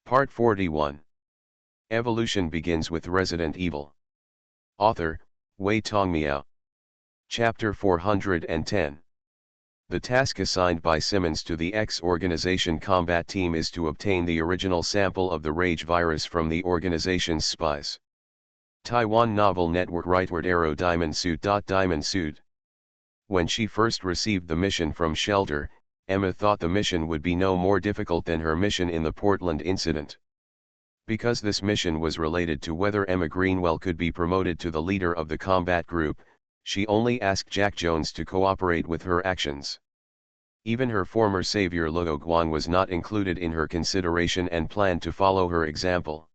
Part 41. Evolution begins with Resident Evil. Author, Wei Tongmiao. Chapter 410. The task assigned by Simmons to the X organization combat team is to obtain the original sample of the Rage virus from the organization's spies. Taiwan Novel Network Rightward Arrow Diamond Suit. When she first received the mission from Shelter, Emma thought the mission would be no more difficult than her mission in the Portland incident. Because this mission was related to whether Emma Greenwell could be promoted to the leader of the combat group, she only asked Jack Jones to cooperate with her actions. Even her former savior Luo Guan was not included in her consideration and planned to follow her example.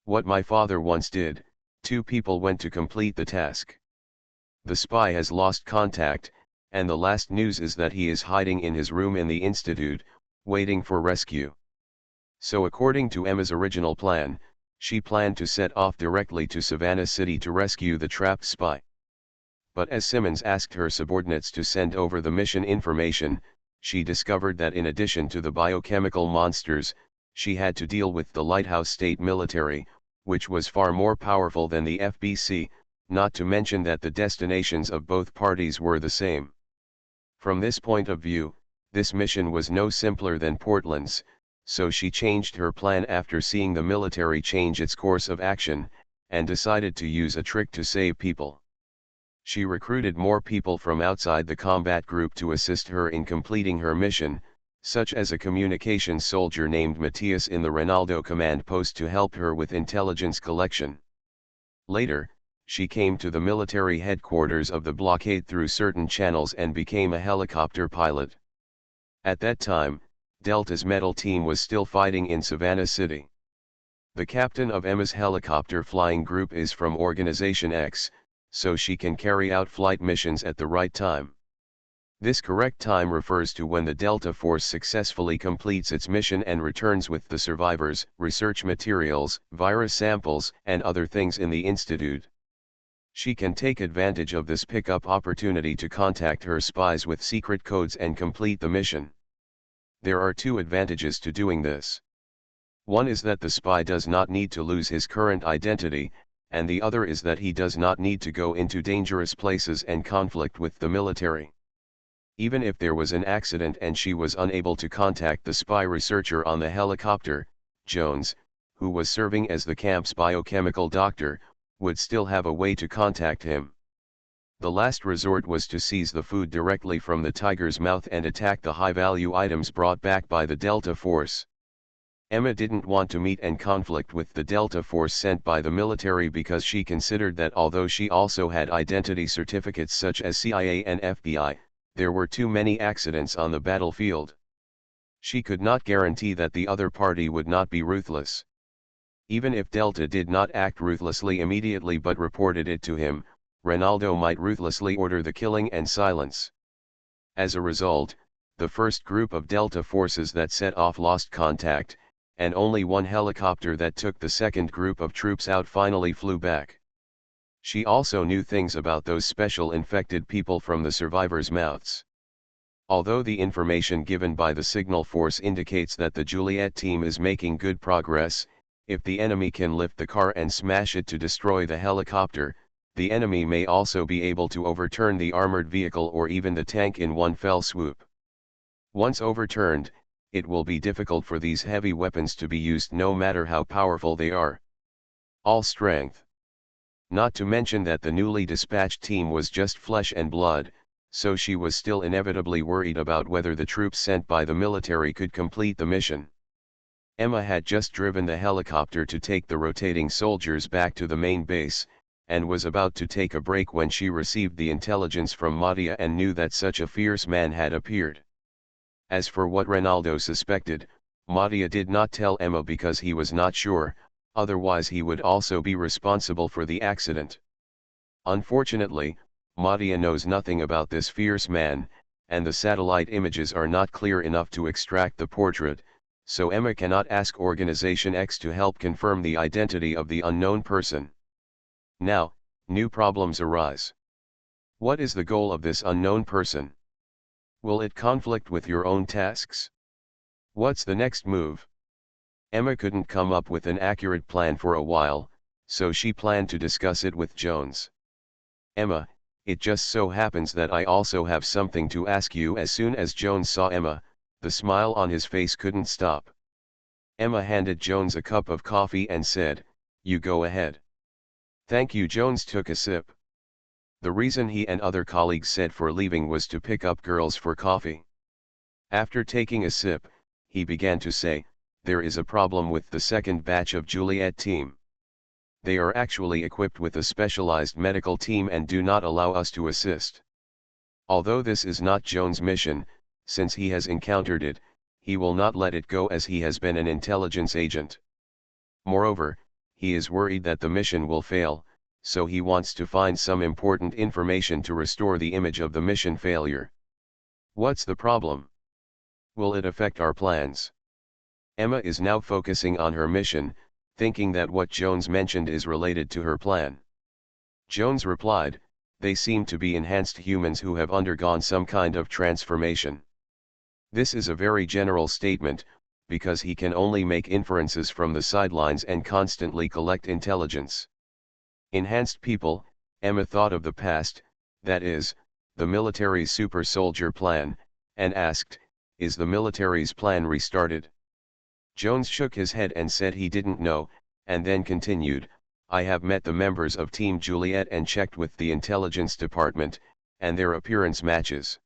What my father once did, two people went to complete the task. The spy has lost contact, and the last news is that he is hiding in his room in the Institute, waiting for rescue. So according to Emma's original plan, she planned to set off directly to Savannah City to rescue the trapped spy. But as Simmons asked her subordinates to send over the mission information, she discovered that in addition to the biochemical monsters, she had to deal with the Lighthouse State military, which was far more powerful than the FBC, not to mention that the destinations of both parties were the same. From this point of view, this mission was no simpler than Portland's, so she changed her plan after seeing the military change its course of action, and decided to use a trick to save people. She recruited more people from outside the combat group to assist her in completing her mission, such as a communications soldier named Matthias in the Ronaldo command post to help her with intelligence collection. Later, she came to the military headquarters of the blockade through certain channels and became a helicopter pilot. At that time, Delta's metal team was still fighting in Savannah City. The captain of Emma's helicopter flying group is from Organization X, so she can carry out flight missions at the right time. This correct time refers to when the Delta Force successfully completes its mission and returns with the survivors, research materials, virus samples, and other things in the Institute. She can take advantage of this pickup opportunity to contact her spies with secret codes and complete the mission. There are two advantages to doing this. One is that the spy does not need to lose his current identity, and the other is that he does not need to go into dangerous places and conflict with the military. Even if there was an accident and she was unable to contact the spy researcher on the helicopter, Jones, who was serving as the camp's biochemical doctor, would still have a way to contact him. The last resort was to seize the food directly from the tiger's mouth and attack the high-value items brought back by the Delta Force. Emma didn't want to meet and conflict with the Delta Force sent by the military because she considered that although she also had identity certificates such as CIA and FBI, there were too many accidents on the battlefield. She could not guarantee that the other party would not be ruthless. Even if Delta did not act ruthlessly immediately but reported it to him, Ronaldo might ruthlessly order the killing and silence. As a result, the first group of Delta forces that set off lost contact, and only one helicopter that took the second group of troops out finally flew back. She also knew things about those special infected people from the survivors' mouths. Although the information given by the signal force indicates that the Juliet team is making good progress, if the enemy can lift the car and smash it to destroy the helicopter, the enemy may also be able to overturn the armored vehicle or even the tank in one fell swoop. Once overturned, it will be difficult for these heavy weapons to be used no matter how powerful they are. All strength. Not to mention that the newly dispatched team was just flesh and blood, so she was still inevitably worried about whether the troops sent by the military could complete the mission. Emma had just driven the helicopter to take the rotating soldiers back to the main base, and was about to take a break when she received the intelligence from Madia and knew that such a fierce man had appeared. As for what Ronaldo suspected, Madia did not tell Emma because he was not sure, otherwise he would also be responsible for the accident. Unfortunately, Madia knows nothing about this fierce man, and the satellite images are not clear enough to extract the portrait, so Emma cannot ask Organization X to help confirm the identity of the unknown person. Now, new problems arise. What is the goal of this unknown person? Will it conflict with your own tasks? What's the next move? Emma couldn't come up with an accurate plan for a while, so she planned to discuss it with Jones. "Emma, it just so happens that I also have something to ask you." As soon as Jones saw Emma, the smile on his face couldn't stop. Emma handed Jones a cup of coffee and said, "You go ahead." "Thank you." Jones took a sip. The reason he and other colleagues said for leaving was to pick up girls for coffee. After taking a sip, he began to say, "There is a problem with the second batch of Juliet team. They are actually equipped with a specialized medical team and do not allow us to assist. Although this is not Jones' mission, since he has encountered it, he will not let it go as he has been an intelligence agent. Moreover, he is worried that the mission will fail, so he wants to find some important information to restore the image of the mission failure." "What's the problem? Will it affect our plans?" Emma is now focusing on her mission, thinking that what Jones mentioned is related to her plan. Jones replied, "They seem to be enhanced humans who have undergone some kind of transformation." This is a very general statement, because he can only make inferences from the sidelines and constantly collect intelligence. Enhanced people, Emma thought of the past, that is, the military's super soldier plan, and asked, "Is the military's plan restarted?" Jones shook his head and said he didn't know, and then continued, "I have met the members of Team Juliet and checked with the intelligence department, and their appearance matches.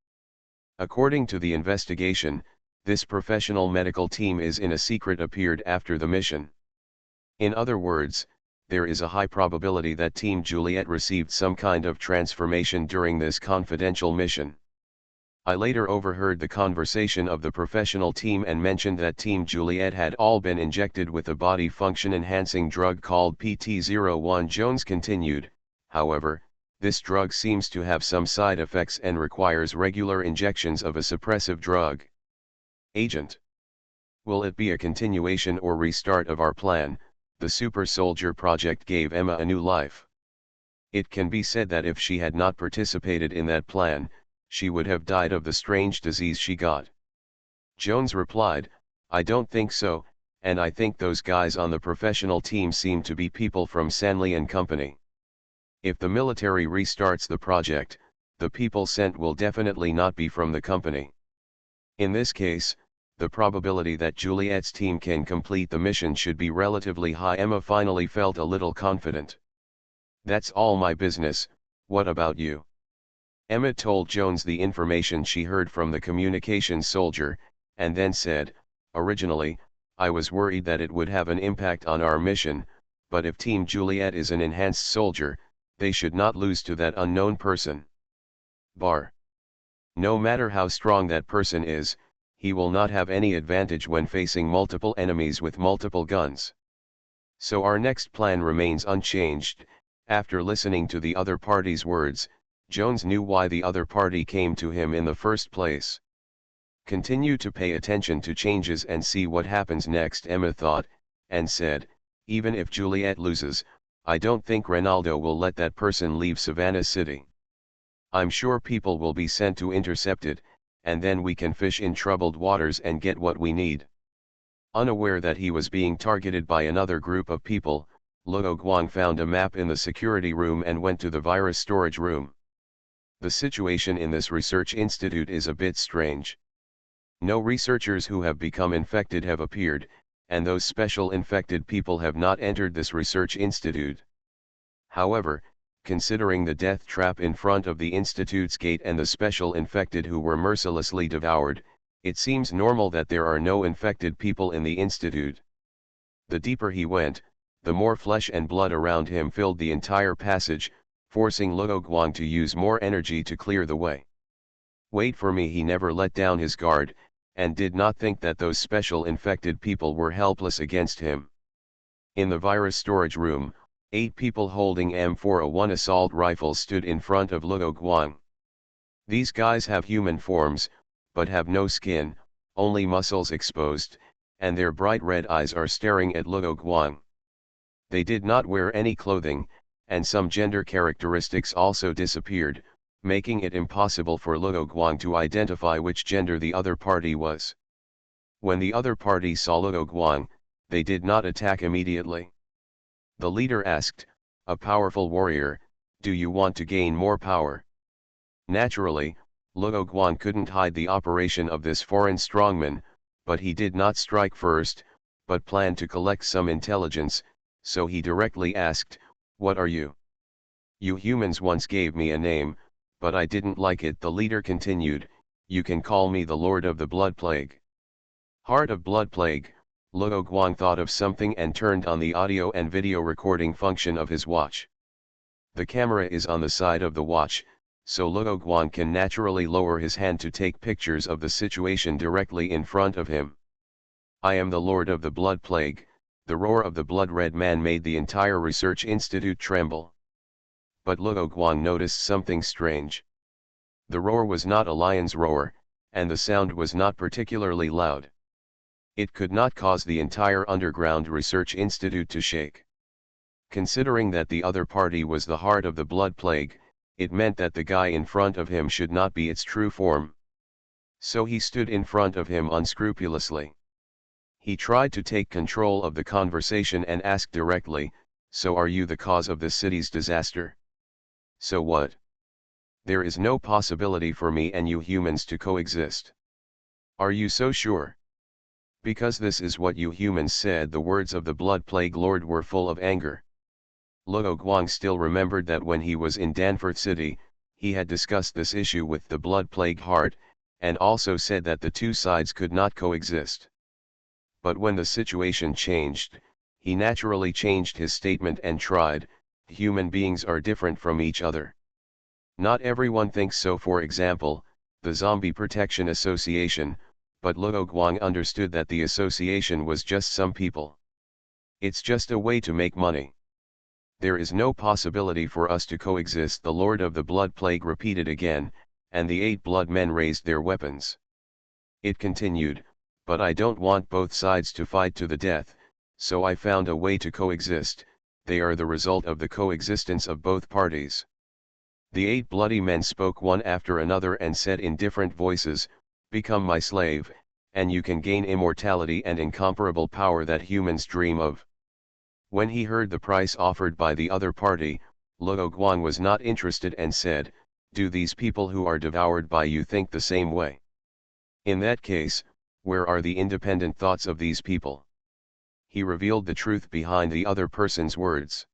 According to the investigation, this professional medical team is in a secret appeared after the mission. In other words, there is a high probability that Team Juliet received some kind of transformation during this confidential mission. I later overheard the conversation of the professional team and mentioned that Team Juliet had all been injected with a body function enhancing drug called PT-01." Jones continued, "However, this drug seems to have some side effects and requires regular injections of a suppressive drug. Agent, will it be a continuation or restart of our plan?" The Super Soldier Project gave Emma a new life. It can be said that if she had not participated in that plan, she would have died of the strange disease she got. Jones replied, "I don't think so, and I think those guys on the professional team seem to be people from Sanley and Company. If the military restarts the project, the people sent will definitely not be from the company. In this case, the probability that Juliet's team can complete the mission should be relatively high." Emma finally felt a little confident. "That's all my business, what about you?" Emma told Jones the information she heard from the communications soldier, and then said, "Originally, I was worried that it would have an impact on our mission, but if Team Juliet is an enhanced soldier, they should not lose to that unknown person. No matter how strong that person is, he will not have any advantage when facing multiple enemies with multiple guns. So our next plan remains unchanged." After listening to the other party's words, Jones knew why the other party came to him in the first place. "Continue to pay attention to changes and see what happens next," Emma thought, and said, "Even if Juliet loses, I don't think Ronaldo will let that person leave Savannah City. I'm sure people will be sent to intercept it, and then we can fish in troubled waters and get what we need." Unaware that he was being targeted by another group of people, Luo Guang found a map in the security room and went to the virus storage room. The situation in this research institute is a bit strange. No researchers who have become infected have appeared, and those special infected people have not entered this research institute. However, considering the death trap in front of the institute's gate and the special infected who were mercilessly devoured, it seems normal that there are no infected people in the institute. The deeper he went, the more flesh and blood around him filled the entire passage, forcing Luo Guang to use more energy to clear the way. "Wait for me." He never let down his guard, and did not think that those special infected people were helpless against him. In the virus storage room, 8 people holding M401 assault rifles stood in front of Luo Guang. These guys have human forms, but have no skin, only muscles exposed, and their bright red eyes are staring at Luo Guang. They did not wear any clothing, and some gender characteristics also disappeared, making it impossible for Luo Guang to identify which gender the other party was. When the other party saw Luo Guang, they did not attack immediately. The leader asked, "A powerful warrior, do you want to gain more power?" Naturally, Luo Guang couldn't hide the operation of this foreign strongman, but he did not strike first, but planned to collect some intelligence, so he directly asked, "What are you?" "You humans once gave me a name, but I didn't like it," the leader continued. "You can call me the Lord of the Blood Plague." Heart of Blood Plague, Luo Guang thought of something and turned on the audio and video recording function of his watch. The camera is on the side of the watch, so Luo Guang can naturally lower his hand to take pictures of the situation directly in front of him. "I am the Lord of the Blood Plague." The roar of the blood-red man made the entire research institute tremble. But Luo Guang noticed something strange. The roar was not a lion's roar, and the sound was not particularly loud. It could not cause the entire underground research institute to shake. Considering that the other party was the heart of the blood plague, it meant that the guy in front of him should not be its true form. So he stood in front of him unscrupulously. He tried to take control of the conversation and asked directly, "So are you the cause of the city's disaster?" "So what? There is no possibility for me and you humans to coexist." "Are you so sure?" "Because this is what you humans said." The words of the Blood Plague Lord were full of anger. Luo Guang still remembered that when he was in Danforth City, he had discussed this issue with the Blood Plague Heart, and also said that the two sides could not coexist. But when the situation changed, he naturally changed his statement and tried, "Human beings are different from each other. Not everyone thinks so." For example, the Zombie Protection Association, but Luo Guang understood that the association was just some people. "It's just a way to make money. There is no possibility for us to coexist," the Lord of the Blood Plague repeated again, and the 8 blood men raised their weapons. It continued, "But I don't want both sides to fight to the death, so I found a way to coexist. They are the result of the coexistence of both parties." The 8 bloody men spoke one after another and said in different voices, "Become my slave, and you can gain immortality and incomparable power that humans dream of." When he heard the price offered by the other party, Luo Guang was not interested and said, "Do these people who are devoured by you think the same way? In that case, where are the independent thoughts of these people?" He revealed the truth behind the other person's words.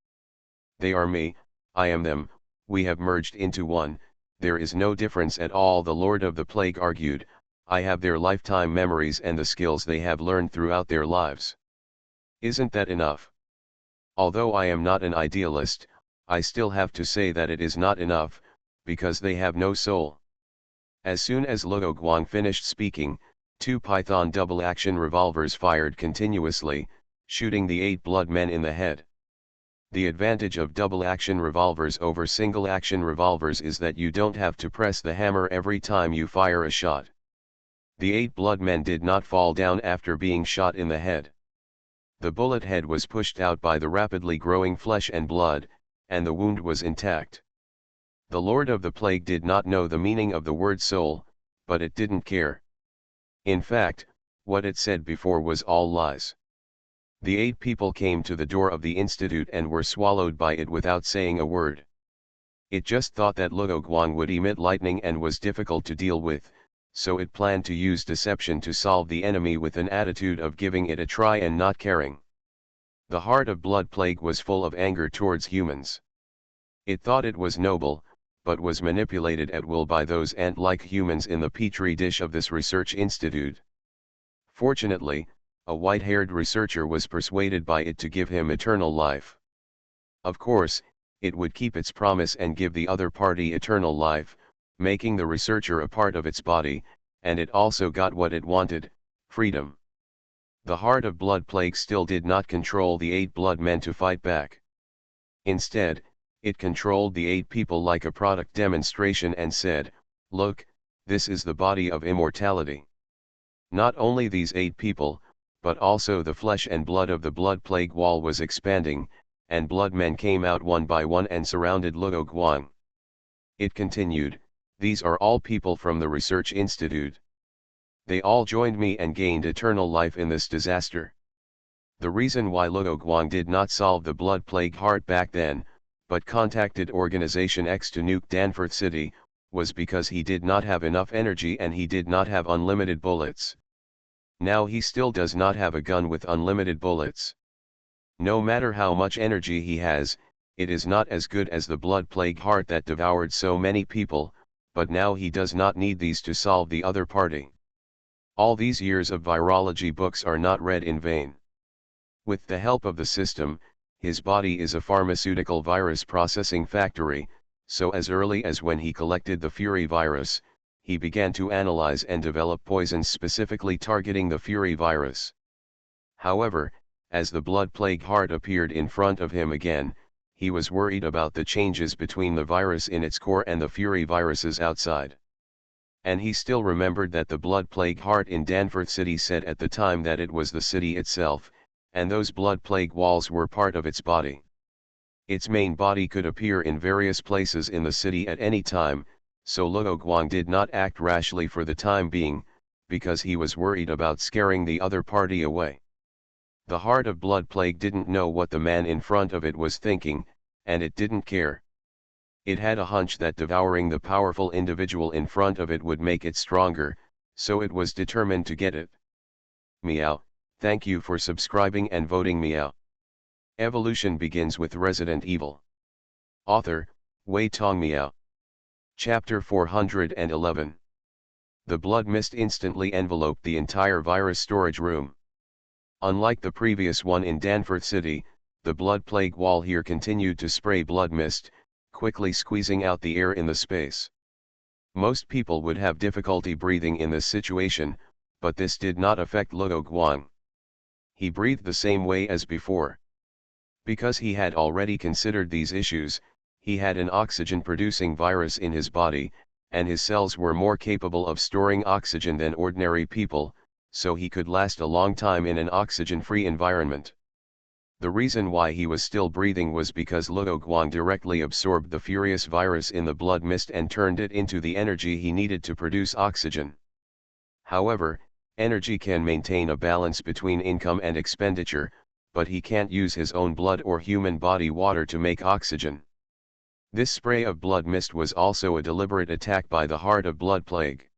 "They are me, I am them, we have merged into one, there is no difference at all," the Lord of the Plague argued. "I have their lifetime memories and the skills they have learned throughout their lives. Isn't that enough? Although I am not an idealist, I still have to say that it is not enough, because they have no soul." As soon as Luo Guang finished speaking, 2 Python double-action revolvers fired continuously, shooting the 8 blood men in the head. The advantage of double-action revolvers over single-action revolvers is that you don't have to press the hammer every time you fire a shot. The 8 blood men did not fall down after being shot in the head. The bullet head was pushed out by the rapidly growing flesh and blood, and the wound was intact. The Lord of the Plague did not know the meaning of the word soul, but it didn't care. In fact, what it said before was all lies. The 8 people came to the door of the institute and were swallowed by it without saying a word. It just thought that Luo Guang would emit lightning and was difficult to deal with, so it planned to use deception to solve the enemy with an attitude of giving it a try and not caring. The heart of Blood Plague was full of anger towards humans. It thought it was noble, but was manipulated at will by those ant-like humans in the petri dish of this research institute. Fortunately, a white-haired researcher was persuaded by it to give him eternal life. Of course, it would keep its promise and give the other party eternal life, making the researcher a part of its body, and it also got what it wanted, freedom. The heart of Blood Plague still did not control the 8 blood men to fight back. Instead, it controlled the 8 people like a product demonstration and said, "Look, this is the body of immortality." Not only these 8 people, but also the flesh and blood of the Blood Plague wall was expanding, and blood men came out one by one and surrounded Luo Guang. It continued, "These are all people from the research institute. They all joined me and gained eternal life in this disaster. The reason why Luo Guang did not solve the blood plague heart back then, but contacted Organization X to nuke Danforth City, was because he did not have enough energy and he did not have unlimited bullets. Now he still does not have a gun with unlimited bullets. No matter how much energy he has, it is not as good as the blood plague heart that devoured so many people, but now he does not need these to solve the other party. All these years of virology books are not read in vain. With the help of the system, his body is a pharmaceutical virus processing factory, so as early as when he collected the Fury virus, he began to analyze and develop poisons specifically targeting the Fury virus. However, as the blood plague heart appeared in front of him again, he was worried about the changes between the virus in its core and the Fury viruses outside. And he still remembered that the blood plague heart in Danforth City said at the time that it was the city itself, and those blood plague walls were part of its body. Its main body could appear in various places in the city at any time, so Luo Guang did not act rashly for the time being, because he was worried about scaring the other party away. The heart of blood plague didn't know what the man in front of it was thinking, and it didn't care. It had a hunch that devouring the powerful individual in front of it would make it stronger, so it was determined to get it. Meow, thank you for subscribing and voting meow. Evolution begins with Resident Evil. Author, Wei Tong Meow. Chapter 411. The blood mist instantly enveloped the entire virus storage room. Unlike the previous one in Danforth City, the blood plague wall here continued to spray blood mist, quickly squeezing out the air in the space. Most people would have difficulty breathing in this situation, but this did not affect Luo Guang. He breathed the same way as before. Because he had already considered these issues, he had an oxygen-producing virus in his body, and his cells were more capable of storing oxygen than ordinary people, so he could last a long time in an oxygen-free environment. The reason why he was still breathing was because Luo Guang directly absorbed the furious virus in the blood mist and turned it into the energy he needed to produce oxygen. However, energy can maintain a balance between income and expenditure, but he can't use his own blood or human body water to make oxygen. This spray of blood mist was also a deliberate attack by the heart of blood plague.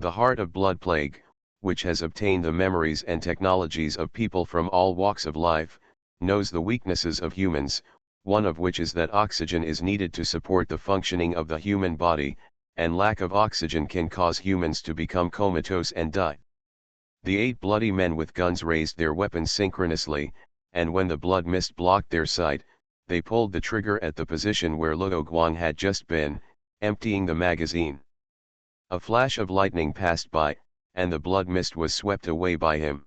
The heart of blood plague, which has obtained the memories and technologies of people from all walks of life, knows the weaknesses of humans, one of which is that oxygen is needed to support the functioning of the human body, and lack of oxygen can cause humans to become comatose and die. The 8 bloody men with guns raised their weapons synchronously, and when the blood mist blocked their sight, they pulled the trigger at the position where Luo Guang had just been, emptying the magazine. A flash of lightning passed by, and the blood mist was swept away by him.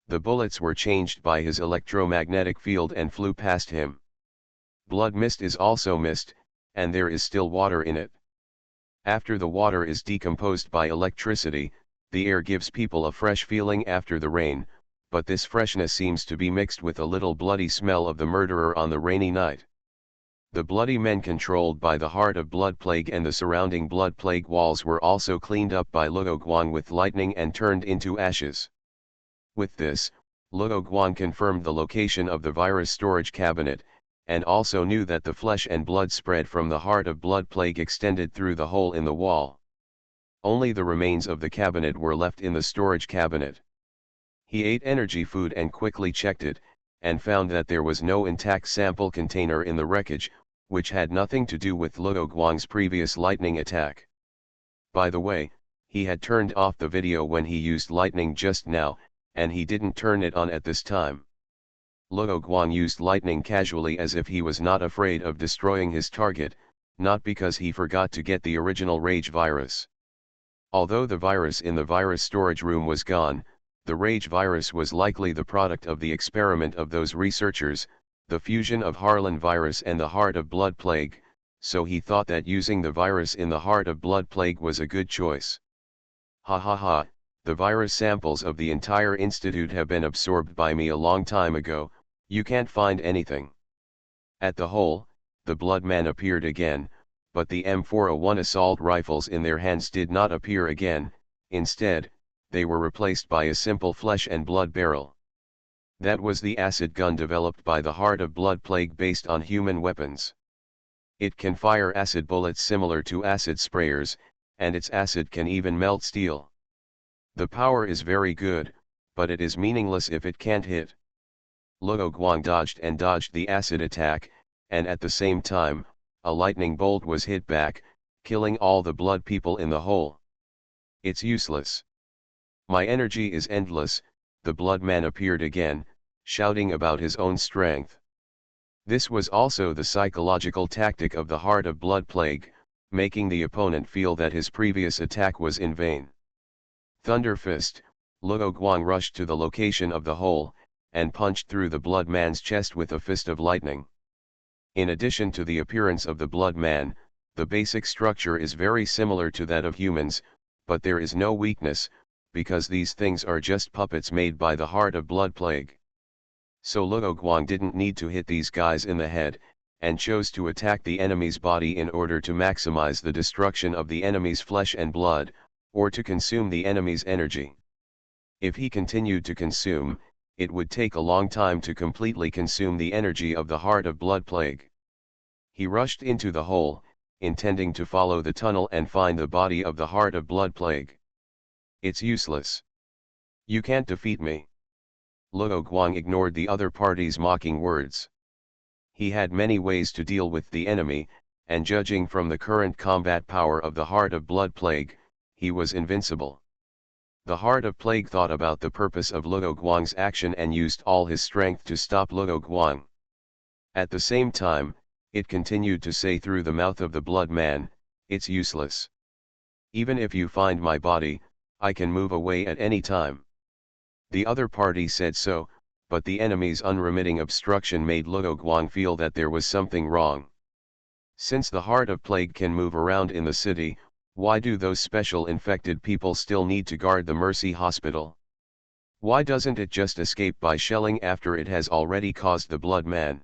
The bullets were changed by his electromagnetic field and flew past him. Blood mist is also mist, and there is still water in it. After the water is decomposed by electricity, the air gives people a fresh feeling after the rain, but this freshness seems to be mixed with a little bloody smell of the murderer on the rainy night. The bloody men controlled by the heart of blood plague and the surrounding blood plague walls were also cleaned up by Luo Guang with lightning and turned into ashes. With this, Luo Guang confirmed the location of the virus storage cabinet, and also knew that the flesh and blood spread from the heart of blood plague extended through the hole in the wall. Only the remains of the cabinet were left in the storage cabinet. He ate energy food and quickly checked it, and found that there was no intact sample container in the wreckage, which had nothing to do with Luo Guang's previous lightning attack. By the way, he had turned off the video when he used lightning just now, and he didn't turn it on at this time. Luo Guang used lightning casually as if he was not afraid of destroying his target, not because he forgot to get the original rage virus. Although the virus in the virus storage room was gone, the rage virus was likely the product of the experiment of those researchers, the fusion of Harlan virus and the heart of blood plague, so he thought that using the virus in the heart of blood plague was a good choice. Ha ha ha, the virus samples of the entire institute have been absorbed by me a long time ago, you can't find anything. At the hole, the blood man appeared again, but the M401 assault rifles in their hands did not appear again, instead, they were replaced by a simple flesh and blood barrel. That was the acid gun developed by the Heart of Blood Plague based on human weapons. It can fire acid bullets similar to acid sprayers, and its acid can even melt steel. The power is very good, but it is meaningless if it can't hit. Luo Guang dodged and dodged the acid attack, and at the same time, a lightning bolt was hit back, killing all the blood people in the hole. It's useless. My energy is endless, the blood man appeared again, shouting about his own strength. This was also the psychological tactic of the Heart of Blood Plague, making the opponent feel that his previous attack was in vain. Thunder Fist, Luo Guang rushed to the location of the hole, and punched through the blood man's chest with a fist of lightning. In addition to the appearance of the blood man, the basic structure is very similar to that of humans, but there is no weakness, because these things are just puppets made by the Heart of Blood Plague. So Luo Guang didn't need to hit these guys in the head, and chose to attack the enemy's body in order to maximize the destruction of the enemy's flesh and blood, or to consume the enemy's energy. If he continued to consume, it would take a long time to completely consume the energy of the Heart of Blood Plague. He rushed into the hole, intending to follow the tunnel and find the body of the Heart of Blood Plague. It's useless. You can't defeat me. Luo Guang ignored the other party's mocking words. He had many ways to deal with the enemy, and judging from the current combat power of the Heart of Blood Plague, he was invincible. The Heart of Plague thought about the purpose of Luo Guang's action and used all his strength to stop Luo Guang. At the same time, it continued to say through the mouth of the blood man, "It's useless. Even if you find my body, I can move away at any time." The other party said so, but the enemy's unremitting obstruction made Luo Guang feel that there was something wrong. Since the Heart of Plague can move around in the city, why do those special infected people still need to guard the Mercy Hospital? Why doesn't it just escape by shelling after it has already caused the blood man?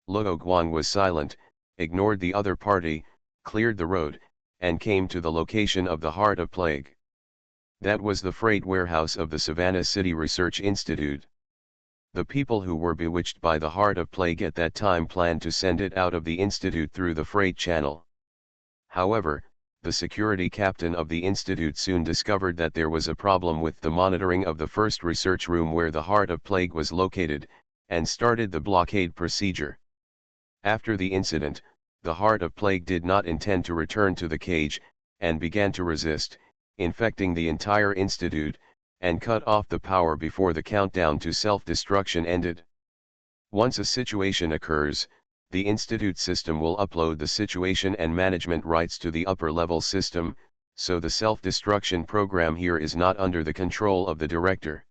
Luo Guang was silent, ignored the other party, cleared the road, and came to the location of the Heart of Plague. That was the freight warehouse of the Savannah City Research Institute. The people who were bewitched by the Heart of Plague at that time planned to send it out of the institute through the freight channel. However, the security captain of the institute soon discovered that there was a problem with the monitoring of the first research room where the Heart of Plague was located, and started the blockade procedure. After the incident, the Heart of Plague did not intend to return to the cage, and began to resist, infecting the entire institute, and cut off the power before the countdown to self-destruction ended. Once a situation occurs, the institute system will upload the situation and management rights to the upper-level system, so the self-destruction program here is not under the control of the director.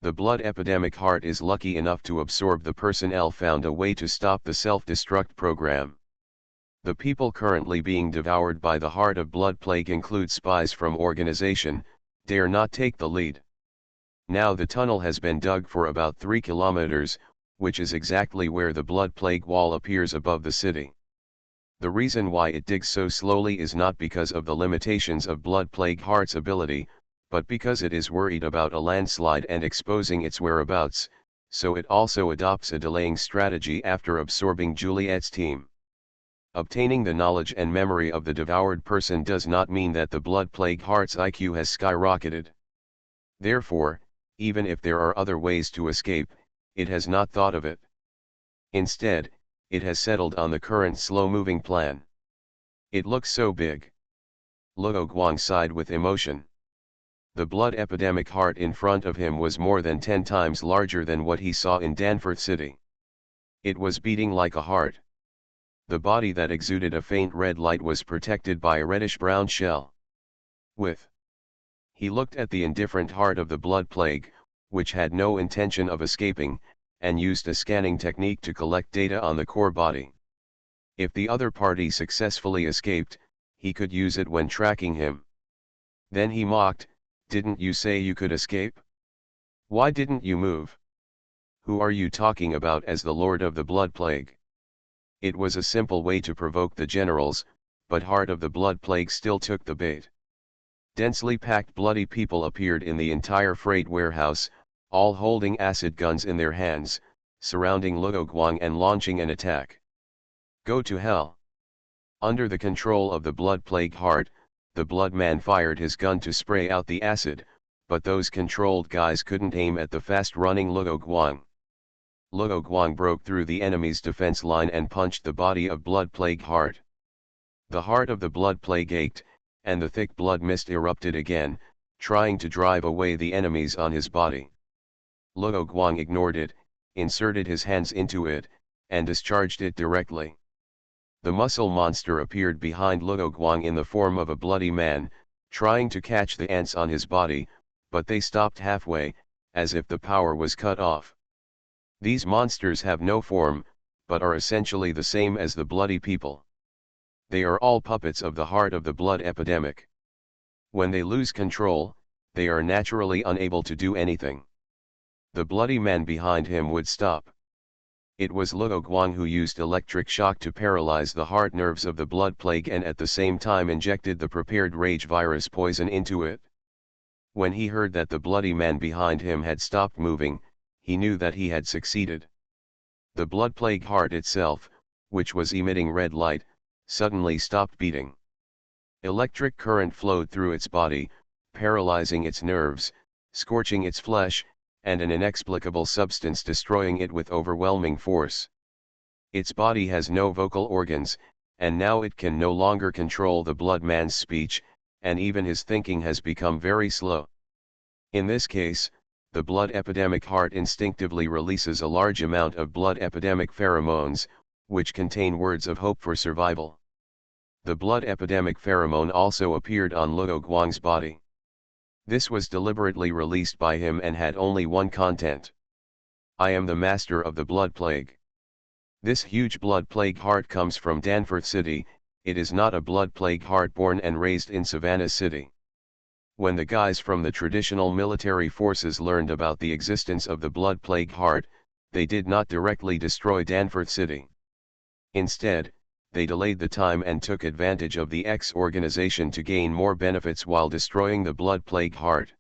The blood epidemic heart is lucky enough to absorb the personnel found a way to stop the self-destruct program. The people currently being devoured by the Heart of Blood Plague include spies from organization, dare not take the lead. Now the tunnel has been dug for about 3 kilometers, which is exactly where the Blood Plague wall appears above the city. The reason why it digs so slowly is not because of the limitations of Blood Plague Heart's ability, but because it is worried about a landslide and exposing its whereabouts, so it also adopts a delaying strategy after absorbing Juliet's team. Obtaining the knowledge and memory of the devoured person does not mean that the Blood Plague Heart's IQ has skyrocketed. Therefore, even if there are other ways to escape, it has not thought of it. Instead, it has settled on the current slow-moving plan. It looks so big. Luo Guang sighed with emotion. The blood epidemic heart in front of him was more than 10 times larger than what he saw in Danforth City. It was beating like a heart. The body that exuded a faint red light was protected by a reddish-brown shell. He looked at the indifferent heart of the blood plague, which had no intention of escaping, and used a scanning technique to collect data on the core body. If the other party successfully escaped, he could use it when tracking him. Then he mocked, "Didn't you say you could escape? Why didn't you move? Who are you talking about as the Lord of the Blood Plague?" It was a simple way to provoke the generals, but Heart of the Blood Plague still took the bait. Densely packed bloody people appeared in the entire freight warehouse, all holding acid guns in their hands, surrounding Luo Guang and launching an attack. Go to hell! Under the control of the blood-plagued heart, the blood man fired his gun to spray out the acid, but those controlled guys couldn't aim at the fast-running Luo Guang. Luo Guang broke through the enemy's defense line and punched the body of blood-plagued heart. The heart of the blood plague ached, and the thick blood mist erupted again, trying to drive away the enemies on his body. Luo Guang ignored it, inserted his hands into it, and discharged it directly. The muscle monster appeared behind Luo Guang in the form of a bloody man, trying to catch the ants on his body, but they stopped halfway, as if the power was cut off. These monsters have no form, but are essentially the same as the bloody people. They are all puppets of the heart of the blood epidemic. When they lose control, they are naturally unable to do anything. The bloody man behind him would stop. It was Luo Guang who used electric shock to paralyze the heart nerves of the blood plague and at the same time injected the prepared rage virus poison into it. When he heard that the bloody man behind him had stopped moving, he knew that he had succeeded. The blood plague heart itself, which was emitting red light, suddenly stopped beating. Electric current flowed through its body, paralyzing its nerves, scorching its flesh, and an inexplicable substance destroying it with overwhelming force. Its body has no vocal organs, and now it can no longer control the blood man's speech, and even his thinking has become very slow. In this case, the blood epidemic heart instinctively releases a large amount of blood epidemic pheromones, which contain words of hope for survival. The blood epidemic pheromone also appeared on Luo Guang's body. This was deliberately released by him and had only one content. I am the master of the blood plague. This huge blood plague heart comes from Danforth City. It is not a blood plague heart born and raised in Savannah City. When the guys from the traditional military forces learned about the existence of the blood plague heart, they did not directly destroy Danforth City. Instead, they delayed the time and took advantage of the X organization to gain more benefits while destroying the blood plague heart.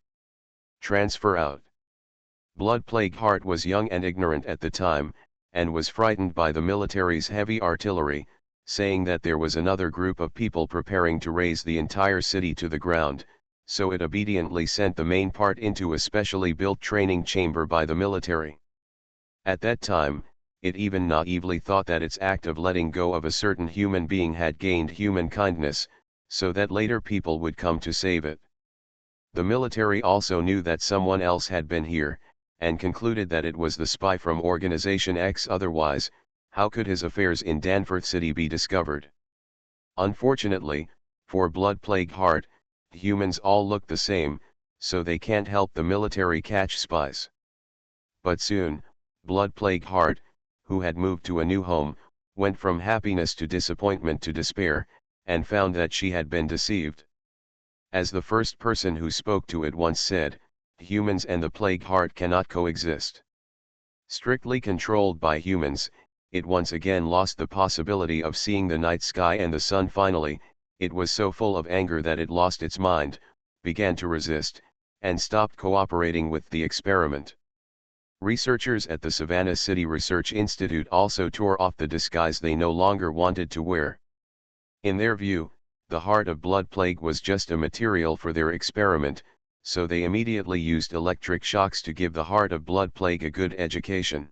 Transfer out. Blood plague heart was young and ignorant at the time, and was frightened by the military's heavy artillery, saying that there was another group of people preparing to raze the entire city to the ground, so it obediently sent the main part into a specially built training chamber by the military. At that time, it even naively thought that its act of letting go of a certain human being had gained human kindness, so that later people would come to save it. The military also knew that someone else had been here, and concluded that it was the spy from Organization X. Otherwise, how could his affairs in Danforth City be discovered? Unfortunately, for blood plague heart, humans all look the same, so they can't help the military catch spies. But soon, blood plague heart, who had moved to a new home, went from happiness to disappointment to despair, and found that she had been deceived. As the first person who spoke to it once said, humans and the plague heart cannot coexist. Strictly controlled by humans, it once again lost the possibility of seeing the night sky and the sun. Finally, it was so full of anger that it lost its mind, began to resist, and stopped cooperating with the experiment. Researchers at the Savannah City Research Institute also tore off the disguise they no longer wanted to wear. In their view, the heart of blood plague was just a material for their experiment, so they immediately used electric shocks to give the heart of blood plague a good education.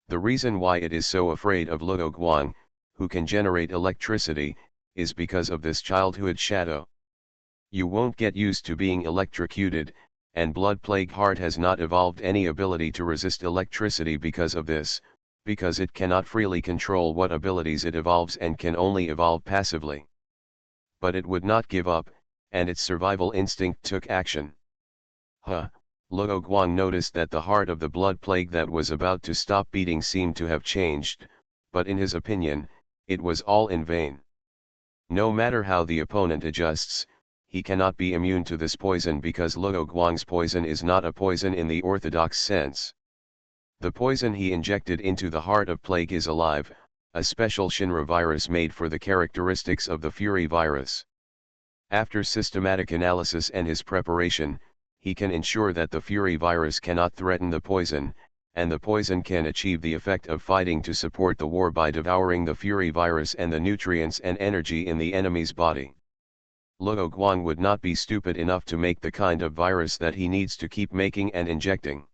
The reason why it is so afraid of Luo Guang, who can generate electricity, is because of this childhood shadow. You won't get used to being electrocuted, and blood plague heart has not evolved any ability to resist electricity because of this, because it cannot freely control what abilities it evolves and can only evolve passively. But it would not give up, and its survival instinct took action. Luo Guang noticed that the heart of the blood plague that was about to stop beating seemed to have changed, but in his opinion, it was all in vain. No matter how the opponent adjusts, he cannot be immune to this poison because Luo Guang's poison is not a poison in the orthodox sense. The poison he injected into the heart of plague is alive, a special Shinra virus made for the characteristics of the Fury virus. After systematic analysis and his preparation, he can ensure that the Fury virus cannot threaten the poison, and the poison can achieve the effect of fighting to support the war by devouring the Fury virus and the nutrients and energy in the enemy's body. Luo Guang would not be stupid enough to make the kind of virus that he needs to keep making and injecting.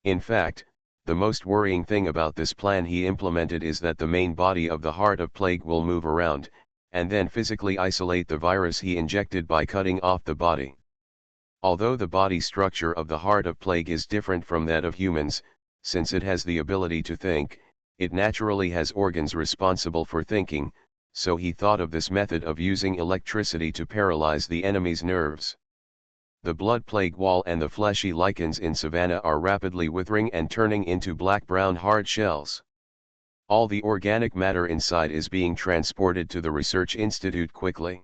In fact, the most worrying thing about this plan he implemented is that the main body of the Heart of Plague will move around, and then physically isolate the virus he injected by cutting off the body. Although the body structure of the Heart of Plague is different from that of humans, since it has the ability to think, it naturally has organs responsible for thinking, so he thought of this method of using electricity to paralyze the enemy's nerves. The blood plague wall and the fleshy lichens in savanna are rapidly withering and turning into black-brown hard shells. All the organic matter inside is being transported to the research institute quickly.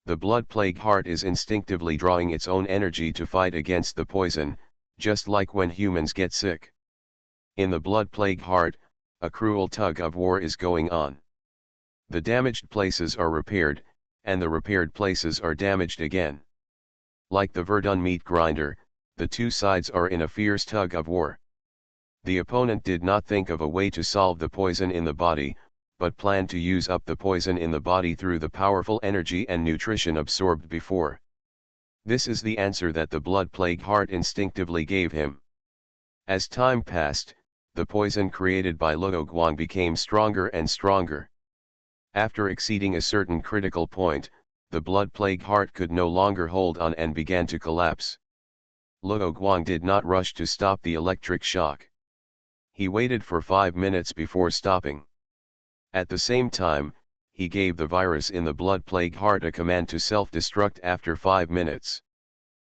The blood plague heart is instinctively drawing its own energy to fight against the poison, just like when humans get sick. In the blood plague heart, a cruel tug of war is going on. The damaged places are repaired, and the repaired places are damaged again. Like the Verdun meat grinder, the two sides are in a fierce tug of war. The opponent did not think of a way to solve the poison in the body, but planned to use up the poison in the body through the powerful energy and nutrition absorbed before. This is the answer that the blood plague heart instinctively gave him. As time passed, the poison created by Luo Guang became stronger and stronger. After exceeding a certain critical point, the blood plague heart could no longer hold on and began to collapse. Luo Guang did not rush to stop the electric shock. He waited for 5 minutes before stopping. At the same time, he gave the virus in the blood plague heart a command to self-destruct after 5 minutes.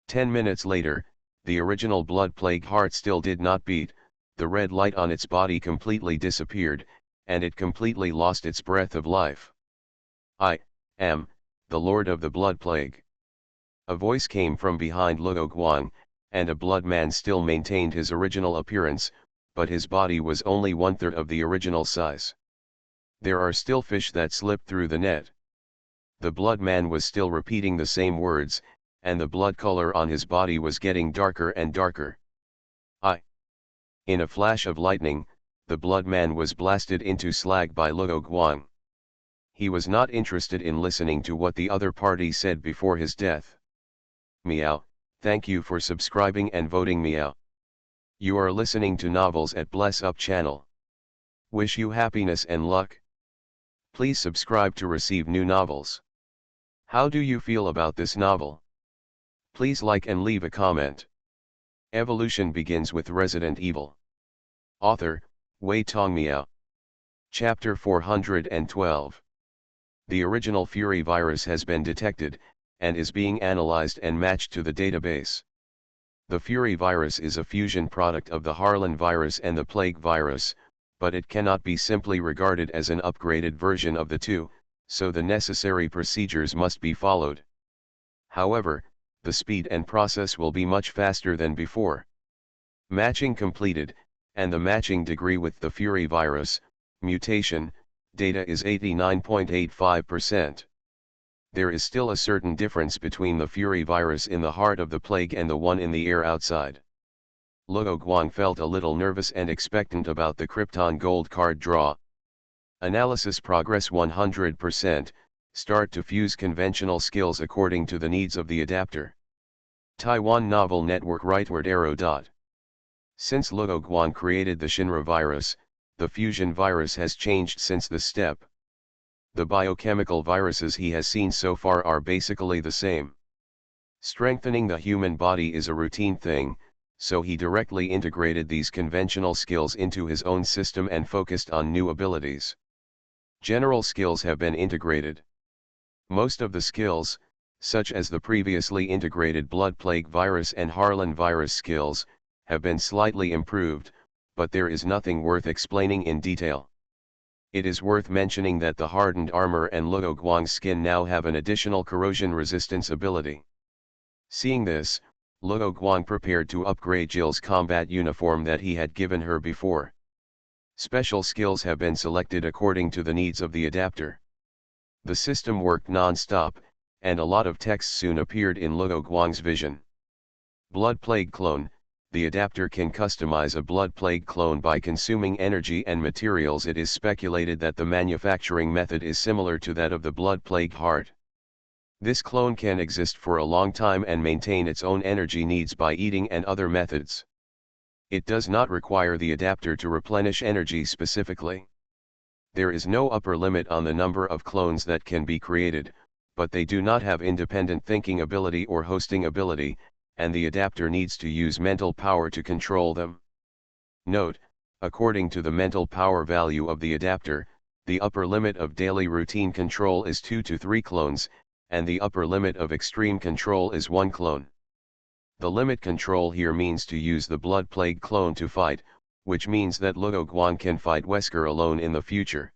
10 minutes later, the original blood plague heart still did not beat, the red light on its body completely disappeared, and it completely lost its breath of life. "I am the Lord of the Blood Plague." A voice came from behind Luo Guang, and a blood man still maintained his original appearance, but his body was only 1/3 of the original size. "There are still fish that slip through the net." The blood man was still repeating the same words, and the blood color on his body was getting darker and darker. In a flash of lightning, the blood man was blasted into slag by Luo Guang. He was not interested in listening to what the other party said before his death. Meow, thank you for subscribing and voting meow. You are listening to Novels at Bless Up channel. Wish you happiness and luck. Please subscribe to receive new novels. How do you feel about this novel? Please like and leave a comment. Evolution begins with Resident Evil. Author, Wei Tongmiao. Chapter 412. The original Fury virus has been detected, and is being analyzed and matched to the database. The Fury virus is a fusion product of the Harlan virus and the Plague virus, but it cannot be simply regarded as an upgraded version of the two, so the necessary procedures must be followed. However, the speed and process will be much faster than before. Matching completed, and the matching degree with the Fury virus, mutation, data is 89.85%. There is still a certain difference between the Fury virus in the heart of the plague and the one in the air outside. Luo Guang felt a little nervous and expectant about the Krypton Gold card draw. Analysis progress 100%, start to fuse conventional skills according to the needs of the adapter. Taiwan Novel Network rightward arrow dot. Since Luo Guang created the Shinra virus, the fusion virus has changed since this step. The biochemical viruses he has seen so far are basically the same. Strengthening the human body is a routine thing, so he directly integrated these conventional skills into his own system and focused on new abilities. General skills have been integrated. Most of the skills, such as the previously integrated blood plague virus and Harlan virus skills, have been slightly improved, but there is nothing worth explaining in detail. It is worth mentioning that the hardened armor and Luo Guang's skin now have an additional corrosion resistance ability. Seeing this, Luo Guang prepared to upgrade Jill's combat uniform that he had given her before. Special skills have been selected according to the needs of the adapter. The system worked non-stop, and a lot of text soon appeared in Luo Guang's vision. Blood Plague Clone. The adapter can customize a Blood Plague clone by consuming energy and materials. It is speculated that the manufacturing method is similar to that of the Blood Plague heart. This clone can exist for a long time and maintain its own energy needs by eating and other methods. It does not require the adapter to replenish energy specifically. There is no upper limit on the number of clones that can be created, but they do not have independent thinking ability or hosting ability, and the adapter needs to use mental power to control them. Note, according to the mental power value of the adapter, the upper limit of daily routine control is 2 to 3 clones, and the upper limit of extreme control is 1 clone. The limit control here means to use the Blood Plague clone to fight, which means that Luo Guang can fight Wesker alone in the future.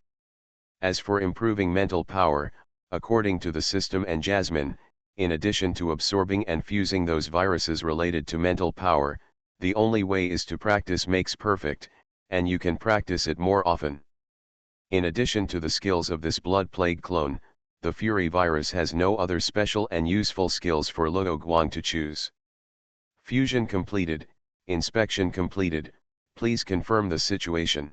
As for improving mental power, according to the system and Jasmine, in addition to absorbing and fusing those viruses related to mental power, the only way is to practice makes perfect, and you can practice it more often. In addition to the skills of this Blood Plague clone, the Fury virus has no other special and useful skills for Luo Guang to choose. Fusion completed, inspection completed, please confirm the situation.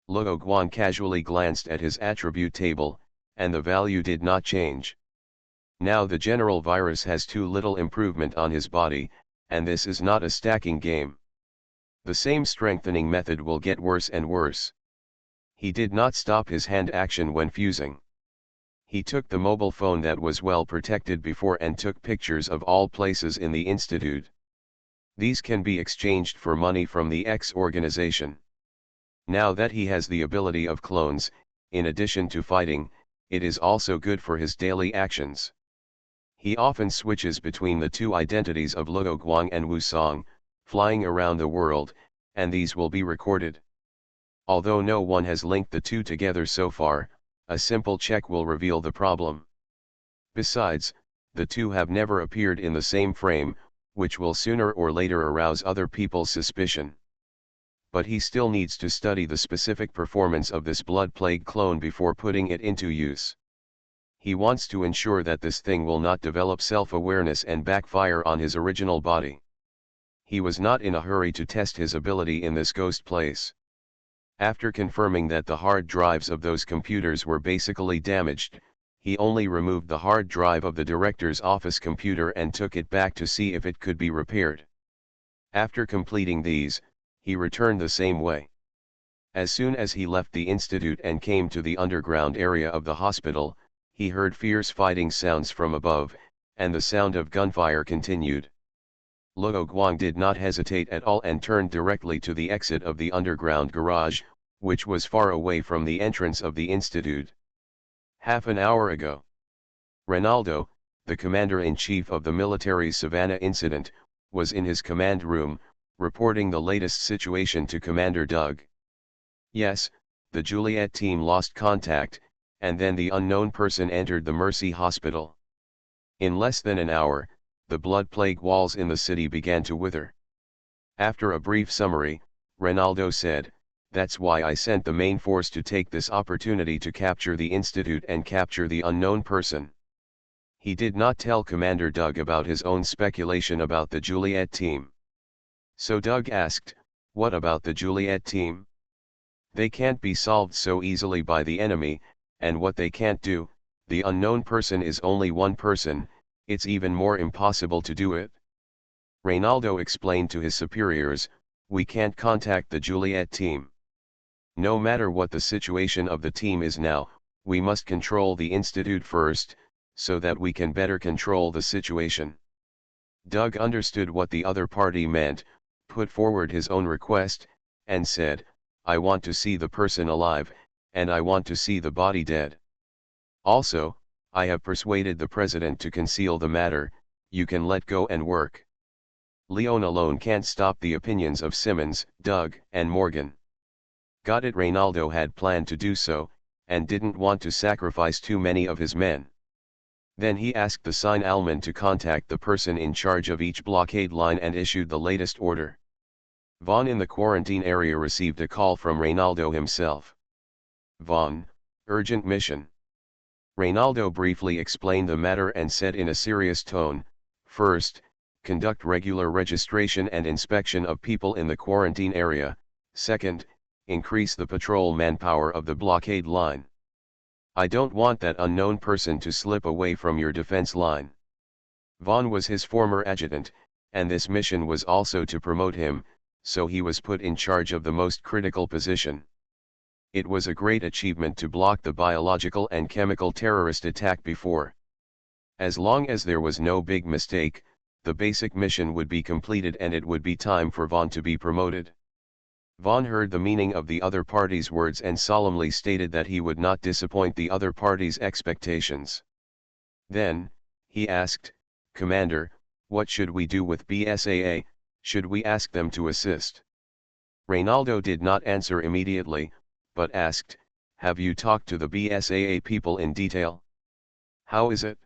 Luo Guang casually glanced at his attribute table, and the value did not change. Now the general virus has too little improvement on his body, and this is not a stacking game. The same strengthening method will get worse and worse. He did not stop his hand action when fusing. He took the mobile phone that was well protected before and took pictures of all places in the institute. These can be exchanged for money from the X organization. Now that he has the ability of clones, in addition to fighting, it is also good for his daily actions. He often switches between the two identities of Luo Guang and Wu Song, flying around the world, and these will be recorded. Although no one has linked the two together so far, a simple check will reveal the problem. Besides, the two have never appeared in the same frame, which will sooner or later arouse other people's suspicion. But he still needs to study the specific performance of this Blood Plague clone before putting it into use. He wants to ensure that this thing will not develop self-awareness and backfire on his original body. He was not in a hurry to test his ability in this ghost place. After confirming that the hard drives of those computers were basically damaged, he only removed the hard drive of the director's office computer and took it back to see if it could be repaired. After completing these, he returned the same way. As soon as he left the institute and came to the underground area of the hospital, he heard fierce fighting sounds from above, and the sound of gunfire continued. Luo Guang did not hesitate at all and turned directly to the exit of the underground garage, which was far away from the entrance of the institute. Half an hour ago, Ronaldo, the commander-in-chief of the military Savannah incident, was in his command room, reporting the latest situation to Commander Doug. Yes, the Juliet team lost contact, and then the unknown person entered the Mercy Hospital. In less than an hour, the blood plague walls in the city began to wither. After a brief summary, Ronaldo said, "That's why I sent the main force to take this opportunity to capture the Institute and capture the unknown person." He did not tell Commander Doug about his own speculation about the Juliet team. So Doug asked, "What about the Juliet team? They can't be solved so easily by the enemy, and what they can't do, the unknown person is only one person, it's even more impossible to do it." Ronaldo explained to his superiors, "We can't contact the Juliet team. No matter what the situation of the team is now, we must control the Institute first, so that we can better control the situation." Doug understood what the other party meant, put forward his own request, and said, "I want to see the person alive, and I want to see the body dead. Also, I have persuaded the president to conceal the matter, you can let go and work." Leon alone can't stop the opinions of Simmons, Doug, and Morgan. Got it. Ronaldo had planned to do so, and didn't want to sacrifice too many of his men. Then he asked the Sign Alman to contact the person in charge of each blockade line and issued the latest order. Vaughn in the quarantine area received a call from Ronaldo himself. "Vaughn, urgent mission." Ronaldo briefly explained the matter and said in a serious tone, "First, conduct regular registration and inspection of people in the quarantine area. Second, increase the patrol manpower of the blockade line. I don't want that unknown person to slip away from your defense line. Vaughn was his former adjutant, and this mission was also to promote him, so he was put in charge of the most critical position. It was a great achievement to block the biological and chemical terrorist attack before. As long as there was no big mistake, the basic mission would be completed and it would be time for Vaughn to be promoted. Vaughn heard the meaning of the other party's words and solemnly stated that he would not disappoint the other party's expectations. Then, he asked, "Commander, what should we do with BSAA, should we ask them to assist?" Reynaldo did not answer immediately, but asked, "Have you talked to the BSAA people in detail? How is it?"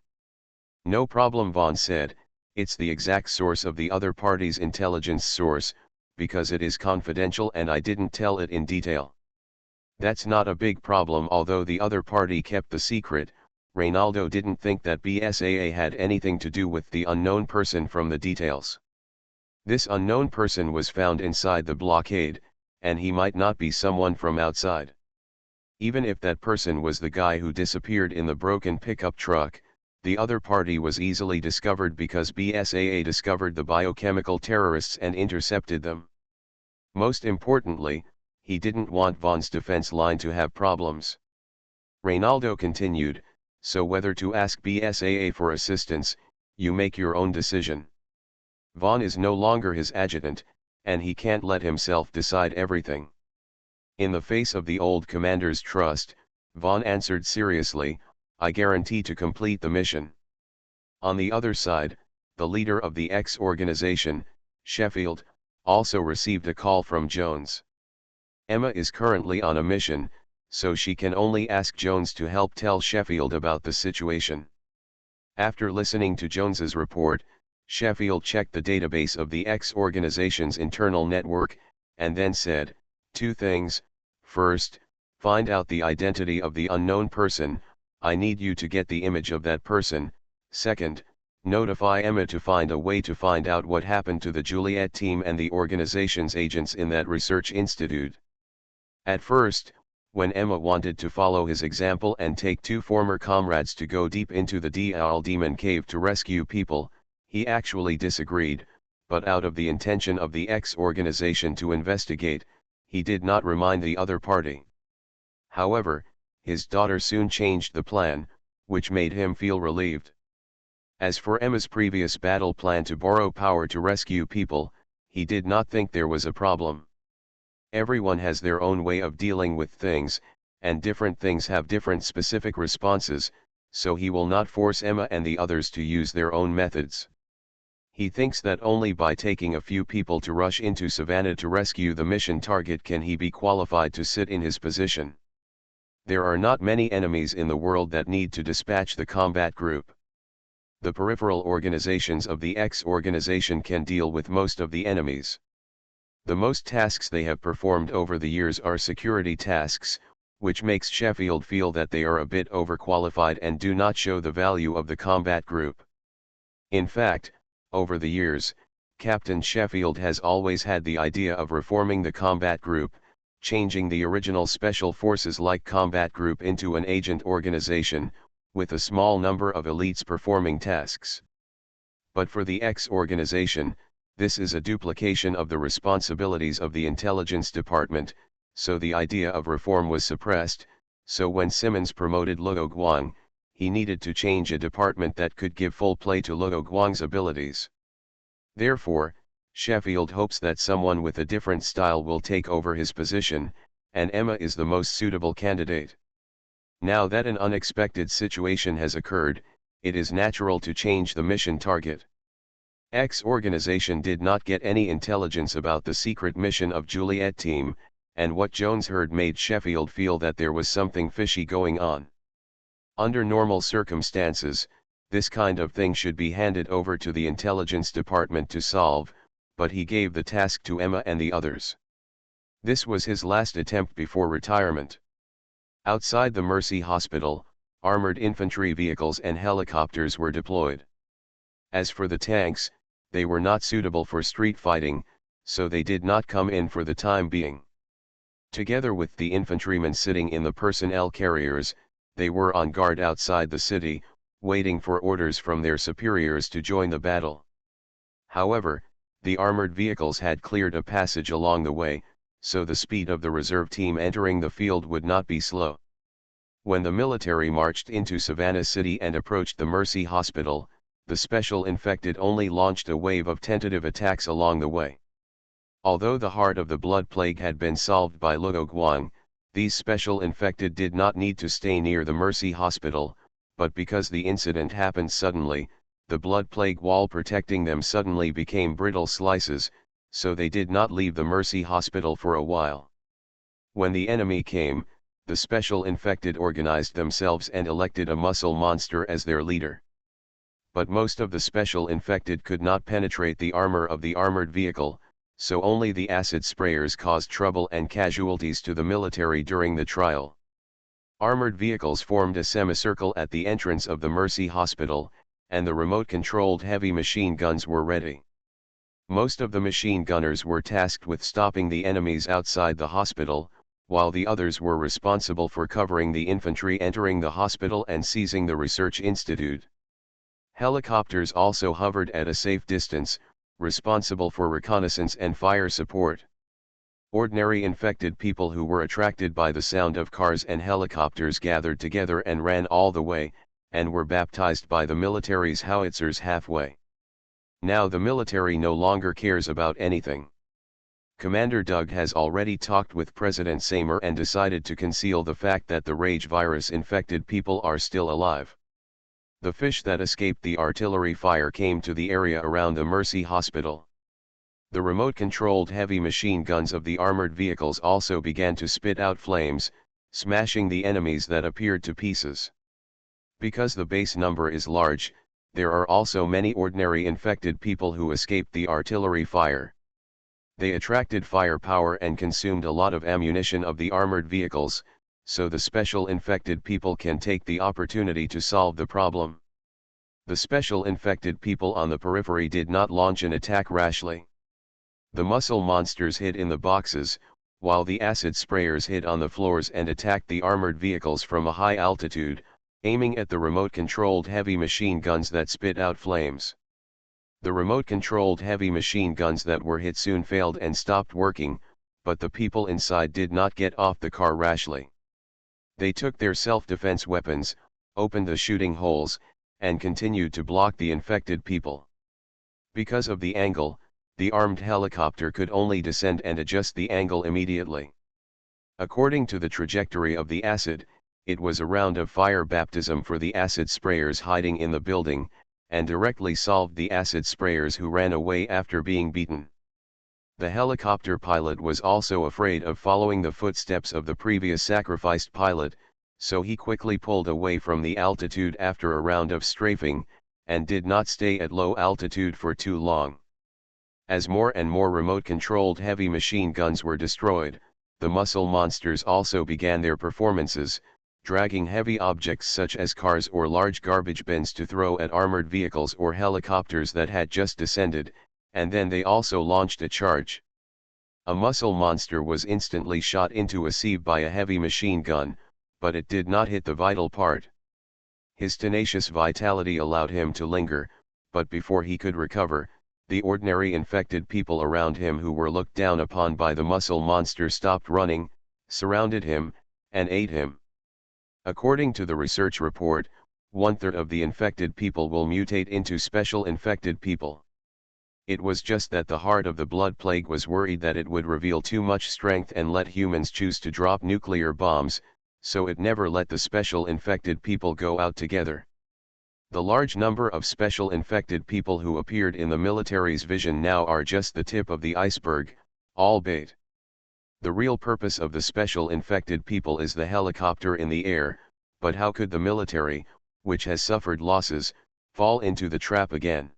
"No problem," Vaughn said, "it's the exact source of the other party's intelligence source, because it is confidential and I didn't tell it in detail." That's not a big problem. Although the other party kept the secret, Reynaldo didn't think that BSAA had anything to do with the unknown person from the details. This unknown person was found inside the blockade, and he might not be someone from outside. Even if that person was the guy who disappeared in the broken pickup truck, the other party was easily discovered because BSAA discovered the biochemical terrorists and intercepted them. Most importantly, he didn't want Vaughn's defense line to have problems. Reynaldo continued, "So whether to ask BSAA for assistance, you make your own decision. Vaughn is no longer his adjutant, and he can't let himself decide everything." In the face of the old commander's trust, Vaughn answered seriously, "I guarantee to complete the mission." On the other side, the leader of the X organization, Sheffield, also received a call from Jones. Emma is currently on a mission, so she can only ask Jones to help tell Sheffield about the situation. After listening to Jones's report, Sheffield checked the database of the X organization's internal network, and then said, "Two things. First, find out the identity of the unknown person. I need you to get the image of that person. Second, notify Emma to find a way to find out what happened to the Juliet team and the organization's agents in that research institute." At first, when Emma wanted to follow his example and take two former comrades to go deep into the Dial Demon Cave to rescue people, he actually disagreed, but out of the intention of the X organization to investigate, he did not remind the other party. However, his daughter soon changed the plan, which made him feel relieved. As for Emma's previous battle plan to borrow power to rescue people, he did not think there was a problem. Everyone has their own way of dealing with things, and different things have different specific responses, so he will not force Emma and the others to use their own methods. He thinks that only by taking a few people to rush into Savannah to rescue the mission target can he be qualified to sit in his position. There are not many enemies in the world that need to dispatch the combat group. The peripheral organizations of the X organization can deal with most of the enemies. The most tasks they have performed over the years are security tasks, which makes Sheffield feel that they are a bit overqualified and do not show the value of the combat group. In fact, over the years, Captain Sheffield has always had the idea of reforming the combat group, changing the original Special Forces-like combat group into an agent organization, with a small number of elites performing tasks. But for the X organization, this is a duplication of the responsibilities of the intelligence department, so the idea of reform was suppressed. So when Simmons promoted Luo Guang, he needed to change a department that could give full play to Luo Guang's abilities. Therefore, Sheffield hopes that someone with a different style will take over his position, and Emma is the most suitable candidate. Now that an unexpected situation has occurred, it is natural to change the mission target. X organization did not get any intelligence about the secret mission of Juliet team, and what Jones heard made Sheffield feel that there was something fishy going on. Under normal circumstances, this kind of thing should be handed over to the intelligence department to solve, but he gave the task to Emma and the others. This was his last attempt before retirement. Outside the Mercy Hospital, armored infantry vehicles and helicopters were deployed. As for the tanks, they were not suitable for street fighting, so they did not come in for the time being. Together with the infantrymen sitting in the personnel carriers, they were on guard outside the city, waiting for orders from their superiors to join the battle. However, the armored vehicles had cleared a passage along the way, so the speed of the reserve team entering the field would not be slow. When the military marched into Savannah City and approached the Mercy Hospital, the special infected only launched a wave of tentative attacks along the way. Although the heart of the blood plague had been solved by Luo Guang, these special infected did not need to stay near the Mercy Hospital, but because the incident happened suddenly, the blood plague wall protecting them suddenly became brittle slices, so they did not leave the Mercy Hospital for a while. When the enemy came, the special infected organized themselves and elected a muscle monster as their leader. But most of the special infected could not penetrate the armor of the armored vehicle, so only the acid sprayers caused trouble and casualties to the military during the trial. Armored vehicles formed a semicircle at the entrance of the Mercy Hospital, and the remote-controlled heavy machine guns were ready. Most of the machine gunners were tasked with stopping the enemies outside the hospital, while the others were responsible for covering the infantry entering the hospital and seizing the research institute. Helicopters also hovered at a safe distance, responsible for reconnaissance and fire support. Ordinary infected people who were attracted by the sound of cars and helicopters gathered together and ran all the way, and were baptized by the military's howitzers halfway. Now the military no longer cares about anything. Commander Doug has already talked with President Seymour and decided to conceal the fact that the rage virus infected people are still alive. The fish that escaped the artillery fire came to the area around the Mercy Hospital. The remote-controlled heavy machine guns of the armored vehicles also began to spit out flames, smashing the enemies that appeared to pieces. Because the base number is large, there are also many ordinary infected people who escaped the artillery fire. They attracted firepower and consumed a lot of ammunition of the armored vehicles, so the special infected people can take the opportunity to solve the problem. The special infected people on the periphery did not launch an attack rashly. The muscle monsters hid in the boxes, while the acid sprayers hid on the floors and attacked the armored vehicles from a high altitude, aiming at the remote-controlled heavy machine guns that spit out flames. The remote-controlled heavy machine guns that were hit soon failed and stopped working, but the people inside did not get off the car rashly. They took their self-defense weapons, opened the shooting holes, and continued to block the infected people. Because of the angle, the armed helicopter could only descend and adjust the angle immediately. According to the trajectory of the acid, it was a round of fire baptism for the acid sprayers hiding in the building, and directly solved the acid sprayers who ran away after being beaten. The helicopter pilot was also afraid of following the footsteps of the previous sacrificed pilot, so he quickly pulled away from the altitude after a round of strafing, and did not stay at low altitude for too long. As more and more remote-controlled heavy machine guns were destroyed, the muscle monsters also began their performances, dragging heavy objects such as cars or large garbage bins to throw at armored vehicles or helicopters that had just descended, and then they also launched a charge. A muscle monster was instantly shot into a sieve by a heavy machine gun, but it did not hit the vital part. His tenacious vitality allowed him to linger, but before he could recover, the ordinary infected people around him who were looked down upon by the muscle monster stopped running, surrounded him, and ate him. According to the research report, 1/3 of the infected people will mutate into special infected people. It was just that the heart of the blood plague was worried that it would reveal too much strength and let humans choose to drop nuclear bombs, so it never let the special infected people go out together. The large number of special infected people who appeared in the military's vision now are just the tip of the iceberg, all bait. The real purpose of the special infected people is the helicopter in the air, but how could the military, which has suffered losses, fall into the trap again?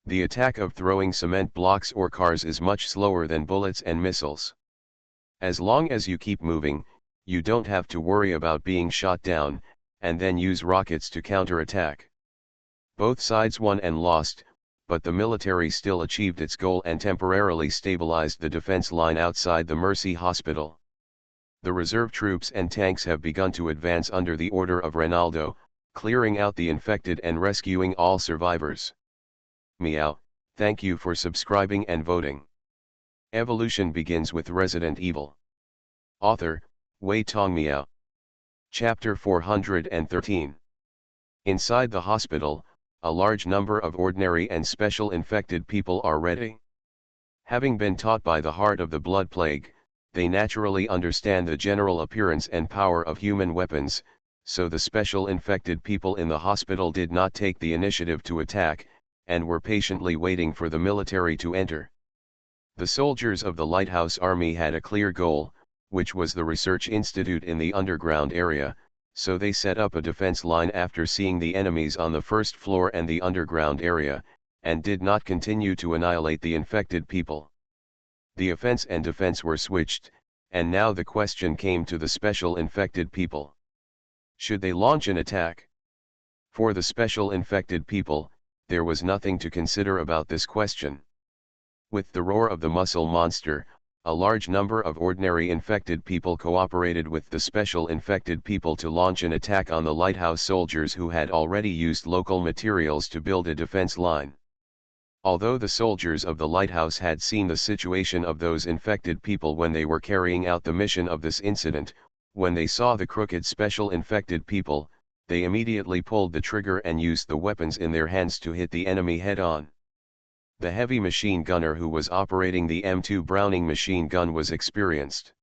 The attack of throwing cement blocks or cars is much slower than bullets and missiles. As long as you keep moving, you don't have to worry about being shot down, and then use rockets to counterattack. Both sides won and lost, but the military still achieved its goal and temporarily stabilized the defense line outside the Mercy Hospital. The reserve troops and tanks have begun to advance under the order of Ronaldo, clearing out the infected and rescuing all survivors. Meow, thank you for subscribing and voting. Evolution begins with Resident Evil. Author, Wei Tong Miao. Chapter 413. Inside the hospital, a large number of ordinary and special infected people are ready. Having been taught by the heart of the blood plague, they naturally understand the general appearance and power of human weapons, so the special infected people in the hospital did not take the initiative to attack, and were patiently waiting for the military to enter. The soldiers of the Lighthouse Army had a clear goal, which was the research institute in the underground area, so they set up a defense line after seeing the enemies on the first floor and the underground area, and did not continue to annihilate the infected people. The offense and defense were switched, and now the question came to the special infected people. Should they launch an attack? For the special infected people, there was nothing to consider about this question. With the roar of the muscle monster, a large number of ordinary infected people cooperated with the special infected people to launch an attack on the lighthouse soldiers who had already used local materials to build a defense line. Although the soldiers of the lighthouse had seen the situation of those infected people when they were carrying out the mission of this incident, when they saw the crooked special infected people, they immediately pulled the trigger and used the weapons in their hands to hit the enemy head-on. The heavy machine gunner who was operating the M2 Browning machine gun was experienced.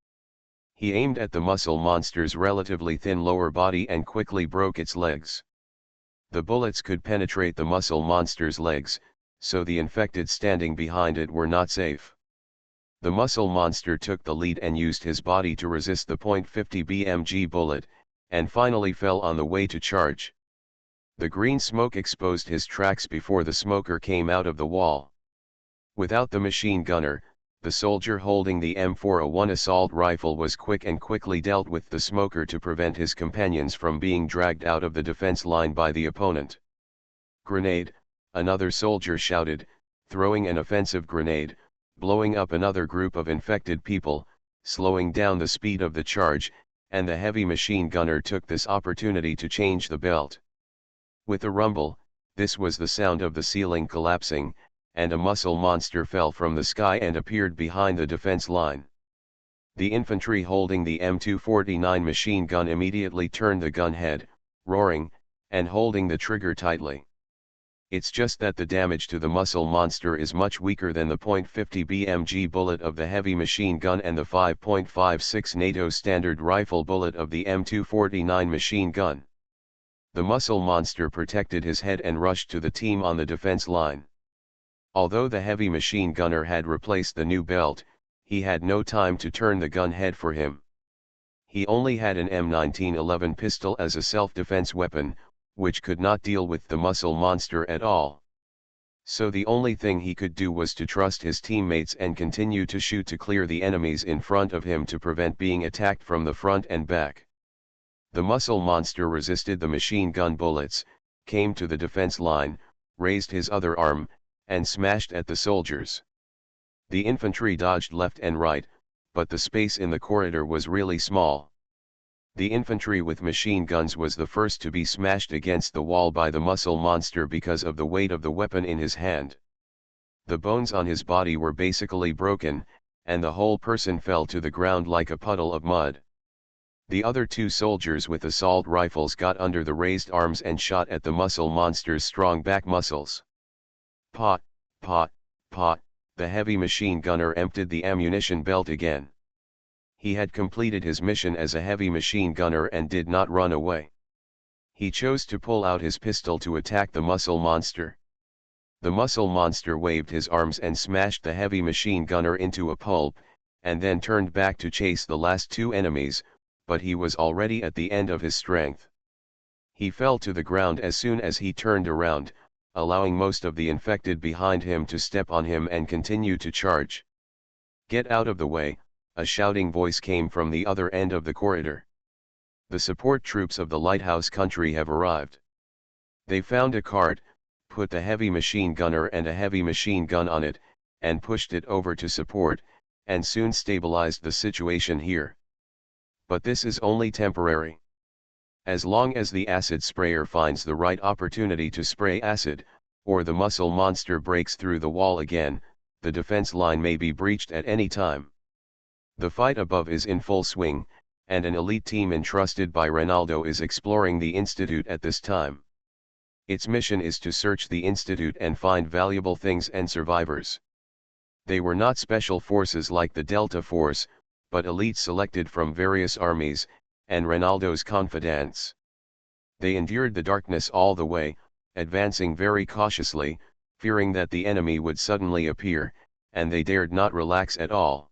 He aimed at the muscle monster's relatively thin lower body and quickly broke its legs. The bullets could penetrate the muscle monster's legs, so the infected standing behind it were not safe. The muscle monster took the lead and used his body to resist the .50 BMG bullet, and finally fell on the way to charge. The green smoke exposed his tracks before the smoker came out of the wall. Without the machine gunner, the soldier holding the M401 assault rifle was quick and quickly dealt with the smoker to prevent his companions from being dragged out of the defense line by the opponent. Grenade, another soldier shouted, throwing an offensive grenade, blowing up another group of infected people, slowing down the speed of the charge, and the heavy machine gunner took this opportunity to change the belt. With a rumble, this was the sound of the ceiling collapsing, and a muscle monster fell from the sky and appeared behind the defense line. The infantry holding the M249 machine gun immediately turned the gun head, roaring, and holding the trigger tightly. It's just that the damage to the muscle monster is much weaker than the .50 BMG bullet of the heavy machine gun and the 5.56 NATO standard rifle bullet of the M249 machine gun. The muscle monster protected his head and rushed to the team on the defense line. Although the heavy machine gunner had replaced the new belt, he had no time to turn the gun head for him. He only had an M1911 pistol as a self-defense weapon, which could not deal with the muscle monster at all. So the only thing he could do was to trust his teammates and continue to shoot to clear the enemies in front of him to prevent being attacked from the front and back. The muscle monster resisted the machine gun bullets, came to the defense line, raised his other arm, and smashed at the soldiers. The infantry dodged left and right, but the space in the corridor was really small. The infantry with machine guns was the first to be smashed against the wall by the muscle monster because of the weight of the weapon in his hand. The bones on his body were basically broken, and the whole person fell to the ground like a puddle of mud. The other two soldiers with assault rifles got under the raised arms and shot at the muscle monster's strong back muscles. Pot, pot, pot, the heavy machine gunner emptied the ammunition belt again. He had completed his mission as a heavy machine gunner and did not run away. He chose to pull out his pistol to attack the muscle monster. The muscle monster waved his arms and smashed the heavy machine gunner into a pulp, and then turned back to chase the last two enemies, but he was already at the end of his strength. He fell to the ground as soon as he turned around, allowing most of the infected behind him to step on him and continue to charge. "Get out of the way," a shouting voice came from the other end of the corridor. "The support troops of the Lighthouse country have arrived." They found a cart, put the heavy machine gunner and a heavy machine gun on it, and pushed it over to support, and soon stabilized the situation here. But this is only temporary. As long as the acid sprayer finds the right opportunity to spray acid, or the muscle monster breaks through the wall again, the defense line may be breached at any time. The fight above is in full swing, and an elite team entrusted by Ronaldo is exploring the Institute at this time. Its mission is to search the Institute and find valuable things and survivors. They were not special forces like the Delta Force, but elites selected from various armies, and Ronaldo's confidants. They endured the darkness all the way, advancing very cautiously, fearing that the enemy would suddenly appear, and they dared not relax at all.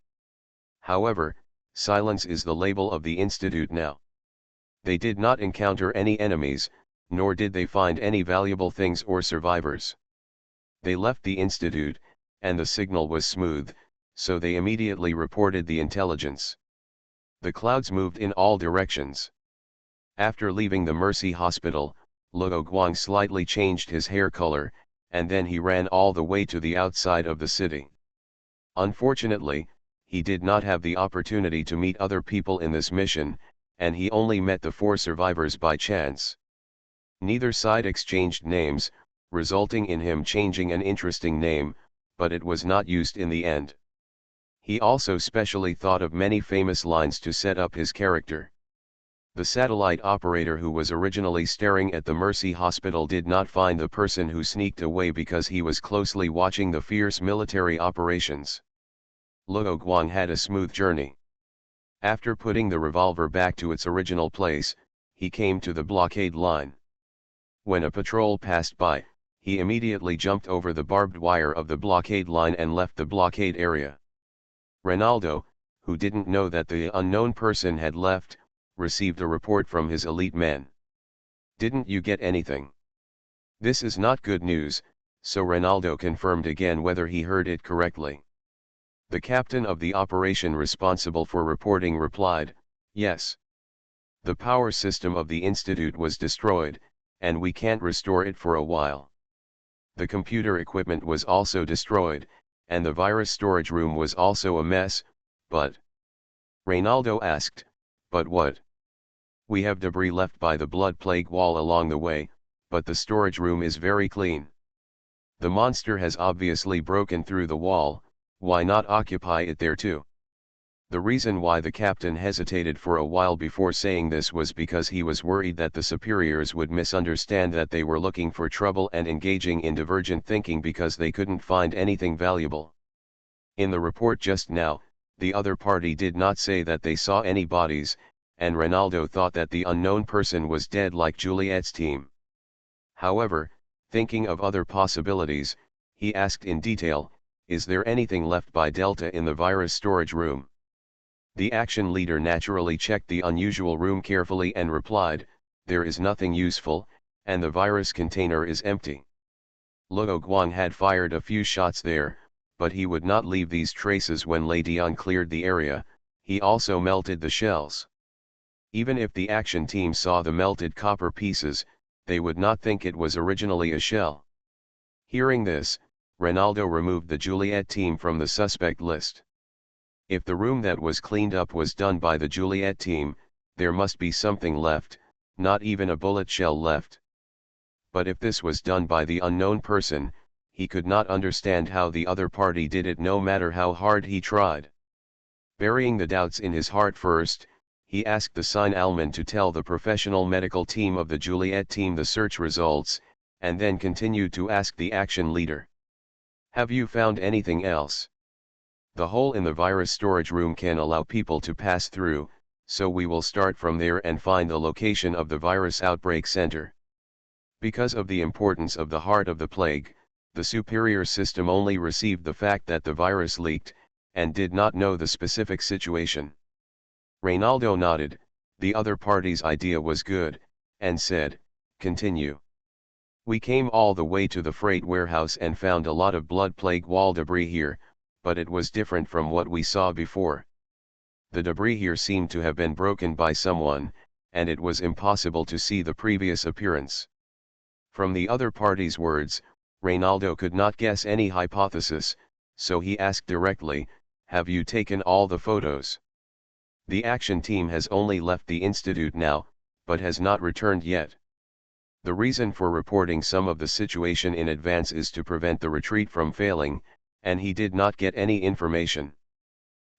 However, silence is the label of the Institute now. They did not encounter any enemies, nor did they find any valuable things or survivors. They left the Institute, and the signal was smooth, so they immediately reported the intelligence. The clouds moved in all directions. After leaving the Mercy Hospital, Luo Guang slightly changed his hair color, and then he ran all the way to the outside of the city. Unfortunately, he did not have the opportunity to meet other people in this mission, and he only met the 4 survivors by chance. Neither side exchanged names, resulting in him changing an interesting name, but it was not used in the end. He also specially thought of many famous lines to set up his character. The satellite operator who was originally staring at the Mercy Hospital did not find the person who sneaked away because he was closely watching the fierce military operations. Luo Guang had a smooth journey. After putting the revolver back to its original place, he came to the blockade line. When a patrol passed by, he immediately jumped over the barbed wire of the blockade line and left the blockade area. Ronaldo, who didn't know that the unknown person had left, received a report from his elite men. "Didn't you get anything?" This is not good news, so Ronaldo confirmed again whether he heard it correctly. The captain of the operation responsible for reporting replied, "Yes. The power system of the Institute was destroyed, and we can't restore it for a while. The computer equipment was also destroyed, and the virus storage room was also a mess, but..." Ronaldo asked, "But what?" "We have debris left by the blood plague wall along the way, but the storage room is very clean. The monster has obviously broken through the wall, why not occupy it there too?" The reason why the captain hesitated for a while before saying this was because he was worried that the superiors would misunderstand that they were looking for trouble and engaging in divergent thinking because they couldn't find anything valuable. In the report just now, the other party did not say that they saw any bodies, and Ronaldo thought that the unknown person was dead like Juliet's team. However, thinking of other possibilities, he asked in detail, "Is there anything left by Delta in the virus storage room?" The action leader naturally checked the unusual room carefully and replied, "There is nothing useful, and the virus container is empty." Luo Guang had fired a few shots there, but he would not leave these traces when Lei Dian cleared the area. He also melted the shells. Even if the action team saw the melted copper pieces, they would not think it was originally a shell. Hearing this, Ronaldo removed the Juliet team from the suspect list. If the room that was cleaned up was done by the Juliet team, there must be something left, not even a bullet shell left. But if this was done by the unknown person, he could not understand how the other party did it no matter how hard he tried. Burying the doubts in his heart first, he asked the Sine Alman to tell the professional medical team of the Juliet team the search results, and then continued to ask the action leader, "Have you found anything else? The hole in the virus storage room can allow people to pass through, so we will start from there and find the location of the virus outbreak center." Because of the importance of the heart of the plague, the superior system only received the fact that the virus leaked, and did not know the specific situation. Ronaldo nodded. The other party's idea was good, and said, "Continue." "We came all the way to the freight warehouse and found a lot of blood plague wall debris here, but it was different from what we saw before. The debris here seemed to have been broken by someone, and it was impossible to see the previous appearance." From the other party's words, Reynaldo could not guess any hypothesis, so he asked directly, "Have you taken all the photos?" "The action team has only left the institute now, but has not returned yet." The reason for reporting some of the situation in advance is to prevent the retreat from failing, and he did not get any information.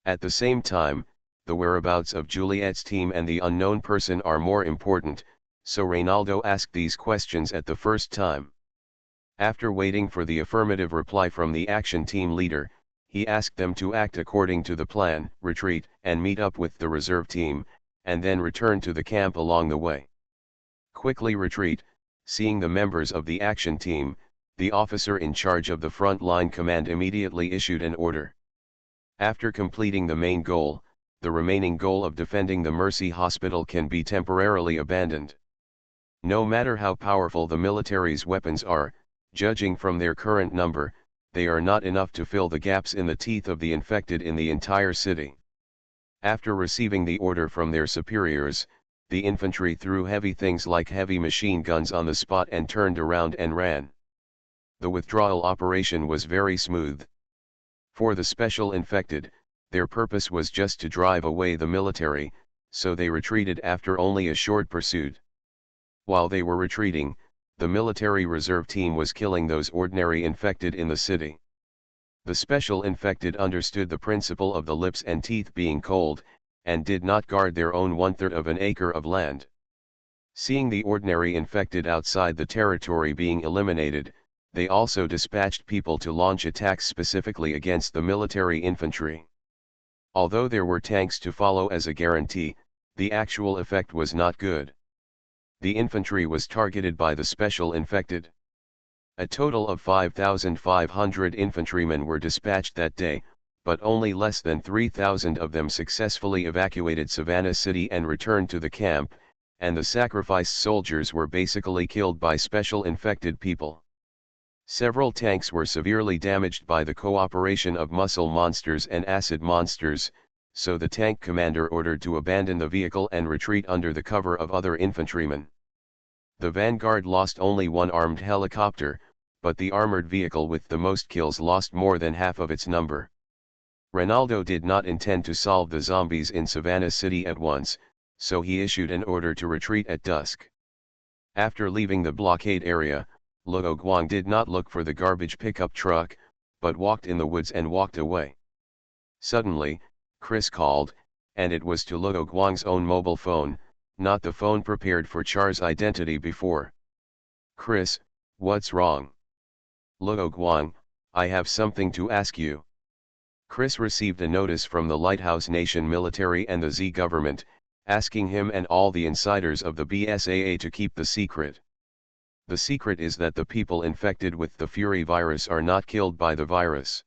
At the same time, the whereabouts of Juliet's team and the unknown person are more important, so Reynaldo asked these questions at the first time. After waiting for the affirmative reply from the action team leader, he asked them to act according to the plan, retreat, and meet up with the reserve team, and then return to the camp along the way. Quickly retreat. Seeing the members of the action team, the officer in charge of the front line command immediately issued an order. After completing the main goal, the remaining goal of defending the Mercy Hospital can be temporarily abandoned. No matter how powerful the military's weapons are, judging from their current number, they are not enough to fill the gaps in the teeth of the infected in the entire city. After receiving the order from their superiors, the infantry threw heavy things like heavy machine guns on the spot and turned around and ran. The withdrawal operation was very smooth. For the special infected, their purpose was just to drive away the military, so they retreated after only a short pursuit. While they were retreating, the military reserve team was killing those ordinary infected in the city. The special infected understood the principle of the lips and teeth being cold, and did not guard their own 1/3 of an acre of land. Seeing the ordinary infected outside the territory being eliminated, they also dispatched people to launch attacks specifically against the military infantry. Although there were tanks to follow as a guarantee, the actual effect was not good. The infantry was targeted by the special infected. A total of 5,500 infantrymen were dispatched that day, but only less than 3,000 of them successfully evacuated Savannah City and returned to the camp, and the sacrificed soldiers were basically killed by special infected people. Several tanks were severely damaged by the cooperation of muscle monsters and acid monsters, so the tank commander ordered to abandon the vehicle and retreat under the cover of other infantrymen. The vanguard lost only one armed helicopter, but the armored vehicle with the most kills lost more than half of its number. Reynaldo did not intend to solve the zombies in Savannah City at once, so he issued an order to retreat at dusk. After leaving the blockade area, Luo Guang did not look for the garbage pickup truck, but walked in the woods and walked away. Suddenly, Chris called, and it was to Luo Guang's own mobile phone, not the phone prepared for Char's identity before. "Chris, what's wrong?" "Luo Guang, I have something to ask you." Chris received a notice from the Lighthouse Nation military and the Z government, asking him and all the insiders of the BSAA to keep the secret. The secret is that the people infected with the Fury virus are not killed by the virus.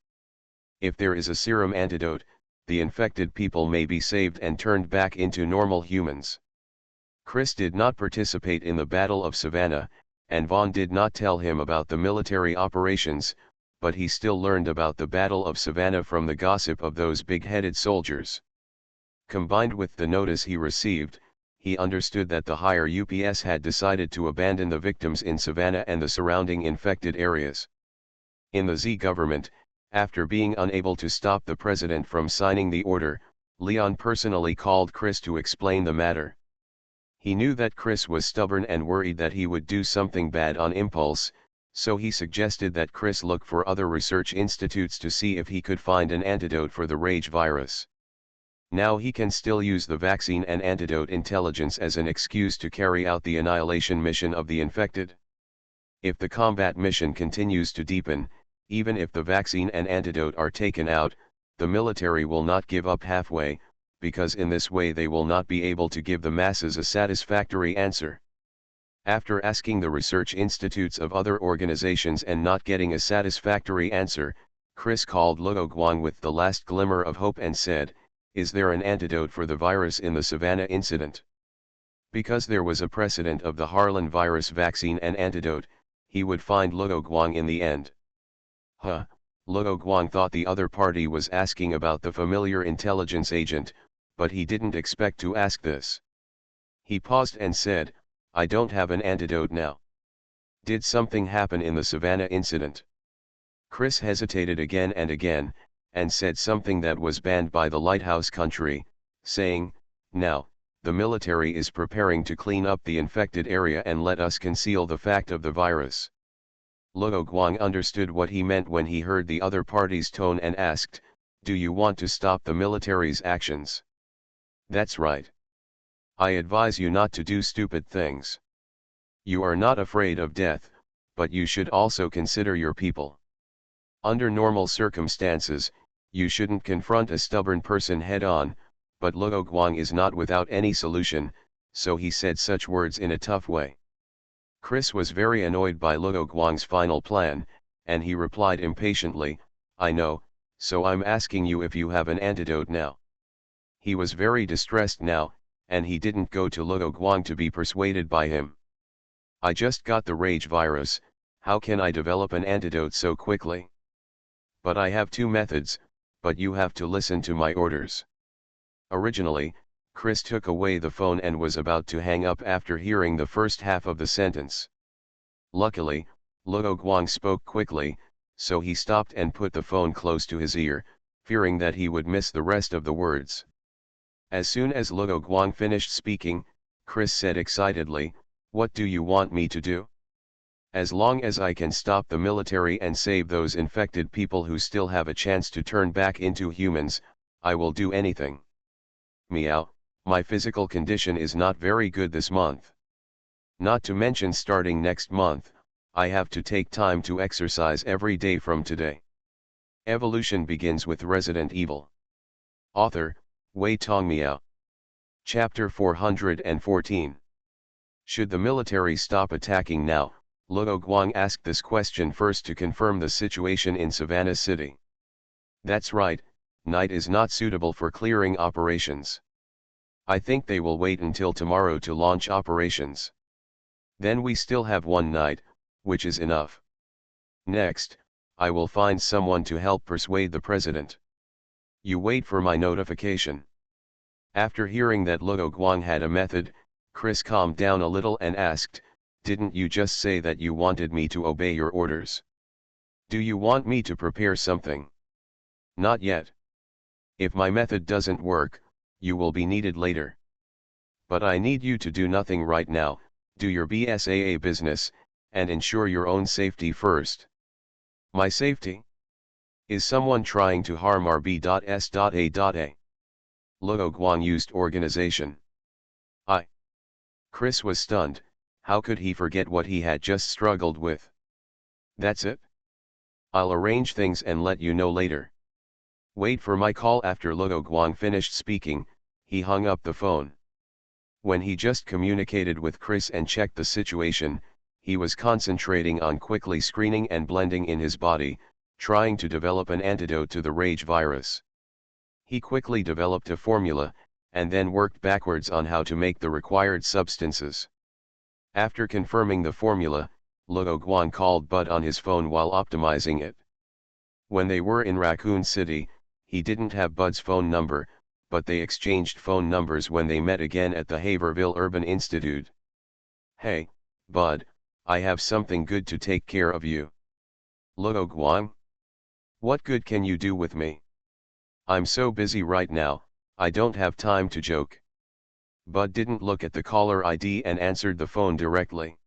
If there is a serum antidote, the infected people may be saved and turned back into normal humans. Chris did not participate in the Battle of Savannah, and Vaughn did not tell him about the military operations, but he still learned about the Battle of Savannah from the gossip of those big-headed soldiers. Combined with the notice he received, he understood that the higher UPS had decided to abandon the victims in Savannah and the surrounding infected areas. In the Z government, after being unable to stop the president from signing the order, Leon personally called Chris to explain the matter. He knew that Chris was stubborn and worried that he would do something bad on impulse, so he suggested that Chris look for other research institutes to see if he could find an antidote for the rage virus. Now he can still use the vaccine and antidote intelligence as an excuse to carry out the annihilation mission of the infected. If the combat mission continues to deepen, even if the vaccine and antidote are taken out, the military will not give up halfway, because in this way they will not be able to give the masses a satisfactory answer. After asking the research institutes of other organizations and not getting a satisfactory answer, Chris called Luo Guang with the last glimmer of hope and said, "Is there an antidote for the virus in the Savannah incident?" Because there was a precedent of the Harlan virus vaccine and antidote, he would find Luo Guang in the end. Luo Guang thought the other party was asking about the familiar intelligence agent, but he didn't expect to ask this. He paused and said, "I don't have an antidote now." Did something happen in the Savannah incident? Chris hesitated again and again, and said something that was banned by the Lighthouse Country, saying, "Now, the military is preparing to clean up the infected area and let us conceal the fact of the virus." Luo Guang understood what he meant when he heard the other party's tone and asked, "Do you want to stop the military's actions?" "That's right. I advise you not to do stupid things. You are not afraid of death, but you should also consider your people. Under normal circumstances, you shouldn't confront a stubborn person head-on, but Luo Guang is not without any solution, so he said such words in a tough way." Chris was very annoyed by Luo Guang's final plan, and he replied impatiently, "I know, so I'm asking you if you have an antidote now." He was very distressed now, and he didn't go to Luo Guang to be persuaded by him. "I just got the rage virus, how can I develop an antidote so quickly? But I have two methods, but you have to listen to my orders." Originally, Chris took away the phone and was about to hang up after hearing the first half of the sentence. Luckily, Luo Guang spoke quickly, so he stopped and put the phone close to his ear, fearing that he would miss the rest of the words. As soon as Luo Guang finished speaking, Chris said excitedly, "What do you want me to do? As long as I can stop the military and save those infected people who still have a chance to turn back into humans, I will do anything. Meow, my physical condition is not very good this month. Not to mention starting next month, I have to take time to exercise every day from today." Evolution begins with Resident Evil. Author, Wei Tongmiao. Chapter 414. Should the military stop attacking now? Luo Guang asked this question first to confirm the situation in Savannah City. "That's right, night is not suitable for clearing operations. I think they will wait until tomorrow to launch operations. Then we still have one night, which is enough. Next, I will find someone to help persuade the president. You wait for my notification." After hearing that Luo Guang had a method, Chris calmed down a little and asked, "Didn't you just say that you wanted me to obey your orders? Do you want me to prepare something?" "Not yet. If my method doesn't work, you will be needed later. But I need you to do nothing right now, do your BSAA business, and ensure your own safety first." "My safety? Is someone trying to harm our B.S.A.?" Luo Guang used organization. Chris was stunned. How could he forget what he had just struggled with? "That's it? I'll arrange things and let you know later. Wait for my call." After Luo Guang finished speaking, he hung up the phone. When he just communicated with Chris and checked the situation, he was concentrating on quickly screening and blending in his body, trying to develop an antidote to the rage virus. He quickly developed a formula, and then worked backwards on how to make the required substances. After confirming the formula, Luo Guang called Bud on his phone while optimizing it. When they were in Raccoon City, he didn't have Bud's phone number, but they exchanged phone numbers when they met again at the Haverville Urban Institute. "Hey, Bud, I have something good to take care of you." "Luo Guang? What good can you do with me? I'm so busy right now, I don't have time to joke." Bud didn't look at the caller ID and answered the phone directly.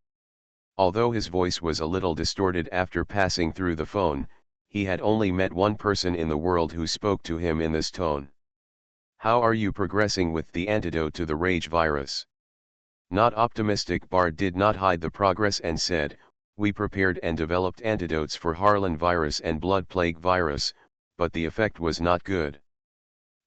Although his voice was a little distorted after passing through the phone, he had only met one person in the world who spoke to him in this tone. "How are you progressing with the antidote to the rage virus?" Not optimistic, Bard did not hide the progress and said, "We prepared and developed antidotes for Harlan virus and blood plague virus, but the effect was not good.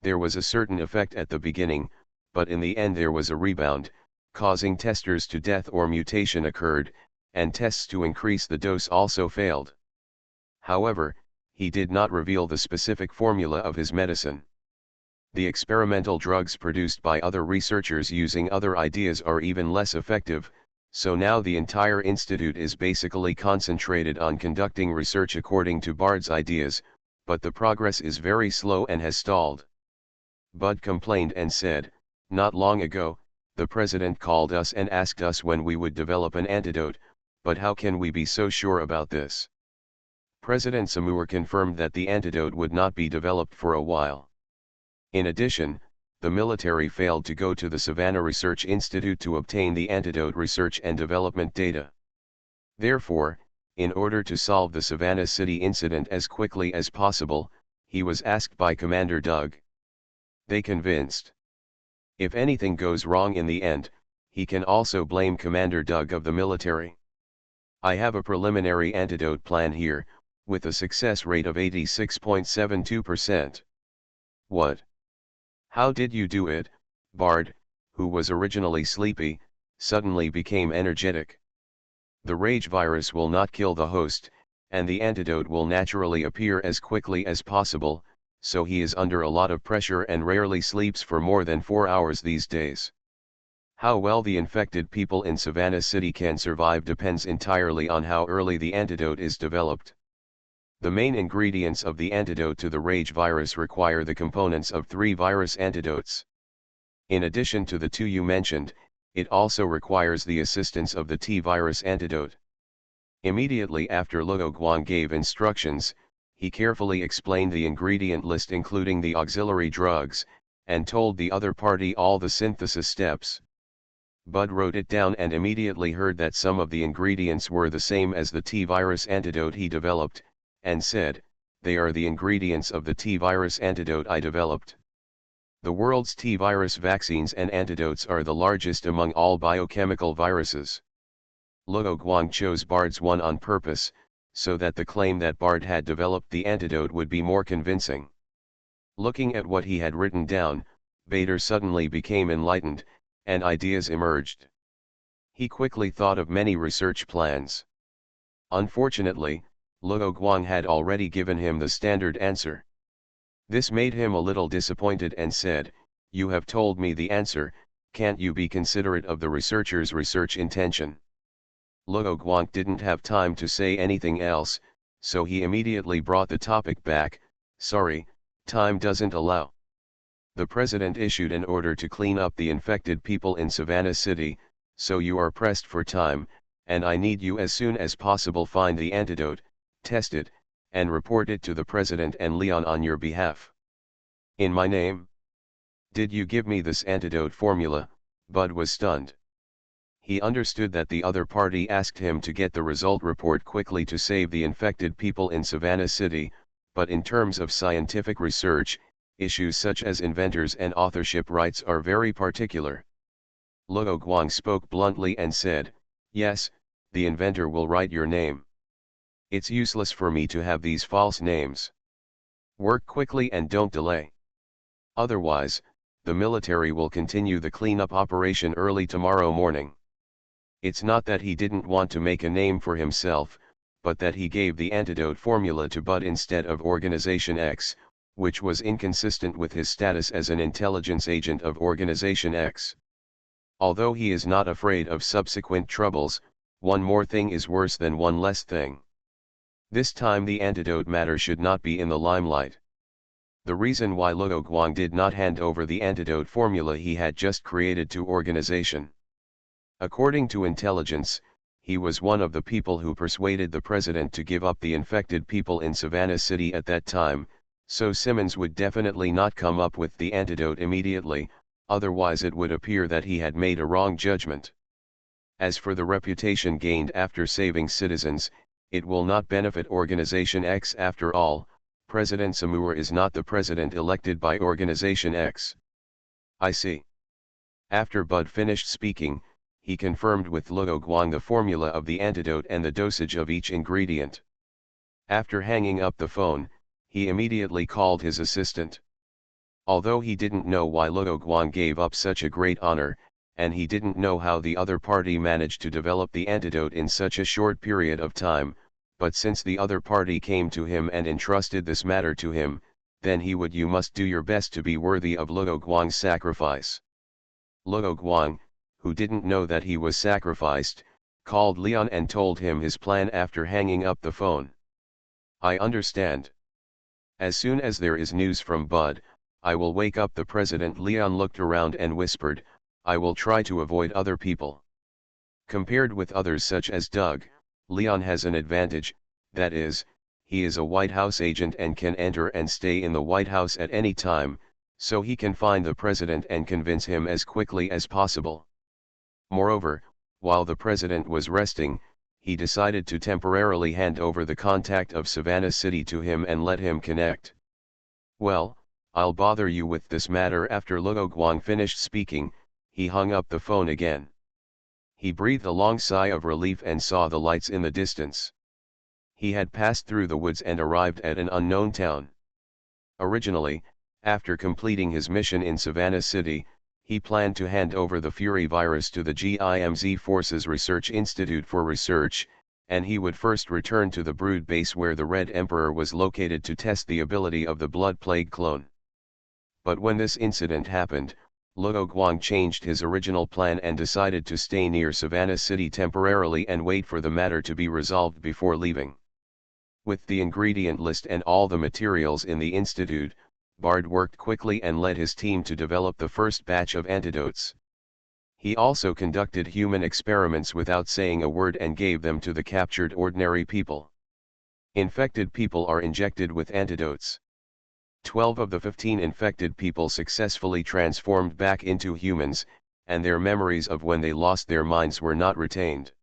There was a certain effect at the beginning, but in the end there was a rebound, causing testers to death or mutation occurred, and tests to increase the dose also failed." However, he did not reveal the specific formula of his medicine. The experimental drugs produced by other researchers using other ideas are even less effective, so now the entire institute is basically concentrated on conducting research according to Bard's ideas, but the progress is very slow and has stalled. Bud complained and said, "Not long ago, the president called us and asked us when we would develop an antidote, but how can we be so sure about this? President Samur confirmed that the antidote would not be developed for a while. In addition, the military failed to go to the Savannah Research Institute to obtain the antidote research and development data. Therefore, in order to solve the Savannah City incident as quickly as possible, he was asked by Commander Doug. They convinced. If anything goes wrong in the end, he can also blame Commander Doug of the military. I have a preliminary antidote plan here, with a success rate of 86.72%. What? How did you do it? Bard, who was originally sleepy, suddenly became energetic. The rage virus will not kill the host, and the antidote will naturally appear as quickly as possible, so he is under a lot of pressure and rarely sleeps for more than 4 hours these days. How well the infected people in Savannah City can survive depends entirely on how early the antidote is developed. The main ingredients of the antidote to the rage virus require the components of 3 virus antidotes. In addition to the 2 you mentioned, it also requires the assistance of the T-virus antidote. Immediately after Luo Guang gave instructions, he carefully explained the ingredient list including the auxiliary drugs, and told the other party all the synthesis steps. Bud wrote it down and immediately heard that some of the ingredients were the same as the T-virus antidote he developed, and said, "They are the ingredients of the T-virus antidote I developed." The world's T-virus vaccines and antidotes are the largest among all biochemical viruses. Luo Guang chose Bard's one on purpose, so that the claim that Bard had developed the antidote would be more convincing. Looking at what he had written down, Bader suddenly became enlightened, and ideas emerged. He quickly thought of many research plans. Unfortunately, Luo Guang had already given him the standard answer. This made him a little disappointed and said, "You have told me the answer, can't you be considerate of the researcher's research intention?" Luo Guang didn't have time to say anything else, so he immediately brought the topic back. "Sorry, time doesn't allow. The president issued an order to clean up the infected people in Savannah City, so you are pressed for time, and I need you as soon as possible find the antidote, test it, and report it to the president and Leon on your behalf." "In my name? Did you give me this antidote formula?" Bud was stunned. He understood that the other party asked him to get the result report quickly to save the infected people in Savannah City, but in terms of scientific research, issues such as inventors and authorship rights are very particular. Luo Guang spoke bluntly and said, "Yes, the inventor will write your name. It's useless for me to have these false names. Work quickly and don't delay. Otherwise, the military will continue the cleanup operation early tomorrow morning." It's not that he didn't want to make a name for himself, but that he gave the antidote formula to Bud instead of Organization X, which was inconsistent with his status as an intelligence agent of Organization X. Although he is not afraid of subsequent troubles, one more thing is worse than one less thing. This time the antidote matter should not be in the limelight. The reason why Luo Guang did not hand over the antidote formula he had just created to Organization. According to intelligence, he was one of the people who persuaded the president to give up the infected people in Savannah City at that time, so Simmons would definitely not come up with the antidote immediately, otherwise it would appear that he had made a wrong judgment. As for the reputation gained after saving citizens, it will not benefit Organization X after all. President Samur is not the president elected by Organization X. I see. After Bud finished speaking, he confirmed with Luo Guang the formula of the antidote and the dosage of each ingredient. After hanging up the phone, he immediately called his assistant. Although he didn't know why Luo Guang gave up such a great honor, and he didn't know how the other party managed to develop the antidote in such a short period of time, but since the other party came to him and entrusted this matter to him, then you must do your best to be worthy of Luo Guang's sacrifice. Luo Guang, who didn't know that he was sacrificed, called Leon and told him his plan after hanging up the phone. I understand. As soon as there is news from Bud, I will wake up the president. Leon looked around and whispered, I will try to avoid other people. Compared with others such as Doug, Leon has an advantage, that is, he is a White House agent and can enter and stay in the White House at any time, so he can find the president and convince him as quickly as possible. Moreover, while the president was resting, he decided to temporarily hand over the contact of Savannah City to him and let him connect. "Well, I'll bother you with this matter." After Luo Guang finished speaking, he hung up the phone again. He breathed a long sigh of relief and saw the lights in the distance. He had passed through the woods and arrived at an unknown town. Originally, after completing his mission in Savannah City, he planned to hand over the Fury virus to the GIMZ Forces Research Institute for research, and he would first return to the Brood base where the Red Emperor was located to test the ability of the Blood Plague clone. But when this incident happened, Luo Guang changed his original plan and decided to stay near Savannah City temporarily and wait for the matter to be resolved before leaving. With the ingredient list and all the materials in the institute, Bard worked quickly and led his team to develop the first batch of antidotes. He also conducted human experiments without saying a word and gave them to the captured ordinary people. Infected people are injected with antidotes. 12 of the 15 infected people successfully transformed back into humans, and their memories of when they lost their minds were not retained.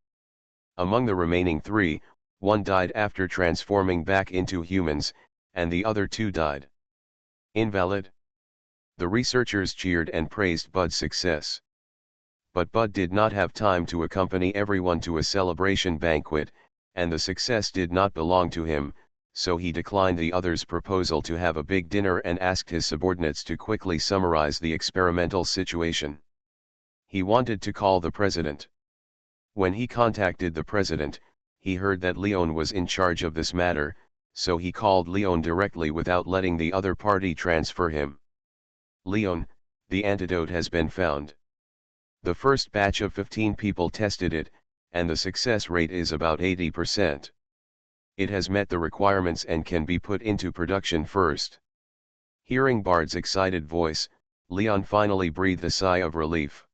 Among the remaining 3, 1 died after transforming back into humans, and the other 2 died. Invalid. The researchers cheered and praised Bud's success. But Bud did not have time to accompany everyone to a celebration banquet, and the success did not belong to him, so he declined the others' proposal to have a big dinner and asked his subordinates to quickly summarize the experimental situation. He wanted to call the president. When he contacted the president, he heard that Leon was in charge of this matter, so he called Leon directly without letting the other party transfer him. "Leon, the antidote has been found. The first batch of 15 people tested it, and the success rate is about 80%. It has met the requirements and can be put into production first." Hearing Bard's excited voice, Leon finally breathed a sigh of relief.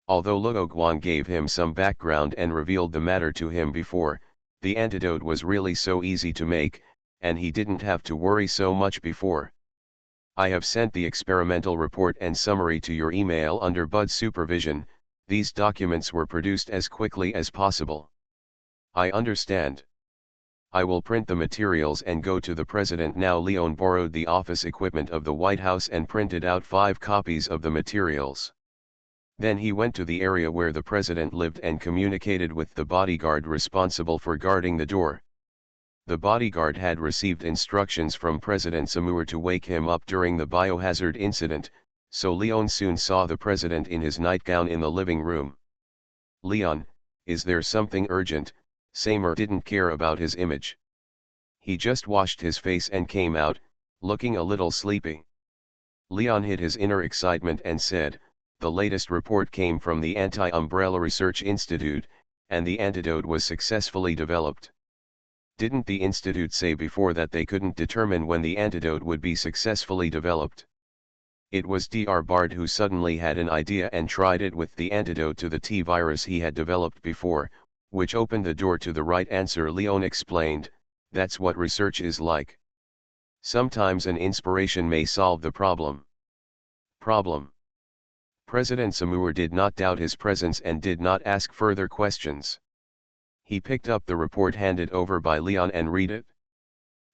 Although Luo Guang gave him some background and revealed the matter to him before, the antidote was really so easy to make, and he didn't have to worry so much before. "I have sent the experimental report and summary to your email under Bud's supervision. These documents were produced as quickly as possible." "I understand. I will print the materials and go to the president now." Leon borrowed the office equipment of the White House and printed out 5 copies of the materials. Then he went to the area where the president lived and communicated with the bodyguard responsible for guarding the door. The bodyguard had received instructions from President Samur to wake him up during the biohazard incident, so Leon soon saw the president in his nightgown in the living room. "Leon, is there something urgent?" Samur didn't care about his image. He just washed his face and came out, looking a little sleepy. Leon hid his inner excitement and said, "The latest report came from the Anti-Umbrella Research Institute, and the antidote was successfully developed." "Didn't the institute say before that they couldn't determine when the antidote would be successfully developed?" It was Dr. Bard who suddenly had an idea and tried it with the antidote to the T-virus he had developed before, which opened the door to the right answer. Leon explained, "That's what research is like. Sometimes an inspiration may solve the problem." Problem. President Samur did not doubt his presence and did not ask further questions. He picked up the report handed over by Leon and read it.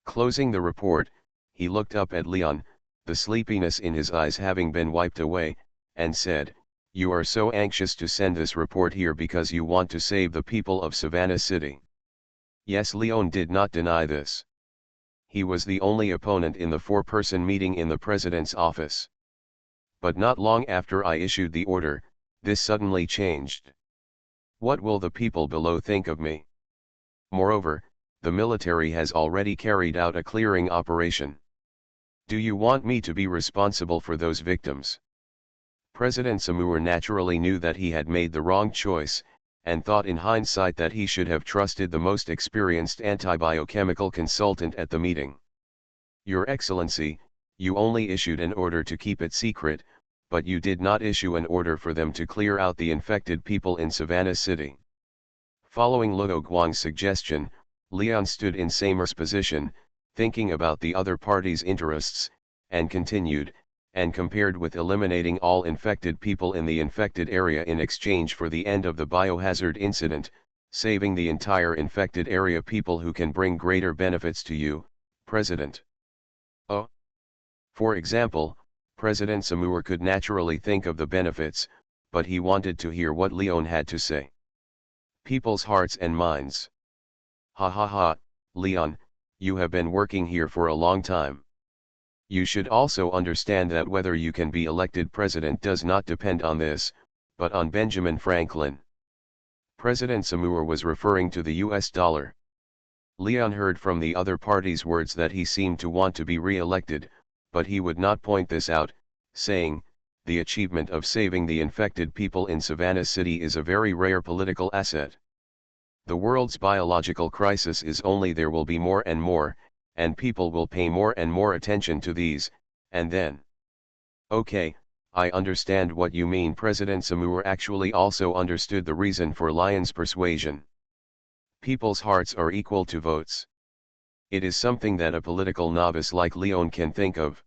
Closing the report, he looked up at Leon, the sleepiness in his eyes having been wiped away, and said, "You are so anxious to send this report here because you want to save the people of Savannah City." Yes, Leon did not deny this. He was the only opponent in the 4-person meeting in the president's office. But not long after I issued the order, this suddenly changed. What will the people below think of me? Moreover, the military has already carried out a clearing operation. Do you want me to be responsible for those victims? President Samur naturally knew that he had made the wrong choice, and thought in hindsight that he should have trusted the most experienced antibiochemical consultant at the meeting. "Your Excellency, you only issued an order to keep it secret, but you did not issue an order for them to clear out the infected people in Savannah City. Following Luo Guang's suggestion, Leon stood in Samer's position, thinking about the other party's interests, and continued, and compared with eliminating all infected people in the infected area in exchange for the end of the biohazard incident, saving the entire infected area people who can bring greater benefits to you, President. Oh. For example, President Samur could naturally think of the benefits, but he wanted to hear what Leon had to say. People's hearts and minds. Ha ha ha, Leon, you have been working here for a long time. You should also understand that whether you can be elected president does not depend on this, but on Benjamin Franklin. President Samur was referring to the US dollar. Leon heard from the other party's words that he seemed to want to be re-elected, but he would not point this out, saying, the achievement of saving the infected people in Savannah City is a very rare political asset. The world's biological crisis is only there will be more, and people will pay more and more attention to these, and then. Okay, I understand what you mean. President Samur actually also understood the reason for Lion's persuasion. People's hearts are equal to votes. It is something that a political novice like Leon can think of.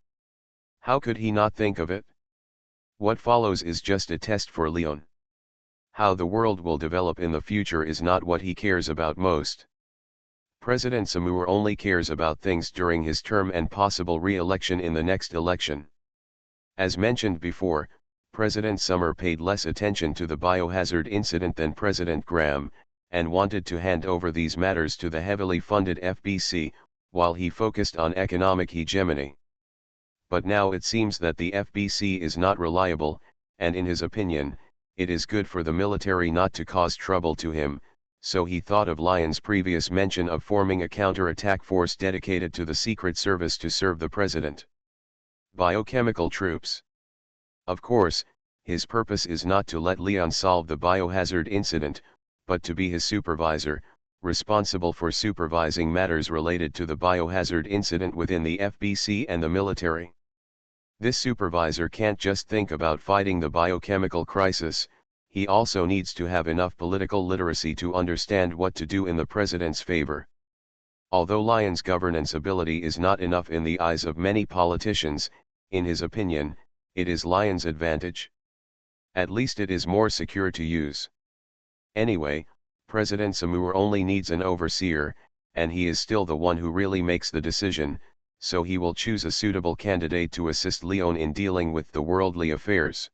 How could he not think of it? What follows is just a test for Leon. How the world will develop in the future is not what he cares about most. President Samur only cares about things during his term and possible re-election in the next election. As mentioned before, President Samur paid less attention to the biohazard incident than President Graham, and wanted to hand over these matters to the heavily funded FBC, while he focused on economic hegemony. But now it seems that the FBC is not reliable, and in his opinion, it is good for the military not to cause trouble to him, so he thought of Lyon's previous mention of forming a counter-attack force dedicated to the Secret Service to serve the president. Biochemical troops. Of course, his purpose is not to let Leon solve the biohazard incident, but to be his supervisor, responsible for supervising matters related to the biohazard incident within the FBC and the military. This supervisor can't just think about fighting the biochemical crisis, he also needs to have enough political literacy to understand what to do in the president's favor. Although Lyon's governance ability is not enough in the eyes of many politicians, in his opinion, it is Lyon's advantage. At least it is more secure to use. Anyway, President Samur only needs an overseer, and he is still the one who really makes the decision, so he will choose a suitable candidate to assist Leon in dealing with the worldly affairs.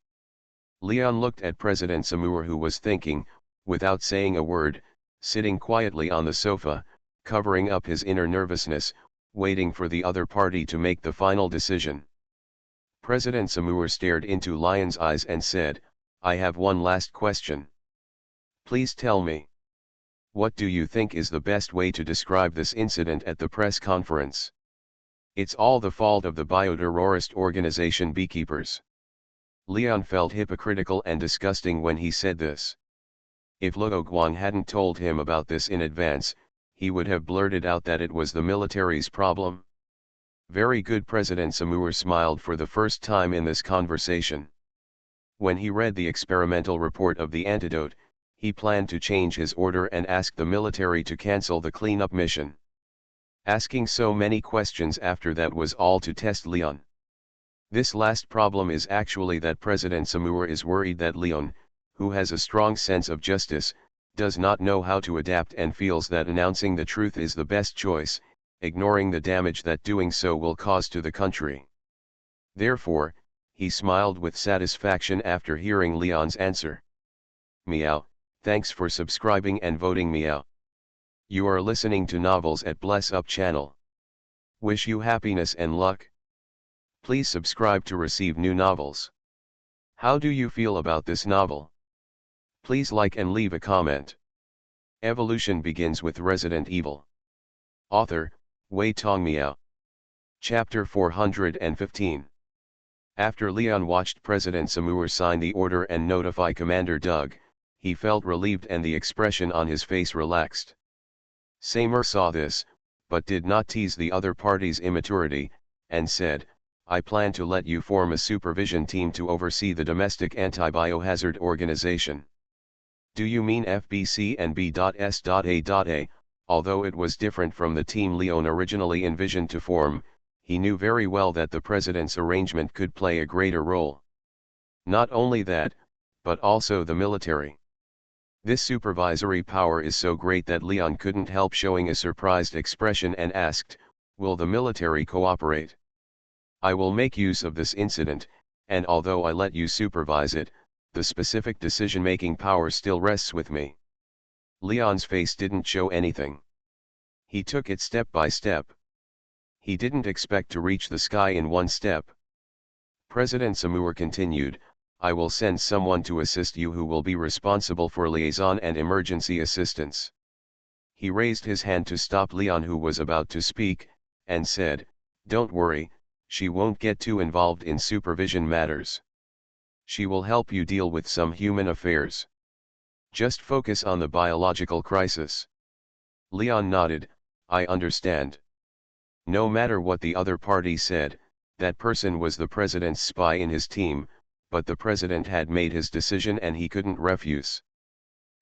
Leon looked at President Samur, who was thinking, without saying a word, sitting quietly on the sofa, covering up his inner nervousness, waiting for the other party to make the final decision. President Samur stared into Lyon's eyes and said, I have one last question. Please tell me. What do you think is the best way to describe this incident at the press conference? It's all the fault of the bioterrorist organization Beekeepers. Leon felt hypocritical and disgusting when he said this. If Luo Guang hadn't told him about this in advance, he would have blurted out that it was the military's problem. Very good. President Samur smiled for the first time in this conversation. When he read the experimental report of the antidote, he planned to change his order and ask the military to cancel the cleanup mission. Asking so many questions after that was all to test Leon. This last problem is actually that President Samur is worried that Leon, who has a strong sense of justice, does not know how to adapt and feels that announcing the truth is the best choice, ignoring the damage that doing so will cause to the country. Therefore, he smiled with satisfaction after hearing Leon's answer. Meow, thanks for subscribing and voting meow. You are listening to Novels at Bless Up channel. Wish you happiness and luck. Please subscribe to receive new novels. How do you feel about this novel? Please like and leave a comment. Evolution begins with Resident Evil. Author, Wei Tongmiao. Chapter 415. After Leon watched President Samur sign the order and notify Commander Doug, he felt relieved and the expression on his face relaxed. Samur saw this, but did not tease the other party's immaturity, and said, I plan to let you form a supervision team to oversee the domestic anti-biohazard organization. Do you mean FBC and B.S.A.A? Although it was different from the team Leon originally envisioned to form, he knew very well that the president's arrangement could play a greater role. Not only that, but also the military. This supervisory power is so great that Leon couldn't help showing a surprised expression and asked, "Will the military cooperate? I will make use of this incident, and although I let you supervise it, the specific decision-making power still rests with me." Leon's face didn't show anything. He took it step by step. He didn't expect to reach the sky in one step. President Samur continued, "I will send someone to assist you who will be responsible for liaison and emergency assistance." He raised his hand to stop Leon, who was about to speak, and said, "Don't worry, she won't get too involved in supervision matters. She will help you deal with some human affairs. Just focus on the biological crisis." Leon nodded, "I understand." No matter what the other party said, that person was the president's spy in his team, but the president had made his decision and he couldn't refuse.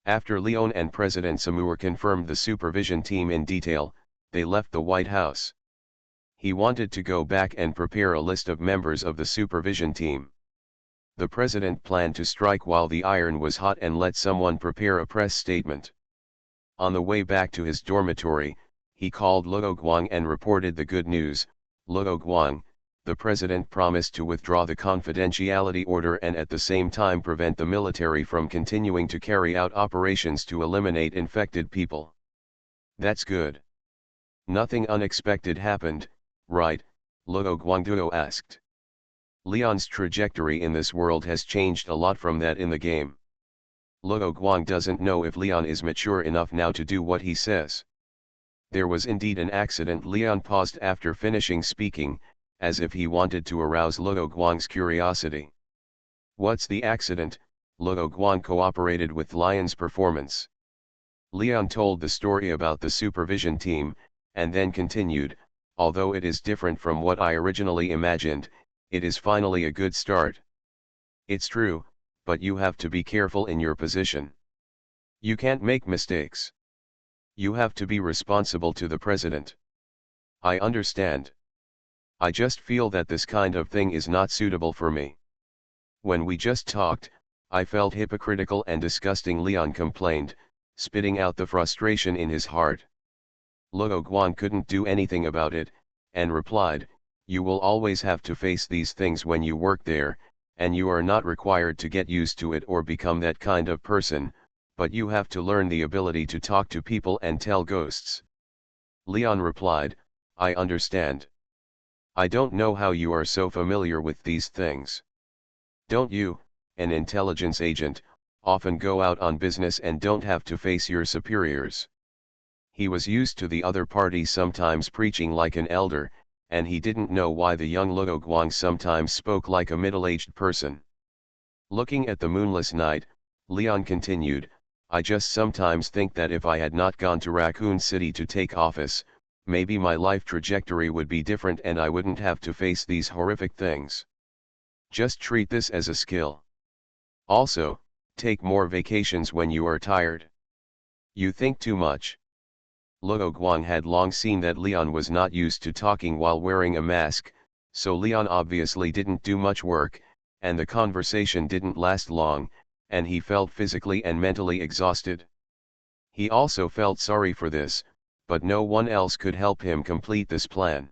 After Leon and President Samur confirmed the supervision team in detail, they left the White House. He wanted to go back and prepare a list of members of the supervision team. The president planned to strike while the iron was hot and let someone prepare a press statement. On the way back to his dormitory, he called Luo Guang and reported the good news. "Luo Guang, the president promised to withdraw the confidentiality order and at the same time prevent the military from continuing to carry out operations to eliminate infected people." "That's good. Nothing unexpected happened, right?" Luo Guangduo asked. "Leon's trajectory in this world has changed a lot from that in the game. Luo Guang doesn't know if Leon is mature enough now to do what he says." There was indeed an accident. Leon paused after finishing speaking, as if he wanted to arouse Luo Guang's curiosity. "What's the accident?" Luo Guang cooperated with Lion's performance. Leon told the story about the supervision team, and then continued, "Although it is different from what I originally imagined, it is finally a good start. It's true, but you have to be careful in your position. You can't make mistakes. You have to be responsible to the president." "I understand. I just feel that this kind of thing is not suitable for me. When we just talked, I felt hypocritical and disgusting," Leon complained, spitting out the frustration in his heart. Luo Guang couldn't do anything about it, and replied, "You will always have to face these things when you work there, and you are not required to get used to it or become that kind of person, but you have to learn the ability to talk to people and tell ghosts." Leon replied, "I understand. I don't know how you are so familiar with these things. Don't you, an intelligence agent, often go out on business and don't have to face your superiors?" He was used to the other party sometimes preaching like an elder, and he didn't know why the young Luo Guang sometimes spoke like a middle-aged person. Looking at the moonless night, Leon continued, "I just sometimes think that if I had not gone to Raccoon City to take office, maybe my life trajectory would be different and I wouldn't have to face these horrific things. Just treat this as a skill. Also, take more vacations when you are tired. You think too much." Luo Guang had long seen that Leon was not used to talking while wearing a mask, so Leon obviously didn't do much work, and the conversation didn't last long, and he felt physically and mentally exhausted. He also felt sorry for this, but no one else could help him complete this plan.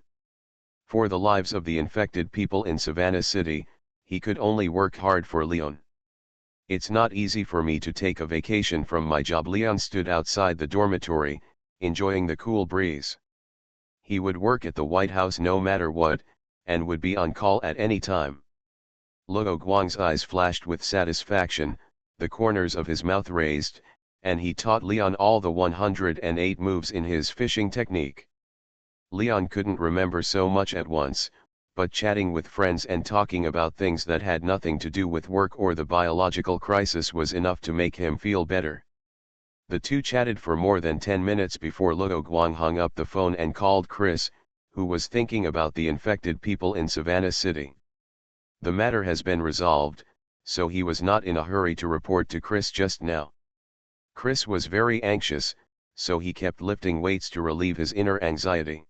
For the lives of the infected people in Savannah City, he could only work hard for Leon. "It's not easy for me to take a vacation from my job." Leon stood outside the dormitory, enjoying the cool breeze. He would work at the White House no matter what, and would be on call at any time. Luo Guang's eyes flashed with satisfaction, the corners of his mouth raised, and he taught Leon all the 108 moves in his fishing technique. Leon couldn't remember so much at once, but chatting with friends and talking about things that had nothing to do with work or the biological crisis was enough to make him feel better. The two chatted for more than 10 minutes before Luo Guang hung up the phone and called Chris, who was thinking about the infected people in Savannah City. The matter has been resolved, so he was not in a hurry to report to Chris just now. Chris was very anxious, so he kept lifting weights to relieve his inner anxiety.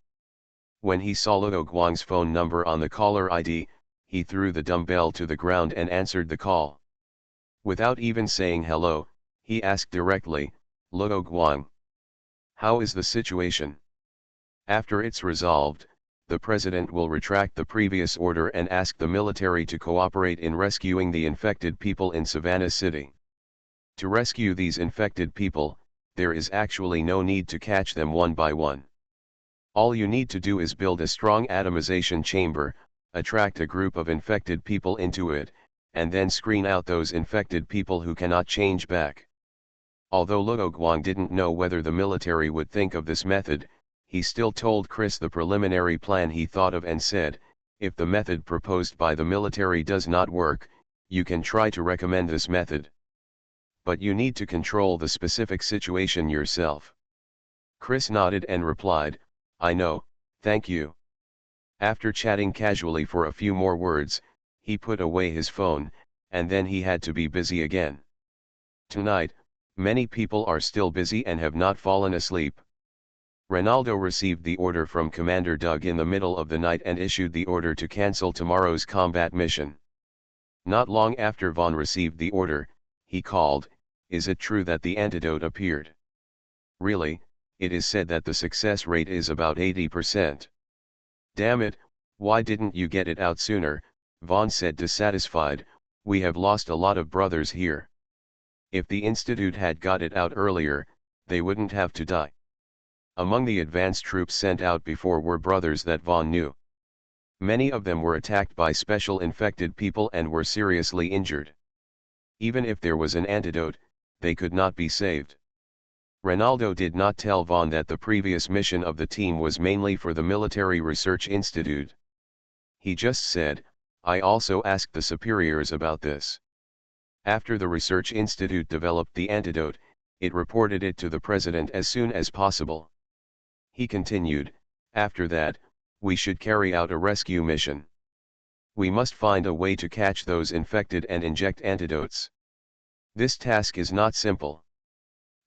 When he saw Luo Guang's phone number on the caller ID, he threw the dumbbell to the ground and answered the call. Without even saying hello, he asked directly, "Luo Guang, how is the situation? After it's resolved, the president will retract the previous order and ask the military to cooperate in rescuing the infected people in Savannah City. To rescue these infected people, there is actually no need to catch them one by one. All you need to do is build a strong atomization chamber, attract a group of infected people into it, and then screen out those infected people who cannot change back." Although Luo Guang didn't know whether the military would think of this method, he still told Chris the preliminary plan he thought of and said, "If the method proposed by the military does not work, you can try to recommend this method. But you need to control the specific situation yourself." Chris nodded and replied, "I know, thank you." After chatting casually for a few more words, he put away his phone, and then he had to be busy again. Tonight, many people are still busy and have not fallen asleep. Ronaldo received the order from Commander Doug in the middle of the night and issued the order to cancel tomorrow's combat mission. Not long after Vaughn received the order, he called, "Is it true that the antidote appeared?" "Really, it is said that the success rate is about 80%. "Damn it, why didn't you get it out sooner?" Vaughn said dissatisfied. "We have lost a lot of brothers here. If the Institute had got it out earlier, they wouldn't have to die." Among the advance troops sent out before were brothers that Vaughn knew. Many of them were attacked by special infected people and were seriously injured. Even if there was an antidote, they could not be saved. Ronaldo did not tell Vaughn that the previous mission of the team was mainly for the Military Research Institute. He just said, "I also asked the superiors about this." After the Research Institute developed the antidote, it reported it to the president as soon as possible. He continued, "After that, we should carry out a rescue mission. We must find a way to catch those infected and inject antidotes. This task is not simple.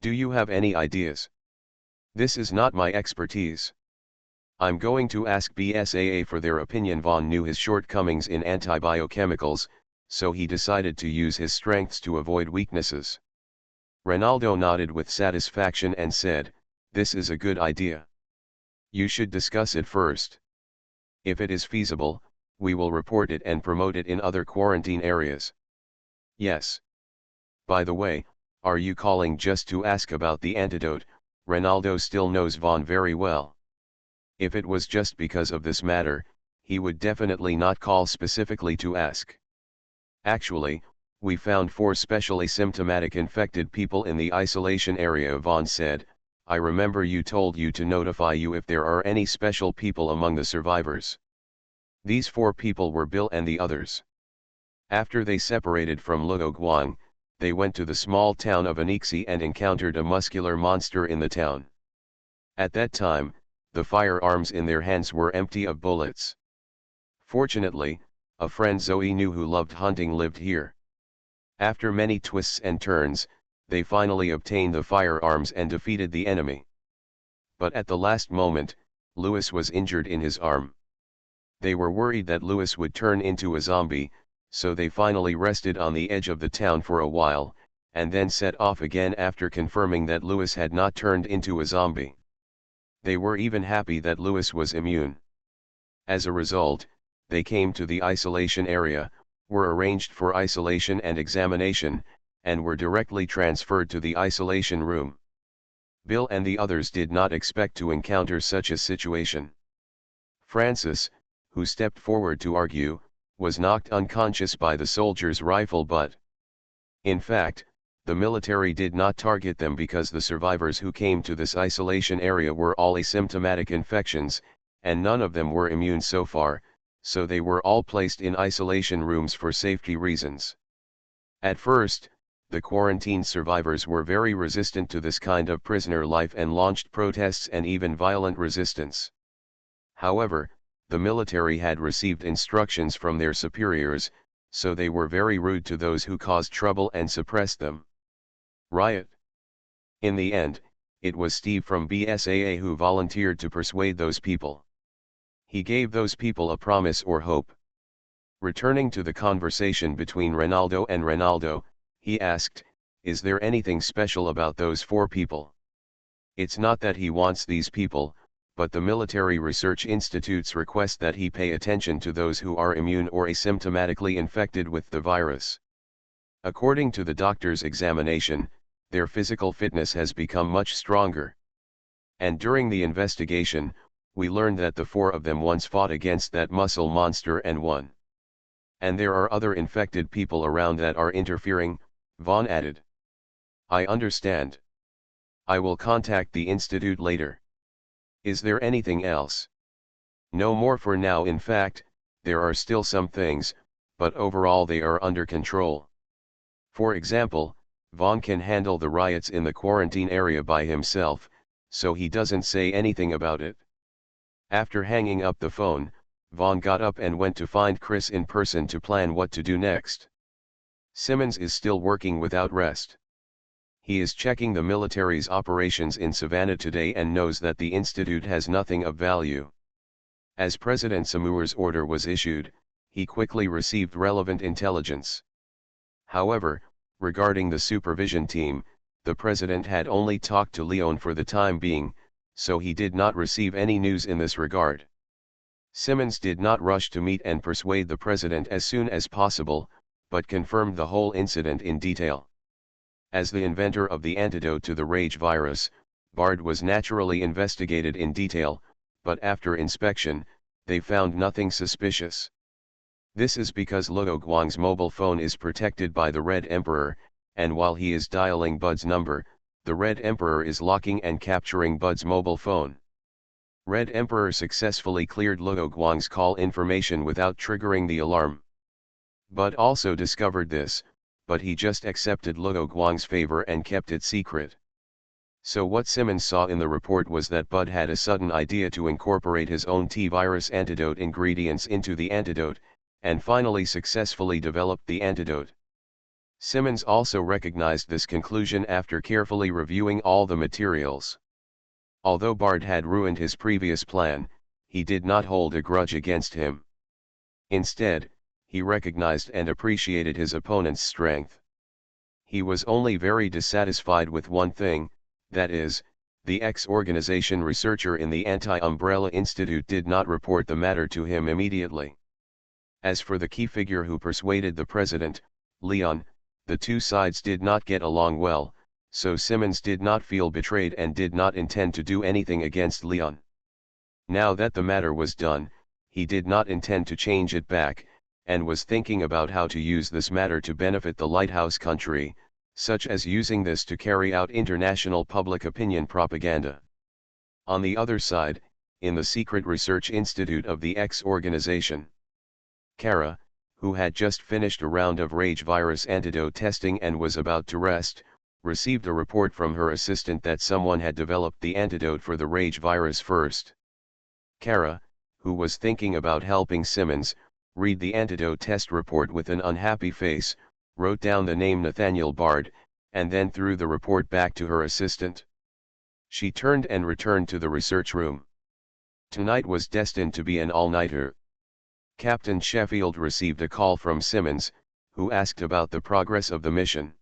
Do you have any ideas?" "This is not my expertise. I'm going to ask BSAA for their opinion." Vaughn knew his shortcomings in antibiochemicals, so he decided to use his strengths to avoid weaknesses. Ronaldo nodded with satisfaction and said, "This is a good idea. You should discuss it first. If it is feasible, we will report it and promote it in other quarantine areas." "Yes. By the way, are you calling just to ask about the antidote?" Ronaldo still knows Vaughn very well. If it was just because of this matter, he would definitely not call specifically to ask. "Actually, we found 4 specially symptomatic infected people in the isolation area," Vaughn said. "I remember you told you to notify you if there are any special people among the survivors. These 4 people were Bill and the others. After they separated from Luo Guang, they went to the small town of Anixi and encountered a muscular monster in the town. At that time, the firearms in their hands were empty of bullets. Fortunately, a friend Zoe knew who loved hunting lived here. After many twists and turns, they finally obtained the firearms and defeated the enemy. But at the last moment, Louis was injured in his arm. They were worried that Louis would turn into a zombie, so they finally rested on the edge of the town for a while, and then set off again after confirming that Louis had not turned into a zombie. They were even happy that Louis was immune. As a result, they came to the isolation area, were arranged for isolation and examination, and were directly transferred to the isolation room. Bill and the others did not expect to encounter such a situation. Francis, who stepped forward to argue, was knocked unconscious by the soldier's rifle butt. In fact, the military did not target them because the survivors who came to this isolation area were all asymptomatic infections, and none of them were immune so far, so they were all placed in isolation rooms for safety reasons. At first, the quarantine survivors were very resistant to this kind of prisoner life and launched protests and even violent resistance. However, the military had received instructions from their superiors, so they were very rude to those who caused trouble and suppressed them. Riot. In the end, it was Steve from BSAA who volunteered to persuade those people. He gave those people a promise or hope. Returning to the conversation between Ronaldo and Ronaldo, he asked, "Is there anything special about those 4 people? It's not that he wants these people, but the military research institutes request that he pay attention to those who are immune or asymptomatically infected with the virus. According to the doctor's examination, their physical fitness has become much stronger. And during the investigation, we learned that the 4 of them once fought against that muscle monster and won. And there are other infected people around that are interfering," Vaughn added. "I understand. I will contact the institute later. Is there anything else?" "No more for now. In fact, there are still some things, but overall they are under control. For example, Vaughn can handle the riots in the quarantine area by himself, so he doesn't say anything about it." After hanging up the phone, Vaughn got up and went to find Chris in person to plan what to do next. Simmons is still working without rest. He is checking the military's operations in Savannah today and knows that the institute has nothing of value. As President Samuer's order was issued, he quickly received relevant intelligence. However, regarding the supervision team, the president had only talked to Leon for the time being, so he did not receive any news in this regard. Simmons did not rush to meet and persuade the president as soon as possible, but confirmed the whole incident in detail. As the inventor of the antidote to the rage virus, Bard was naturally investigated in detail, but after inspection, they found nothing suspicious. This is because Luo Guang's mobile phone is protected by the Red Emperor, and while he is dialing Bud's number, the Red Emperor is locking and capturing Bud's mobile phone. Red Emperor successfully cleared Luo Guang's call information without triggering the alarm. Bud also discovered this, but he just accepted Luo Guang's favor and kept it secret. So what Simmons saw in the report was that Bud had a sudden idea to incorporate his own T-virus antidote ingredients into the antidote, and finally successfully developed the antidote. Simmons also recognized this conclusion after carefully reviewing all the materials. Although Bard had ruined his previous plan, he did not hold a grudge against him. Instead, he recognized and appreciated his opponent's strength. He was only very dissatisfied with one thing, that is, the ex-organization researcher in the Anti-Umbrella Institute did not report the matter to him immediately. As for the key figure who persuaded the president, Leon, the two sides did not get along well, so Simmons did not feel betrayed and did not intend to do anything against Leon. Now that the matter was done, he did not intend to change it back, and was thinking about how to use this matter to benefit the lighthouse country, such as using this to carry out international public opinion propaganda. On the other side, in the secret research institute of the ex-organization, Kara, who had just finished a round of rage virus antidote testing and was about to rest, received a report from her assistant that someone had developed the antidote for the rage virus first. Kara, who was thinking about helping Simmons read the antidote test report with an unhappy face, wrote down the name Nathaniel Bard, and then threw the report back to her assistant. She turned and returned to the research room. Tonight was destined to be an all-nighter. Captain Sheffield received a call from Simmons, who asked about the progress of the mission.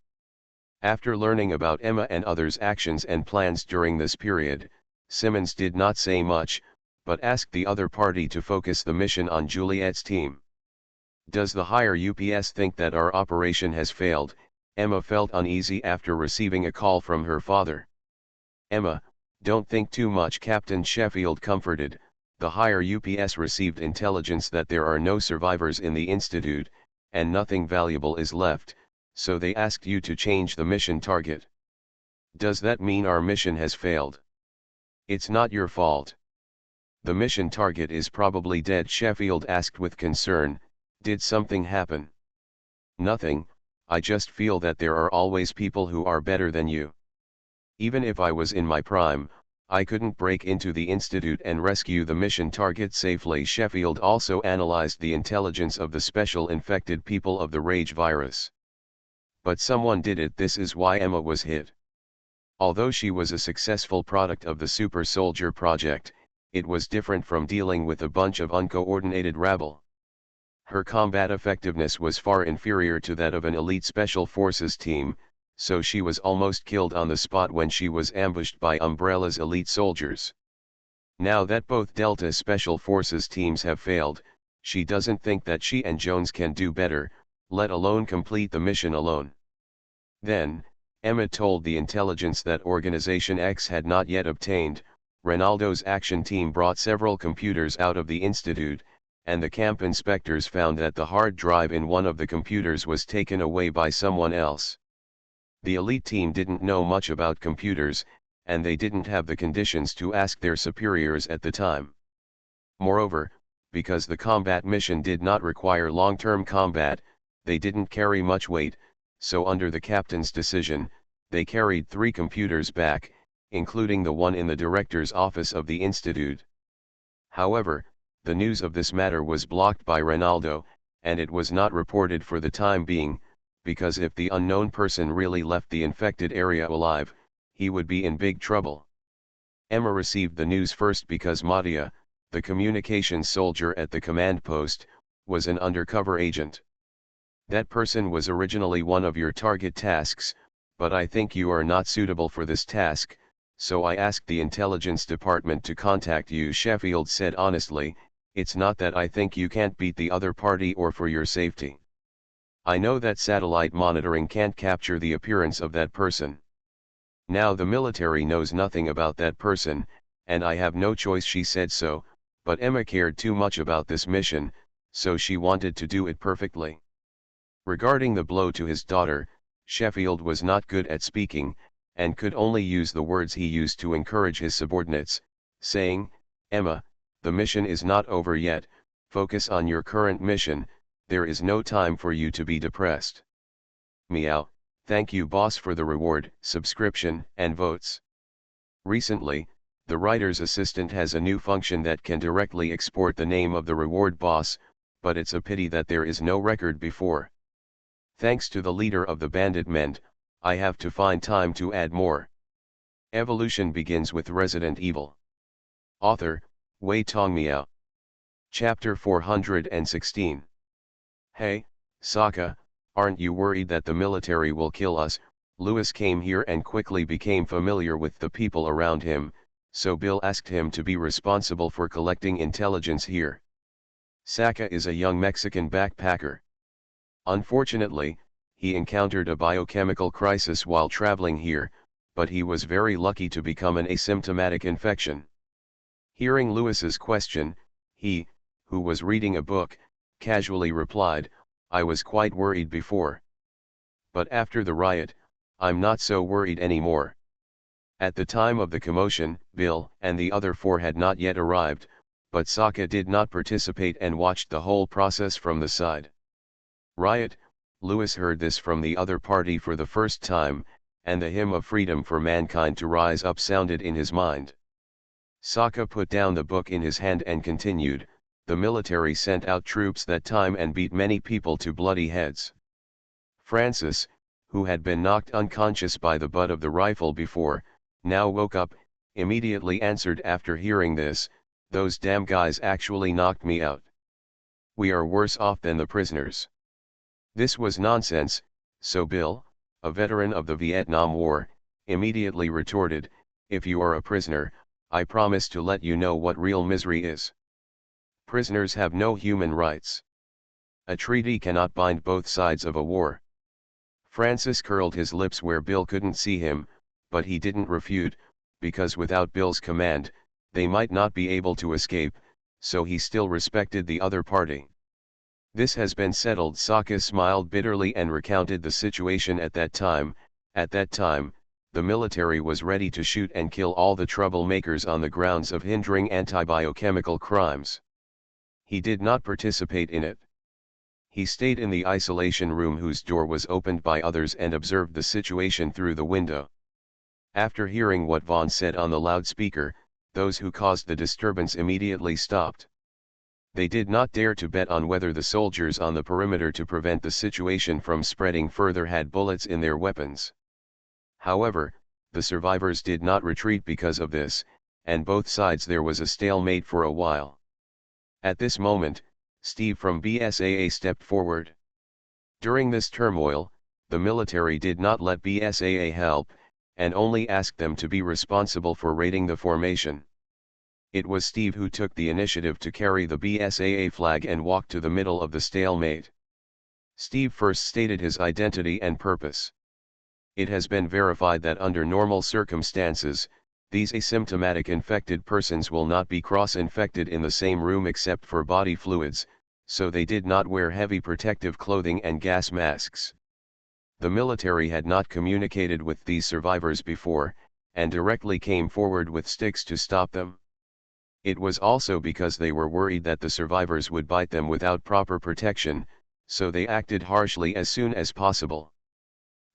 After learning about Emma and others' actions and plans during this period, Simmons did not say much, but asked the other party to focus the mission on Juliet's team. "Does the higher UPS think that our operation has failed?" Emma felt uneasy after receiving a call from her father. "Emma, don't think too much," Captain Sheffield comforted. "The higher UPS received intelligence that there are no survivors in the Institute, and nothing valuable is left, so they asked you to change the mission target." "Does that mean our mission has failed?" "It's not your fault." "The mission target is probably dead," Sheffield asked with concern. "Did something happen?" "Nothing, I just feel that there are always people who are better than you. Even if I was in my prime, I couldn't break into the Institute and rescue the mission target safely." Sheffield also analyzed the intelligence of the special infected people of the rage virus. "But someone did it. This is why Emma was hit." Although she was a successful product of the Super Soldier project, it was different from dealing with a bunch of uncoordinated rabble. Her combat effectiveness was far inferior to that of an elite special forces team, so she was almost killed on the spot when she was ambushed by Umbrella's elite soldiers. Now that both Delta Special Forces teams have failed, she doesn't think that she and Jones can do better, let alone complete the mission alone. Then, Emma told the intelligence that Organization X had not yet obtained. Ronaldo's action team brought several computers out of the Institute, and the camp inspectors found that the hard drive in one of the computers was taken away by someone else. The elite team didn't know much about computers, and they didn't have the conditions to ask their superiors at the time. Moreover, because the combat mission did not require long-term combat, they didn't carry much weight, so under the captain's decision, they carried 3 computers back, including the one in the director's office of the Institute. However, the news of this matter was blocked by Ronaldo, and it was not reported for the time being, because if the unknown person really left the infected area alive, he would be in big trouble. Emma received the news first because Mattia, the communications soldier at the command post, was an undercover agent. That person was originally one of your target tasks, but I think you are not suitable for this task, so I asked the intelligence department to contact you. Sheffield said honestly, it's not that I think you can't beat the other party or for your safety. I know that satellite monitoring can't capture the appearance of that person. Now the military knows nothing about that person, and I have no choice. She said so, but Emma cared too much about this mission, so she wanted to do it perfectly. Regarding the blow to his daughter, Sheffield was not good at speaking, and could only use the words he used to encourage his subordinates, saying, Emma, the mission is not over yet, focus on your current mission, there is no time for you to be depressed. Meow, thank you boss for the reward, subscription, and votes. Recently, the writer's assistant has a new function that can directly export the name of the reward boss, but it's a pity that there is no record before. Thanks to the leader of the bandit ment, I have to find time to add more. Evolution begins with Resident Evil. Author, Wei Tongmiao. Chapter 416. Hey, Sokka, aren't you worried that the military will kill us? Lewis came here and quickly became familiar with the people around him, so Bill asked him to be responsible for collecting intelligence here. Sokka is a young Mexican backpacker. Unfortunately, he encountered a biochemical crisis while traveling here, but he was very lucky to become an asymptomatic infection. Hearing Lewis's question, he, who was reading a book, casually replied, I was quite worried before. But after the riot, I'm not so worried anymore. At the time of the commotion, Bill and the other 4 had not yet arrived, but Sokka did not participate and watched the whole process from the side. Riot, Lewis heard this from the other party for the first time, and the hymn of freedom for mankind to rise up sounded in his mind. Sokka put down the book in his hand and continued, the military sent out troops that time and beat many people to bloody heads. Francis, who had been knocked unconscious by the butt of the rifle before, now woke up, immediately answered after hearing this, those damn guys actually knocked me out. We are worse off than the prisoners. This was nonsense, so Bill, a veteran of the Vietnam War, immediately retorted, if you are a prisoner, I promise to let you know what real misery is. Prisoners have no human rights. A treaty cannot bind both sides of a war. Francis curled his lips where Bill couldn't see him, but he didn't refute, because without Bill's command, they might not be able to escape, so he still respected the other party. This has been settled. Sokka smiled bitterly and recounted the situation at that time. At that time, the military was ready to shoot and kill all the troublemakers on the grounds of hindering anti-biochemical crimes. He did not participate in it. He stayed in the isolation room whose door was opened by others and observed the situation through the window. After hearing what Vaughn said on the loudspeaker, those who caused the disturbance immediately stopped. They did not dare to bet on whether the soldiers on the perimeter to prevent the situation from spreading further had bullets in their weapons. However, The survivors did not retreat because of this, and both sides there was a stalemate for a while. At this moment, Steve from BSAA stepped forward. During this turmoil, the military did not let BSAA help, and only asked them to be responsible for raiding the formation. It was Steve who took the initiative to carry the BSAA flag and walk to the middle of the stalemate. Steve first stated his identity and purpose. It has been verified that under normal circumstances, these asymptomatic infected persons will not be cross-infected in the same room except for body fluids, so they did not wear heavy protective clothing and gas masks. The military had not communicated with these survivors before, and directly came forward with sticks to stop them. It was also because they were worried that the survivors would bite them without proper protection, so they acted harshly as soon as possible.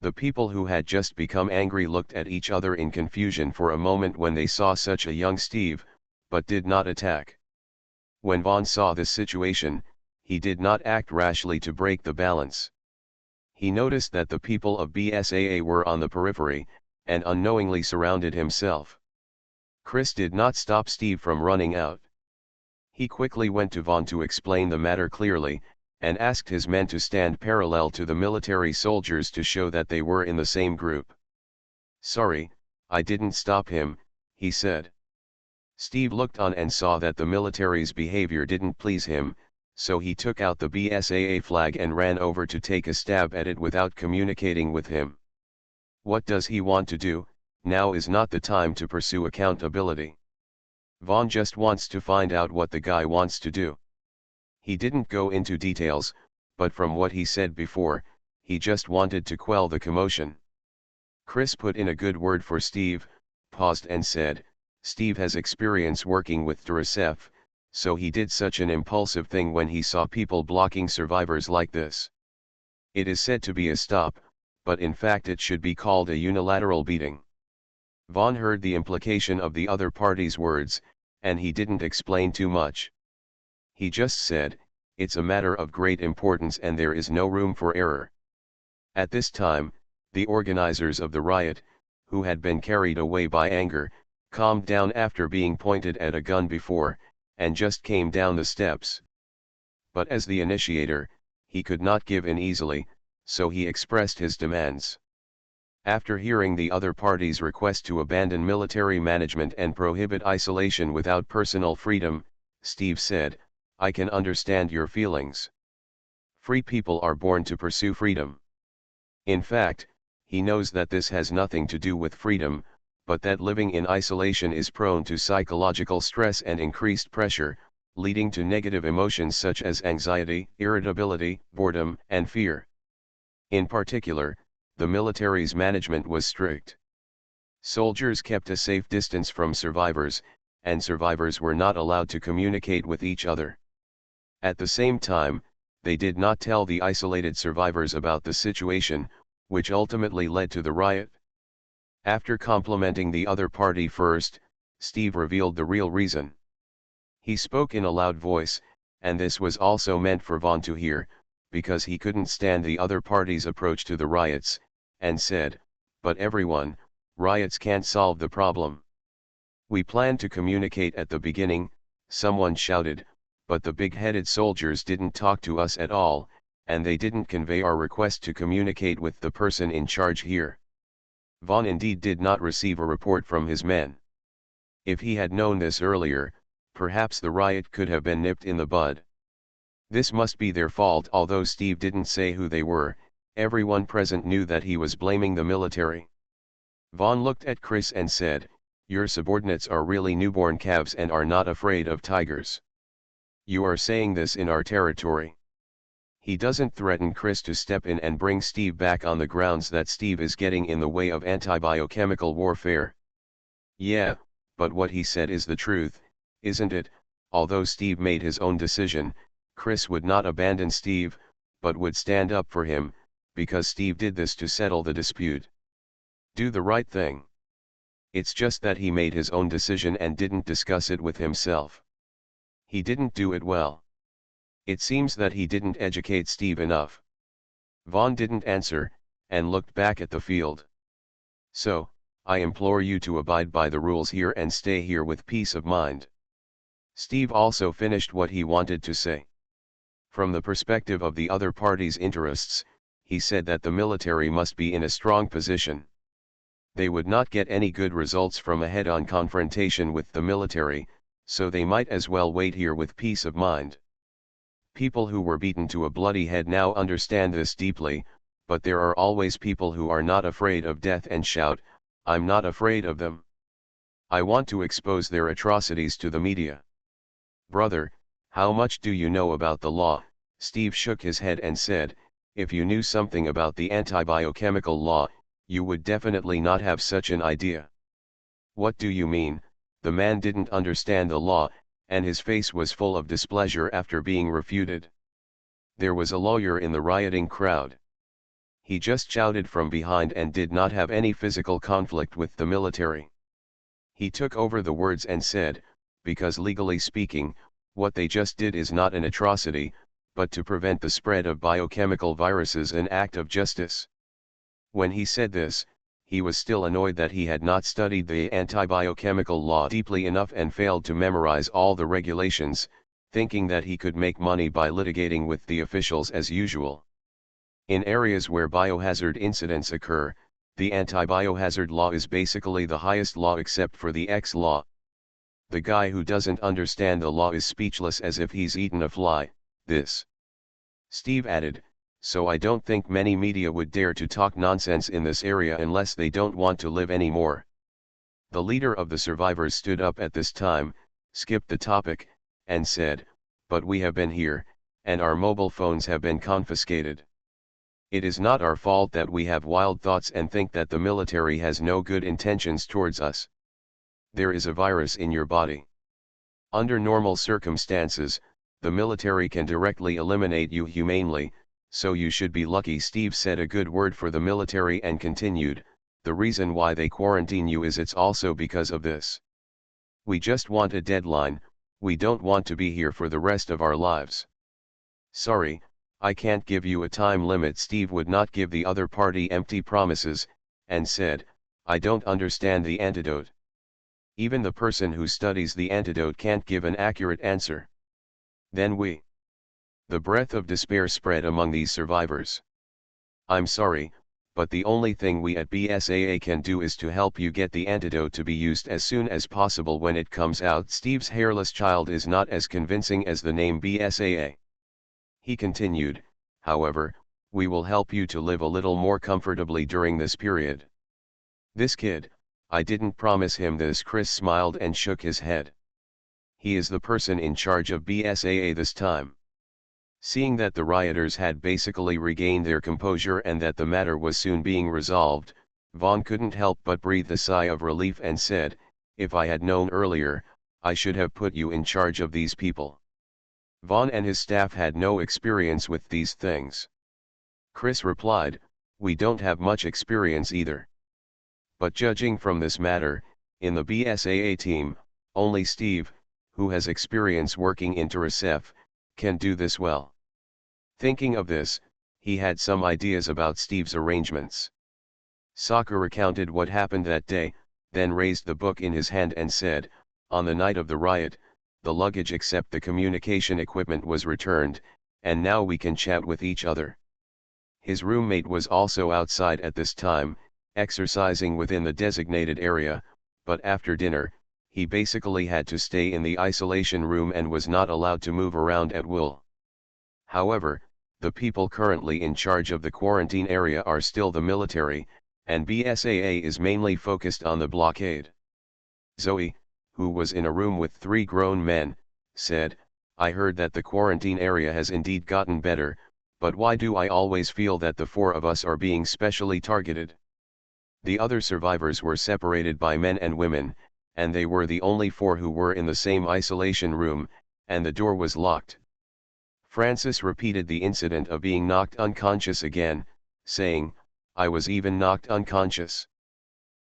The people who had just become angry looked at each other in confusion for a moment when they saw such a young Steve, but did not attack. When Vaughn saw this situation, he did not act rashly to break the balance. He noticed that the people of BSAA were on the periphery, and unknowingly surrounded himself. Chris did not stop Steve from running out. He quickly went to Vaughn to explain the matter clearly, and asked his men to stand parallel to the military soldiers to show that they were in the same group. "Sorry, I didn't stop him," he said. Steve looked on and saw that the military's behavior didn't please him, so he took out the BSAA flag and ran over to take a stab at it without communicating with him. What does he want to do? Now is not the time to pursue accountability. Vaughn just wants to find out what the guy wants to do. He didn't go into details, but from what he said before, he just wanted to quell the commotion. Chris put in a good word for Steve, paused and said, "Steve has experience working with Duracef, so he did such an impulsive thing when he saw people blocking survivors like this. It is said to be a stop, but in fact it should be called a unilateral beating." Vaughn heard the implication of the other party's words, and he didn't explain too much. He just said, "It's a matter of great importance and there is no room for error." At this time, the organizers of the riot, who had been carried away by anger, calmed down after being pointed at a gun before, and just came down the steps. But as the initiator, he could not give in easily, so he expressed his demands. After hearing the other party's request to abandon military management and prohibit isolation without personal freedom, Steve said, "I can understand your feelings. Free people are born to pursue freedom." In fact, he knows that this has nothing to do with freedom, but that living in isolation is prone to psychological stress and increased pressure, leading to negative emotions such as anxiety, irritability, boredom, and fear. In particular, the military's management was strict. Soldiers kept a safe distance from survivors, and survivors were not allowed to communicate with each other. At the same time, they did not tell the isolated survivors about the situation, which ultimately led to the riot. After complimenting the other party first, Steve revealed the real reason. He spoke in a loud voice, and this was also meant for Vaughn to hear, because he couldn't stand the other party's approach to the riots, and said, "But everyone, riots can't solve the problem. We planned to communicate at the beginning," someone shouted, "but the big-headed soldiers didn't talk to us at all, and they didn't convey our request to communicate with the person in charge here." Vaughn indeed did not receive a report from his men. If he had known this earlier, perhaps the riot could have been nipped in the bud. This must be their fault. Although Steve didn't say who they were, everyone present knew that he was blaming the military. Vaughn looked at Chris and said, "Your subordinates are really newborn calves and are not afraid of tigers. You are saying this in our territory." He doesn't threaten Chris to step in and bring Steve back on the grounds that Steve is getting in the way of anti-biochemical warfare. Yeah, but what he said is the truth, isn't it? Although Steve made his own decision, Chris would not abandon Steve, but would stand up for him, because Steve did this to settle the dispute. Do the right thing. It's just that he made his own decision and didn't discuss it with himself. He didn't do it well. It seems that he didn't educate Steve enough. Vaughn didn't answer, and looked back at the field. "So, I implore you to abide by the rules here and stay here with peace of mind." Steve also finished what he wanted to say. From the perspective of the other party's interests, he said that the military must be in a strong position. They would not get any good results from a head-on confrontation with the military, so they might as well wait here with peace of mind. People who were beaten to a bloody head now understand this deeply, but there are always people who are not afraid of death and shout, "I'm not afraid of them. I want to expose their atrocities to the media." "Brother, how much do you know about the law?" Steve shook his head and said, "If you knew something about the anti-biochemical law, you would definitely not have such an idea." "What do you mean?" The man didn't understand the law, and his face was full of displeasure after being refuted. There was a lawyer in the rioting crowd. He just shouted from behind and did not have any physical conflict with the military. He took over the words and said, "Because legally speaking, what they just did is not an atrocity, but to prevent the spread of biochemical viruses an act of justice." When he said this, he was still annoyed that he had not studied the anti-biochemical law deeply enough and failed to memorize all the regulations, thinking that he could make money by litigating with the officials as usual. In areas where biohazard incidents occur, the anti-biohazard law is basically the highest law except for the X law. The guy who doesn't understand the law is speechless as if he's eaten a fly. This. Steve added, "So I don't think many media would dare to talk nonsense in this area unless they don't want to live anymore." The leader of the survivors stood up at this time, skipped the topic, and said, "But we have been here, and our mobile phones have been confiscated. It is not our fault that we have wild thoughts and think that the military has no good intentions towards us. There is a virus in your body. Under normal circumstances, the military can directly eliminate you humanely, so you should be lucky." Steve said a good word for the military and continued, "The reason why they quarantine you is it's also because of this. We just want a deadline, we don't want to be here for the rest of our lives. Sorry, I can't give you a time limit." Steve would not give the other party empty promises, and said, "I don't understand the antidote. Even the person who studies the antidote can't give an accurate answer." Then we. The breath of despair spread among these survivors. "I'm sorry, but the only thing we at BSAA can do is to help you get the antidote to be used as soon as possible when it comes out." Steve's hairless child is not as convincing as the name BSAA. He continued, "However, we will help you to live a little more comfortably during this period." "This kid, I didn't promise him this." Chris smiled and shook his head. "He is the person in charge of BSAA this time." Seeing that the rioters had basically regained their composure and that the matter was soon being resolved, Vaughn couldn't help but breathe a sigh of relief and said, "If I had known earlier, I should have put you in charge of these people." Vaughn and his staff had no experience with these things. Chris replied, "We don't have much experience either. But judging from this matter, in the BSAA team, only Steve, who has experience working in TRSF, can do this well." Thinking of this, he had some ideas about Steve's arrangements. Sokka recounted what happened that day, then raised the book in his hand and said, "On the night of the riot, the luggage except the communication equipment was returned, and now we can chat with each other." His roommate was also outside at this time, exercising within the designated area, but after dinner, he basically had to stay in the isolation room and was not allowed to move around at will. However, the people currently in charge of the quarantine area are still the military, and BSAA is mainly focused on the blockade. Zoe, who was in a room with 3 grown men, said, "I heard that the quarantine area has indeed gotten better, but why do I always feel that the 4 of us are being specially targeted?" The other survivors were separated by men and women, and they were the only 4 who were in the same isolation room, and the door was locked. Francis repeated the incident of being knocked unconscious again, saying, "I was even knocked unconscious."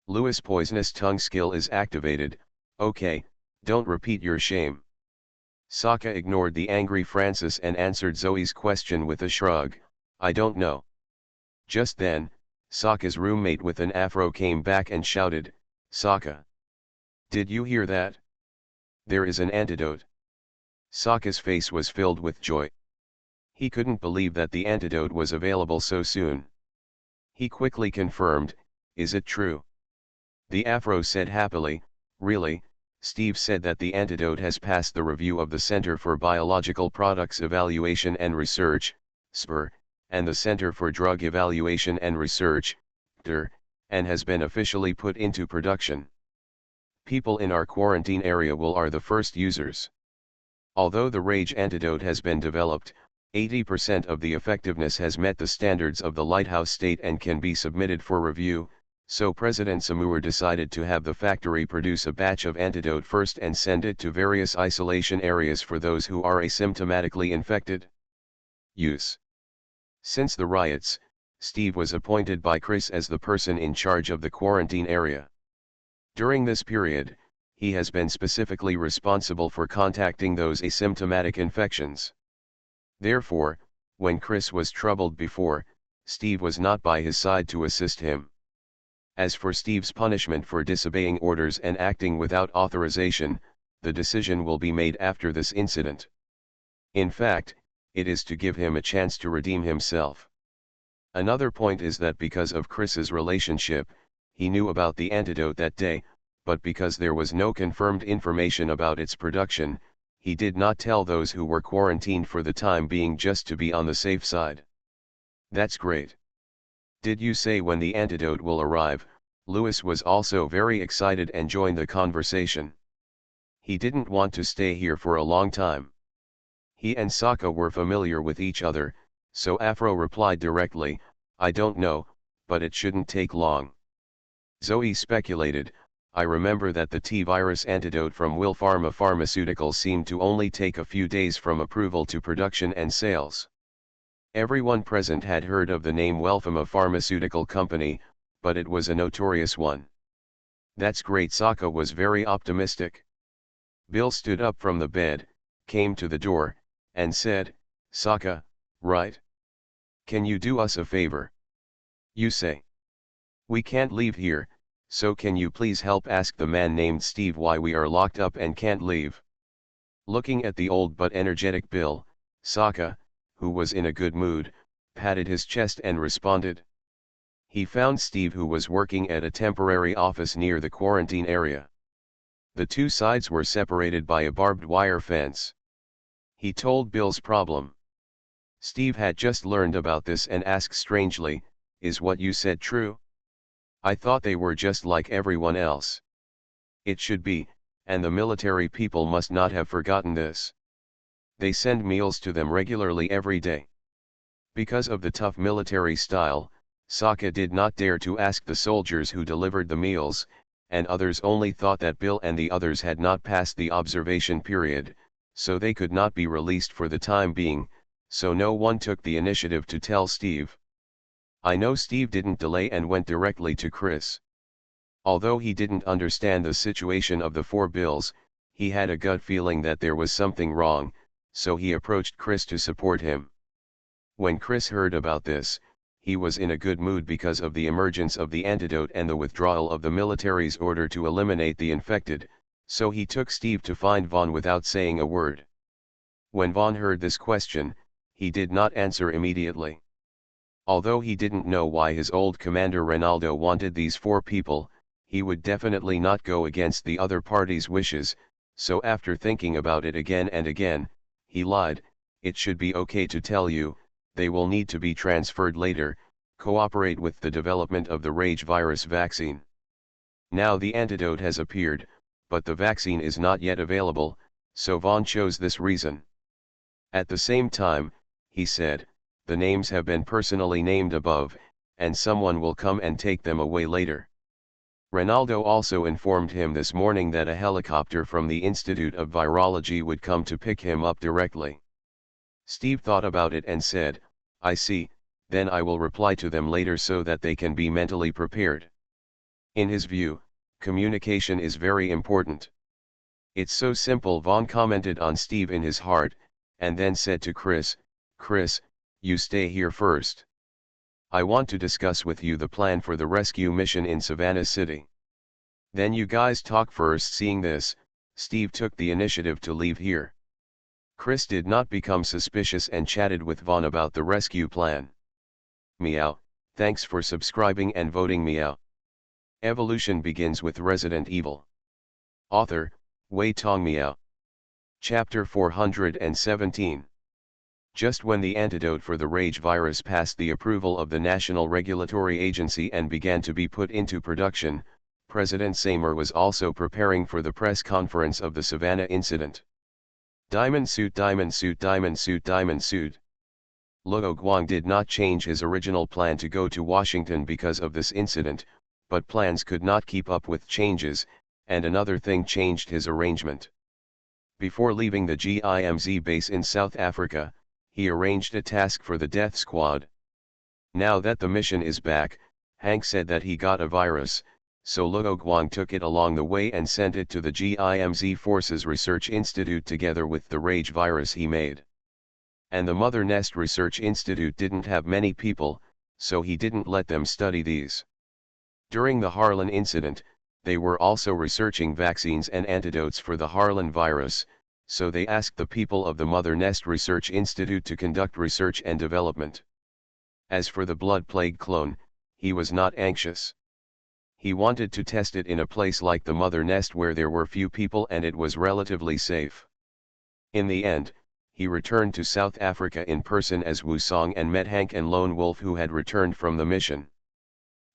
Lewis' poisonous tongue skill is activated. "Okay, don't repeat your shame." Sokka ignored the angry Francis and answered Zoe's question with a shrug, "I don't know." Just then, Sokka's roommate with an afro came back and shouted, "Sokka! Did you hear that? There is an antidote." Sokka's face was filled with joy. He couldn't believe that the antidote was available so soon. He quickly confirmed, "Is it true?" The afro said happily, "Really, Steve said that the antidote has passed the review of the Center for Biological Products Evaluation and Research, SPR, and the Center for Drug Evaluation and Research, DR, and has been officially put into production. People in our quarantine area are the first users. Although the rage antidote has been developed, 80% of the effectiveness has met the standards of the Lighthouse State and can be submitted for review, so President Samur decided to have the factory produce a batch of antidote first and send it to various isolation areas for those who are asymptomatically infected. Use. Since the riots, Steve was appointed by Chris as the person in charge of the quarantine area. During this period, he has been specifically responsible for contacting those asymptomatic infections. Therefore, when Chris was troubled before, Steve was not by his side to assist him. As for Steve's punishment for disobeying orders and acting without authorization, the decision will be made after this incident. In fact, it is to give him a chance to redeem himself. Another point is that because of Chris's relationship, he knew about the antidote that day, but because there was no confirmed information about its production, he did not tell those who were quarantined for the time being, just to be on the safe side. That's great. Did you say when the antidote will arrive? Lewis was also very excited and joined the conversation. He didn't want to stay here for a long time. He and Sokka were familiar with each other, so Afro replied directly, "I don't know, but it shouldn't take long." Zoe speculated, "I remember that the T-virus antidote from Will Pharma Pharmaceuticals seemed to only take a few days from approval to production and sales." Everyone present had heard of the name Wellpharma Pharmaceutical Company, but it was a notorious one. "That's great." Sokka was very optimistic. Bill stood up from the bed, came to the door, and said, "Sokka, right? Can you do us a favor?" "You say." "We can't leave here, so can you please help ask the man named Steve why we are locked up and can't leave?" Looking at the old but energetic Bill, Sokka, who was in a good mood, patted his chest and responded. He found Steve, who was working at a temporary office near the quarantine area. The two sides were separated by a barbed wire fence. He told Bill's problem. Steve had just learned about this and asked strangely, "Is what you said true? I thought they were just like everyone else." "It should be, and the military people must not have forgotten this. They send meals to them regularly every day." Because of the tough military style, Sokka did not dare to ask the soldiers who delivered the meals, and others only thought that Bill and the others had not passed the observation period, so they could not be released for the time being, so no one took the initiative to tell Steve. I know Steve didn't delay and went directly to Chris. Although he didn't understand the situation of the four Bills, he had a gut feeling that there was something wrong, so he approached Chris to support him. When Chris heard about this, he was in a good mood because of the emergence of the antidote and the withdrawal of the military's order to eliminate the infected, so he took Steve to find Vaughn without saying a word. When Vaughn heard this question, he did not answer immediately. Although he didn't know why his old commander Ronaldo wanted these four people, he would definitely not go against the other party's wishes, so after thinking about it again and again, he lied, "It should be okay to tell you, they will need to be transferred later, cooperate with the development of the rage virus vaccine. Now the antidote has appeared, but the vaccine is not yet available, so Vaughn chose this reason." At the same time, he said, "The names have been personally named above, and someone will come and take them away later." Ronaldo also informed him this morning that a helicopter from the Institute of Virology would come to pick him up directly. Steve thought about it and said, "I see, then I will reply to them later so that they can be mentally prepared." In his view, communication is very important. "It's so simple," Vaughn commented on Steve in his heart, and then said to Chris, "Chris, you stay here first. I want to discuss with you the plan for the rescue mission in Savannah City. Then you guys talk first. Seeing this, Steve took the initiative to leave here. Chris did not become suspicious and chatted with Vaughn about the rescue plan. Meow, thanks for subscribing and voting meow. Evolution begins with Resident Evil. Author, Wei Tong Meow. Chapter 417. Just when the antidote for the rage virus passed the approval of the National Regulatory Agency and began to be put into production, President Seymour was also preparing for the press conference of the Savannah incident. Diamond suit, diamond suit, diamond suit, diamond suit. Luo Guang did not change his original plan to go to Washington because of this incident, but plans could not keep up with changes, and another thing changed his arrangement. Before leaving the GIMZ base in South Africa, he arranged a task for the Death Squad. Now that the mission is back, Hank said that he got a virus, so Luo Guang took it along the way and sent it to the GIMZ Forces Research Institute together with the rage virus he made. And the Mother Nest Research Institute didn't have many people, so he didn't let them study these. During the Harlan incident, they were also researching vaccines and antidotes for the Harlan virus, so they asked the people of the Mother Nest Research Institute to conduct research and development. As for the blood plague clone, he was not anxious. He wanted to test it in a place like the Mother Nest where there were few people and it was relatively safe. In the end, he returned to South Africa in person as Wu Song and met Hank and Lone Wolf, who had returned from the mission.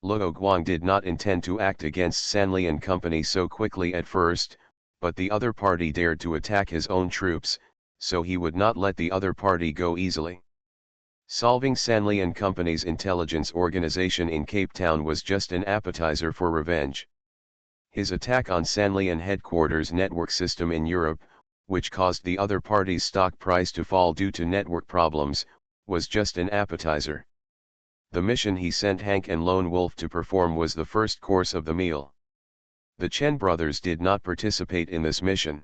Luo Guang did not intend to act against Sanli and company so quickly at first, but the other party dared to attack his own troops, so he would not let the other party go easily. Solving Sanli and company's intelligence organization in Cape Town was just an appetizer for revenge. His attack on Sanli and headquarters network system in Europe, which caused the other party's stock price to fall due to network problems, was just an appetizer. The mission he sent Hank and Lone Wolf to perform was the first course of the meal. The Chen brothers did not participate in this mission.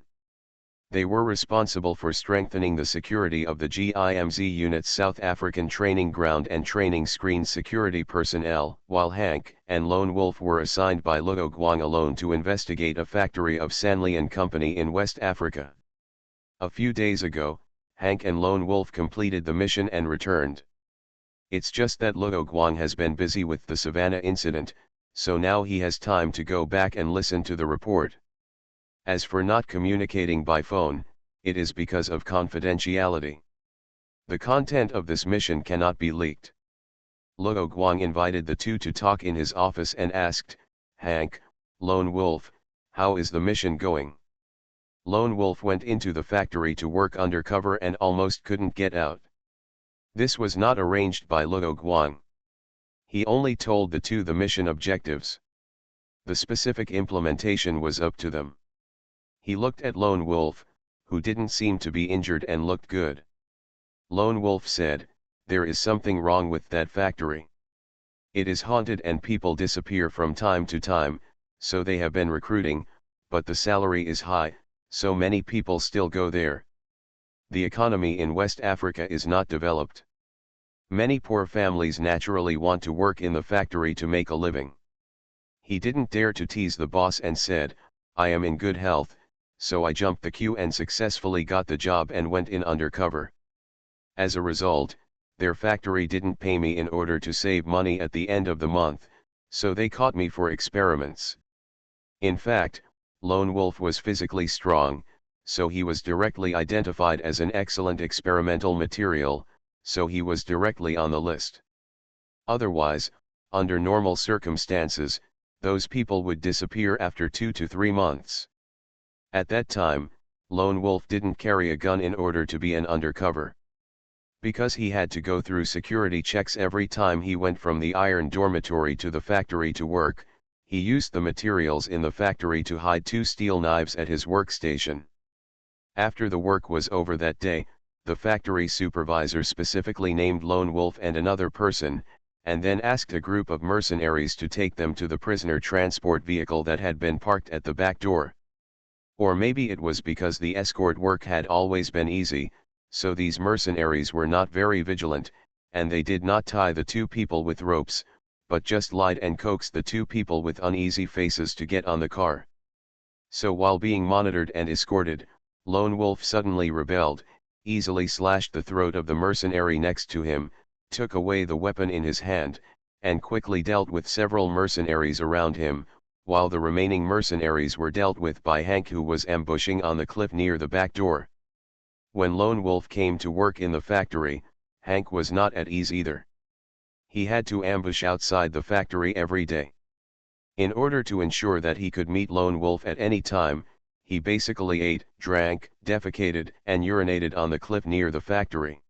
They were responsible for strengthening the security of the GIMZ unit's South African training ground and training screen security personnel, while Hank and Lone Wolf were assigned by Luo Guang alone to investigate a factory of Sanli and company in West Africa. A few days ago, Hank and Lone Wolf completed the mission and returned. It's just that Luo Guang has been busy with the Savannah incident, so now he has time to go back and listen to the report. As for not communicating by phone, it is because of confidentiality. The content of this mission cannot be leaked. Luo Guang invited the two to talk in his office and asked, "Hank, Lone Wolf, how is the mission going?" Lone Wolf went into the factory to work undercover and almost couldn't get out. This was not arranged by Luo Guang. He only told the two the mission objectives. The specific implementation was up to them. He looked at Lone Wolf, who didn't seem to be injured and looked good. Lone Wolf said, "There is something wrong with that factory. It is haunted and people disappear from time to time, so they have been recruiting, but the salary is high, so many people still go there. The economy in West Africa is not developed. Many poor families naturally want to work in the factory to make a living." He didn't dare to tease the boss and said, "I am in good health, so I jumped the queue and successfully got the job and went in undercover. As a result, their factory didn't pay me in order to save money at the end of the month, so they caught me for experiments." In fact, Lone Wolf was physically strong, so he was directly identified as an excellent experimental material, so he was directly on the list. Otherwise, under normal circumstances, those people would disappear after 2 to 3 months. At that time, Lone Wolf didn't carry a gun in order to be an undercover. Because he had to go through security checks every time he went from the iron dormitory to the factory to work, he used the materials in the factory to hide 2 steel knives at his workstation. After the work was over that day, the factory supervisor specifically named Lone Wolf and another person, and then asked a group of mercenaries to take them to the prisoner transport vehicle that had been parked at the back door. Or maybe it was because the escort work had always been easy, so these mercenaries were not very vigilant, and they did not tie the two people with ropes, but just lied and coaxed the two people with uneasy faces to get on the car. So while being monitored and escorted, Lone Wolf suddenly rebelled, easily slashed the throat of the mercenary next to him, took away the weapon in his hand, and quickly dealt with several mercenaries around him, while the remaining mercenaries were dealt with by Hank, who was ambushing on the cliff near the back door. When Lone Wolf came to work in the factory, Hank was not at ease either. He had to ambush outside the factory every day. In order to ensure that he could meet Lone Wolf at any time, he basically ate, drank, defecated, and urinated on the cliff near the factory.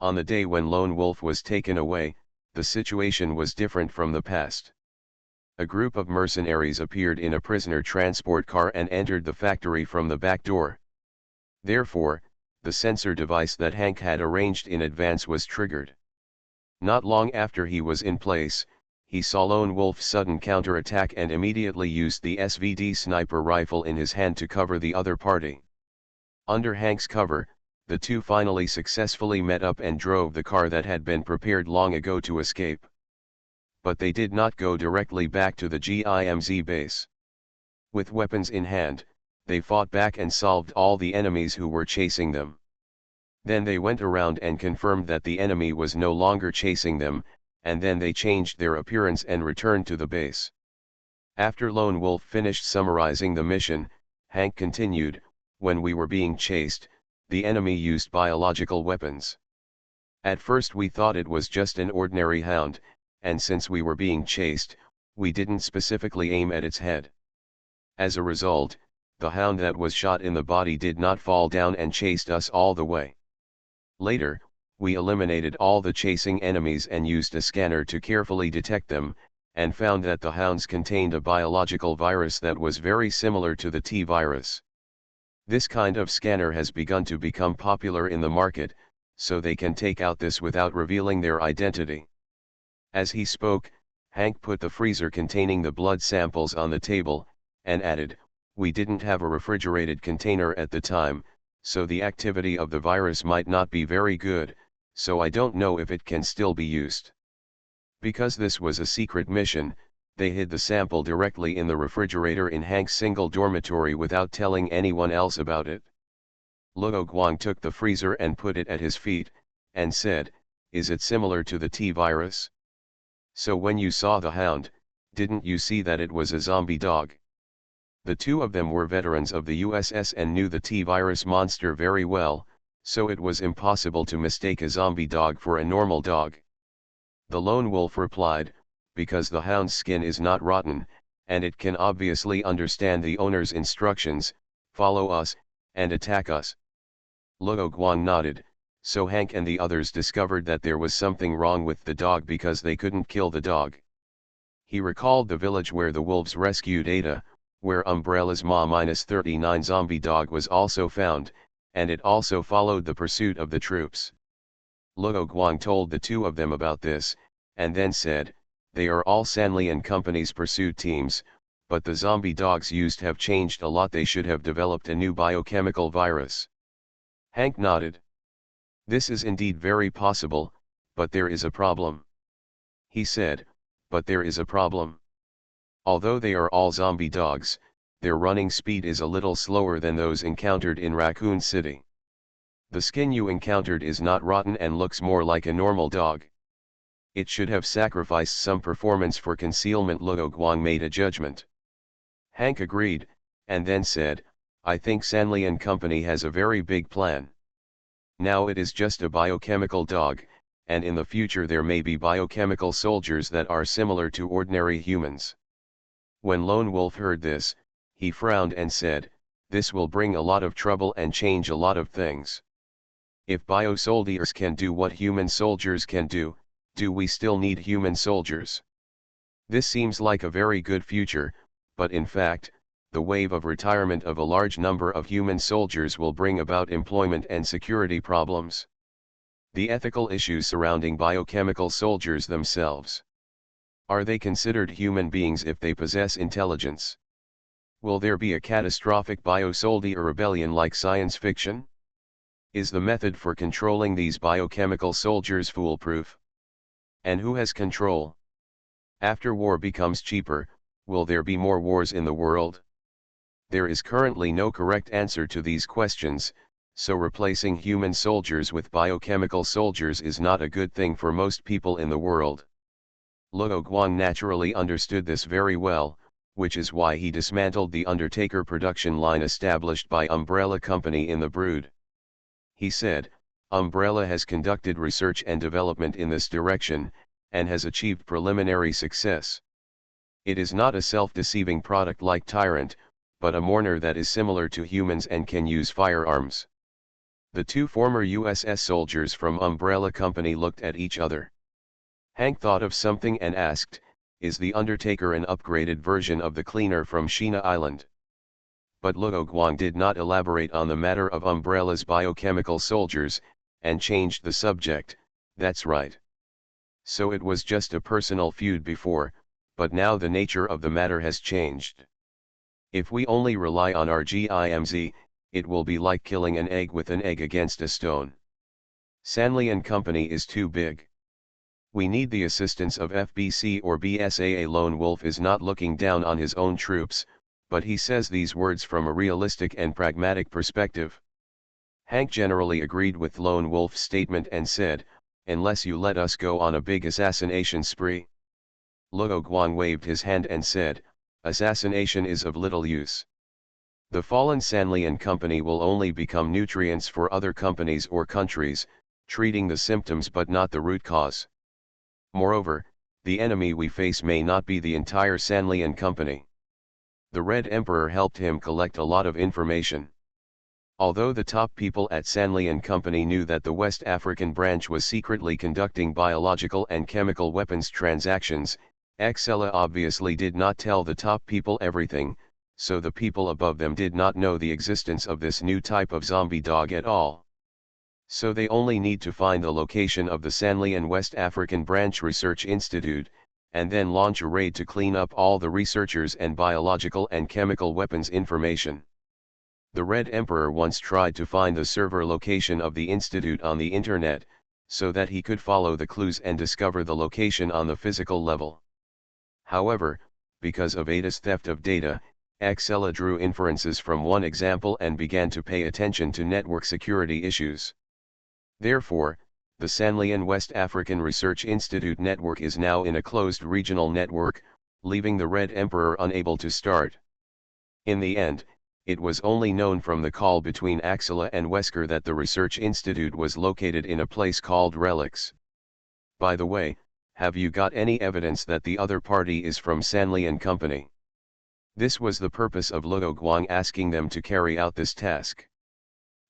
On the day when Lone Wolf was taken away, the situation was different from the past. A group of mercenaries appeared in a prisoner transport car and entered the factory from the back door. Therefore, the sensor device that Hank had arranged in advance was triggered. Not long after he was in place, he saw Lone Wolf's sudden counterattack and immediately used the SVD sniper rifle in his hand to cover the other party. Under Hank's cover, the two finally successfully met up and drove the car that had been prepared long ago to escape. But they did not go directly back to the GIMZ base. With weapons in hand, they fought back and solved all the enemies who were chasing them. Then they went around and confirmed that the enemy was no longer chasing them, and then they changed their appearance and returned to the base. After Lone Wolf finished summarizing the mission, Hank continued, "When we were being chased, the enemy used biological weapons. At first we thought it was just an ordinary hound, and since we were being chased, we didn't specifically aim at its head. As a result, the hound that was shot in the body did not fall down and chased us all the way. Later, we eliminated all the chasing enemies and used a scanner to carefully detect them, and found that the hounds contained a biological virus that was very similar to the T virus. This kind of scanner has begun to become popular in the market, so they can take out this without revealing their identity." As he spoke, Hank put the freezer containing the blood samples on the table, and added, "We didn't have a refrigerated container at the time, so the activity of the virus might not be very good, so I don't know if it can still be used." Because this was a secret mission, they hid the sample directly in the refrigerator in Hank's single dormitory without telling anyone else about it. Luo Guang took the freezer and put it at his feet, and said, "Is it similar to the T virus? So when you saw the hound, didn't you see that it was a zombie dog?" The two of them were veterans of the USS and knew the T virus monster very well, so it was impossible to mistake a zombie dog for a normal dog. The Lone Wolf replied, "Because the hound's skin is not rotten, and it can obviously understand the owner's instructions, follow us, and attack us." Luo Guang nodded. So Hank and the others discovered that there was something wrong with the dog because they couldn't kill the dog. He recalled the village where the wolves rescued Ada, where Umbrella's Ma-39 zombie dog was also found, and it also followed the pursuit of the troops. Luo Guang told the two of them about this, and then said, "They are all Sanli and Company's pursuit teams, but the zombie dogs used have changed a lot. They should have developed a new biochemical virus." Hank nodded. "This is indeed very possible, but there is a problem." He said, "But there is a problem. Although they are all zombie dogs, their running speed is a little slower than those encountered in Raccoon City. The skin you encountered is not rotten and looks more like a normal dog. It should have sacrificed some performance for concealment." Luo Guang made a judgment. Hank agreed, and then said, "I think Sanli and Company has a very big plan. Now it is just a biochemical dog, and in the future there may be biochemical soldiers that are similar to ordinary humans." When Lone Wolf heard this, he frowned and said, "This will bring a lot of trouble and change a lot of things. If bio-soldiers can do what human soldiers can do we still need human soldiers? This seems like a very good future, but in fact, the wave of retirement of a large number of human soldiers will bring about employment and security problems. The ethical issues surrounding biochemical soldiers themselves. Are they considered human beings if they possess intelligence? Will there be a catastrophic bio-soldier rebellion like science fiction? Is the method for controlling these biochemical soldiers foolproof? And who has control? After war becomes cheaper, will there be more wars in the world? There is currently no correct answer to these questions, so replacing human soldiers with biochemical soldiers is not a good thing for most people in the world. Luo Guang naturally understood this very well, which is why he dismantled the Undertaker production line established by Umbrella Company in the Brood. He said, Umbrella has conducted research and development in this direction, and has achieved preliminary success. It is not a self-deceiving product like Tyrant, but a mourner that is similar to humans and can use firearms. The two former USS soldiers from Umbrella Company looked at each other. Hank thought of something and asked, is the Undertaker an upgraded version of the Cleaner from Sheena Island? But Luo Guang did not elaborate on the matter of Umbrella's biochemical soldiers, and changed the subject. That's right. So it was just a personal feud before, but now the nature of the matter has changed. If we only rely on our GIMZ, it will be like killing an egg with an egg against a stone. Sanley and Company is too big. We need the assistance of FBC or BSAA. Lone Wolf is not looking down on his own troops, but he says these words from a realistic and pragmatic perspective. Hank generally agreed with Lone Wolf's statement and said, unless you let us go on a big assassination spree. Luo Guang waved his hand and said, assassination is of little use. The fallen Sanley and Company will only become nutrients for other companies or countries, treating the symptoms but not the root cause. Moreover, the enemy we face may not be the entire Sanley and Company. The Red Emperor helped him collect a lot of information. Although the top people at Sanley and Company knew that the West African branch was secretly conducting biological and chemical weapons transactions, Excella obviously did not tell the top people everything, so the people above them did not know the existence of this new type of zombie dog at all. So they only need to find the location of the Sanley and West African Branch Research Institute, and then launch a raid to clean up all the researchers and biological and chemical weapons information. The Red Emperor once tried to find the server location of the institute on the internet, so that he could follow the clues and discover the location on the physical level. However, because of Ada's theft of data, Excella drew inferences from one example and began to pay attention to network security issues. Therefore, the Sanley and West African Research Institute network is now in a closed regional network, leaving the Red Emperor unable to start. In the end, it was only known from the call between Axela and Wesker that the research institute was located in a place called Relics. By the way, have you got any evidence that the other party is from Sanley and Company? This was the purpose of Luo Guang asking them to carry out this task.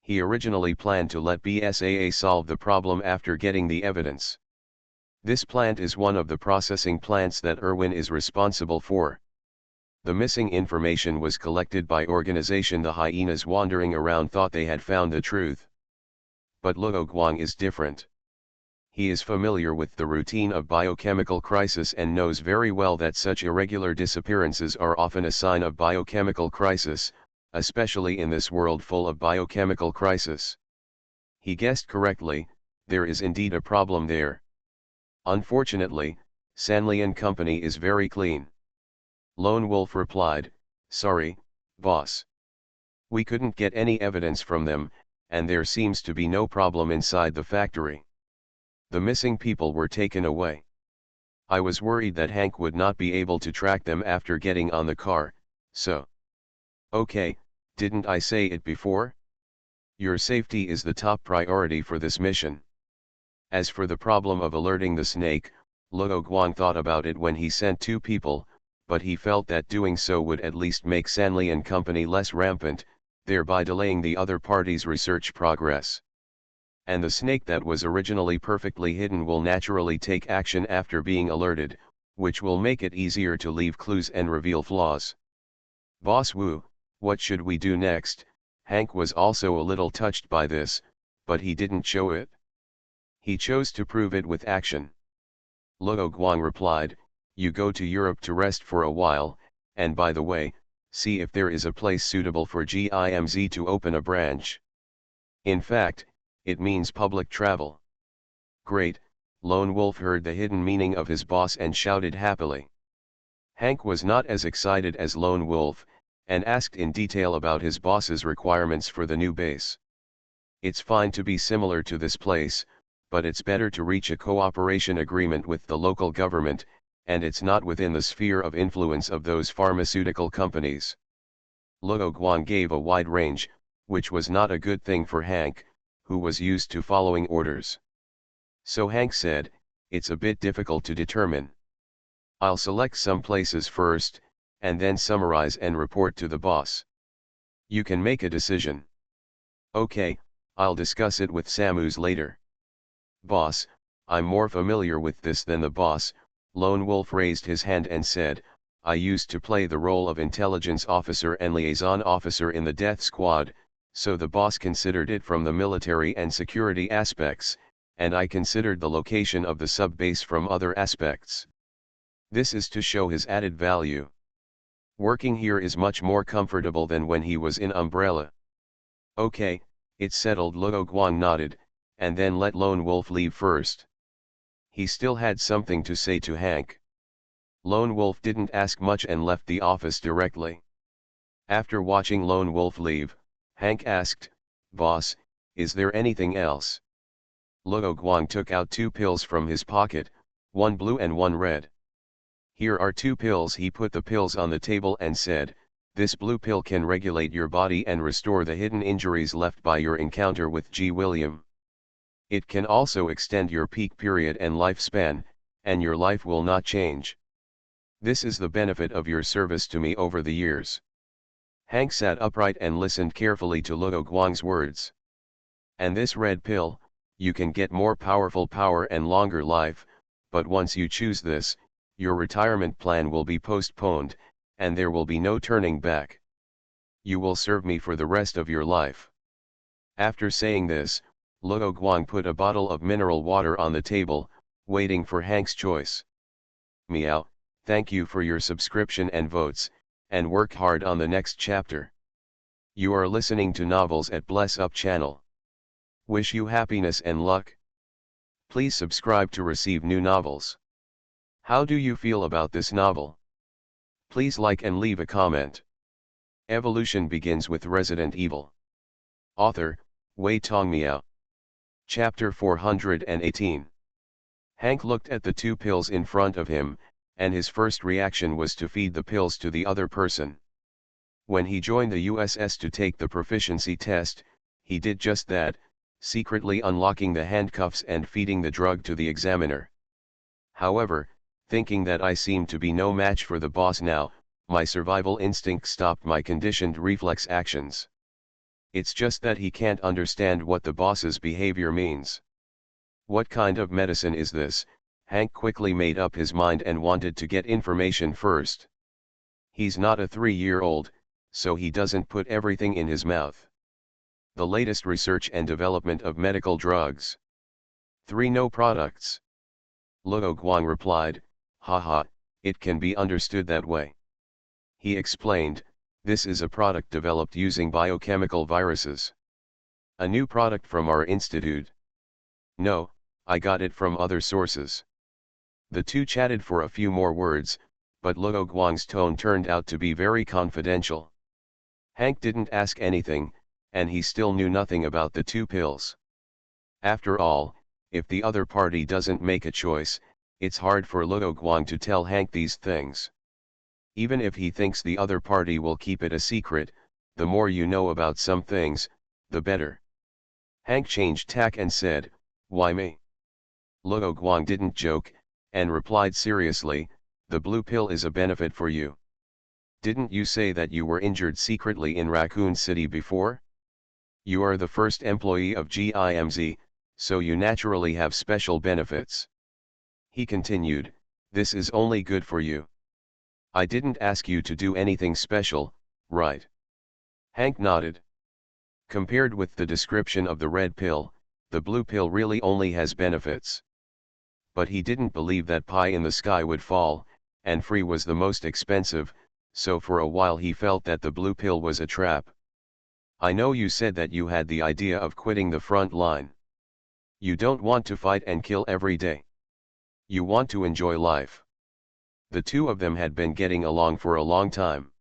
He originally planned to let BSAA solve the problem after getting the evidence. This plant is one of the processing plants that Irwin is responsible for. The missing information was collected by organization. The hyenas wandering around thought they had found the truth. But Luo Guang is different. He is familiar with the routine of biochemical crisis and knows very well that such irregular disappearances are often a sign of biochemical crisis, especially in this world full of biochemical crisis. He guessed correctly, there is indeed a problem there. Unfortunately, Sanley and Company is very clean. Lone Wolf replied, sorry, boss. We couldn't get any evidence from them, and there seems to be no problem inside the factory. The missing people were taken away. I was worried that Hank would not be able to track them after getting on the car, so. Okay, didn't I say it before? Your safety is the top priority for this mission. As for the problem of alerting the snake, Luo Guang thought about it when he sent two people, but he felt that doing so would at least make Sanley and Company less rampant, thereby delaying the other party's research progress. And the snake that was originally perfectly hidden will naturally take action after being alerted, which will make it easier to leave clues and reveal flaws. Boss Wu, what should we do next? Hank was also a little touched by this, but he didn't show it. He chose to prove it with action. Luo Guang replied, you go to Europe to rest for a while, and by the way, see if there is a place suitable for GIMZ to open a branch. In fact, It means public travel. Great, Lone Wolf heard the hidden meaning of his boss and shouted happily. Hank was not as excited as Lone Wolf, and asked in detail about his boss's requirements for the new base. It's fine to be similar to this place, but it's better to reach a cooperation agreement with the local government, and it's not within the sphere of influence of those pharmaceutical companies. Luo Guang gave a wide range, which was not a good thing for Hank, who was used to following orders. So Hank said, "It's a bit difficult to determine. I'll select some places first, and then summarize and report to the boss. You can make a decision." "Okay, I'll discuss it with Samus later." "Boss, I'm more familiar with this than the boss." Lone Wolf raised his hand and said, "I used to play the role of intelligence officer and liaison officer in the death squad, so the boss considered it from the military and security aspects, and I considered the location of the sub-base from other aspects. This is to show his added value. Working here is much more comfortable than when he was in Umbrella." "Okay, it's settled." Luo Guang nodded, and then let Lone Wolf leave first. He still had something to say to Hank. Lone Wolf didn't ask much and left the office directly. After watching Lone Wolf leave, Hank asked, "Boss, is there anything else?" Luo Guang took out 2 pills from his pocket, one blue and one red. "Here are 2 pills." He put the pills on the table and said, "This blue pill can regulate your body and restore the hidden injuries left by your encounter with G. William. It can also extend your peak period and lifespan, and your life will not change. This is the benefit of your service to me over the years." Hank sat upright and listened carefully to Luo Guang's words. "And this red pill, you can get more powerful power and longer life, but once you choose this, your retirement plan will be postponed, and there will be no turning back. You will serve me for the rest of your life." After saying this, Luo Guang put a bottle of mineral water on the table, waiting for Hank's choice. "Meow, thank you for your subscription and votes, and work hard on the next chapter. You are listening to Novels at Bless Up channel. Wish you happiness and luck. Please subscribe to receive new novels. How do you feel about this novel? Please like and leave a comment." Evolution begins with Resident Evil. Author, Wei Tongmiao. Chapter 418. Hank looked at the 2 pills in front of him, and his first reaction was to feed the pills to the other person. When he joined the USS to take the proficiency test, he did just that, secretly unlocking the handcuffs and feeding the drug to the examiner. However, thinking that I seemed to be no match for the boss now, my survival instinct stopped my conditioned reflex actions. It's just that he can't understand what the boss's behavior means. What kind of medicine is this? Hank quickly made up his mind and wanted to get information first. He's not a 3-year-old, so he doesn't put everything in his mouth. The latest research and development of medical drugs. 3 no products. Luo Guang replied, "Haha, it can be understood that way." He explained, "This is a product developed using biochemical viruses. A new product from our institute." "No, I got it from other sources." The 2 chatted for a few more words, but Luo Guang's tone turned out to be very confidential. Hank didn't ask anything, and he still knew nothing about the 2 pills. After all, if the other party doesn't make a choice, it's hard for Luo Guang to tell Hank these things. Even if he thinks the other party will keep it a secret, the more you know about some things, the better. Hank changed tack and said, "Why me?" Luo Guang didn't joke, and replied seriously, "The blue pill is a benefit for you. Didn't you say that you were injured secretly in Raccoon City before? You are the first employee of GIMZ, so you naturally have special benefits." He continued, "This is only good for you. I didn't ask you to do anything special, right?" Hank nodded. Compared with the description of the red pill, the blue pill really only has benefits. But he didn't believe that pie in the sky would fall, and free was the most expensive, so for a while he felt that the blue pill was a trap. "I know you said that you had the idea of quitting the front line. You don't want to fight and kill every day. You want to enjoy life. The two of them had been getting along for a long time.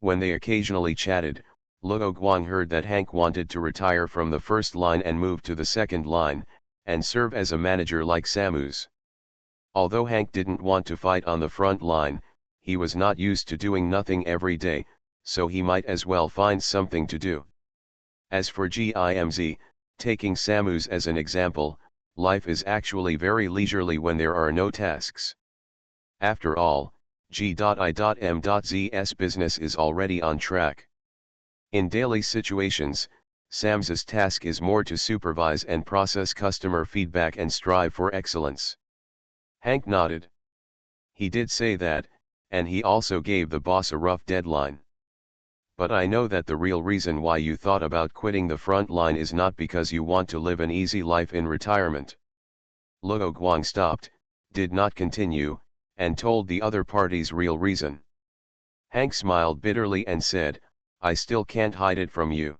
When they occasionally chatted, Luo Guang heard that Hank wanted to retire from the first line and move to the second line, and serve as a manager like Samu's. Although Hank didn't want to fight on the front line, he was not used to doing nothing every day, so he might as well find something to do. As for GIMZ, taking Samu's as an example, life is actually very leisurely when there are no tasks. After all, G.I.M.Z's business is already on track. In daily situations, Sam's task is more to supervise and process customer feedback and strive for excellence. Hank nodded. He did say that, and he also gave the boss a rough deadline. But I know that the real reason why you thought about quitting the front line is not because you want to live an easy life in retirement. Luo Guang stopped, did not continue, and told the other party's real reason. Hank smiled bitterly and said, I still can't hide it from you.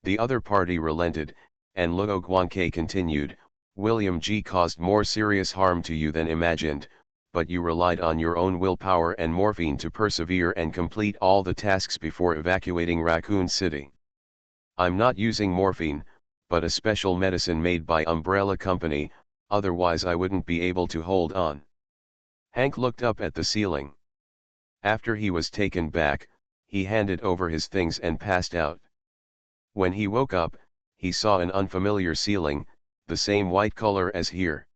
The other party relented, and Luo Guangke continued, William G caused more serious harm to you than imagined, but you relied on your own willpower and morphine to persevere and complete all the tasks before evacuating Raccoon City. I'm not using morphine, but a special medicine made by Umbrella Company, otherwise I wouldn't be able to hold on. Hank looked up at the ceiling. After he was taken back, he handed over his things and passed out. When he woke up, he saw an unfamiliar ceiling, the same white color as here.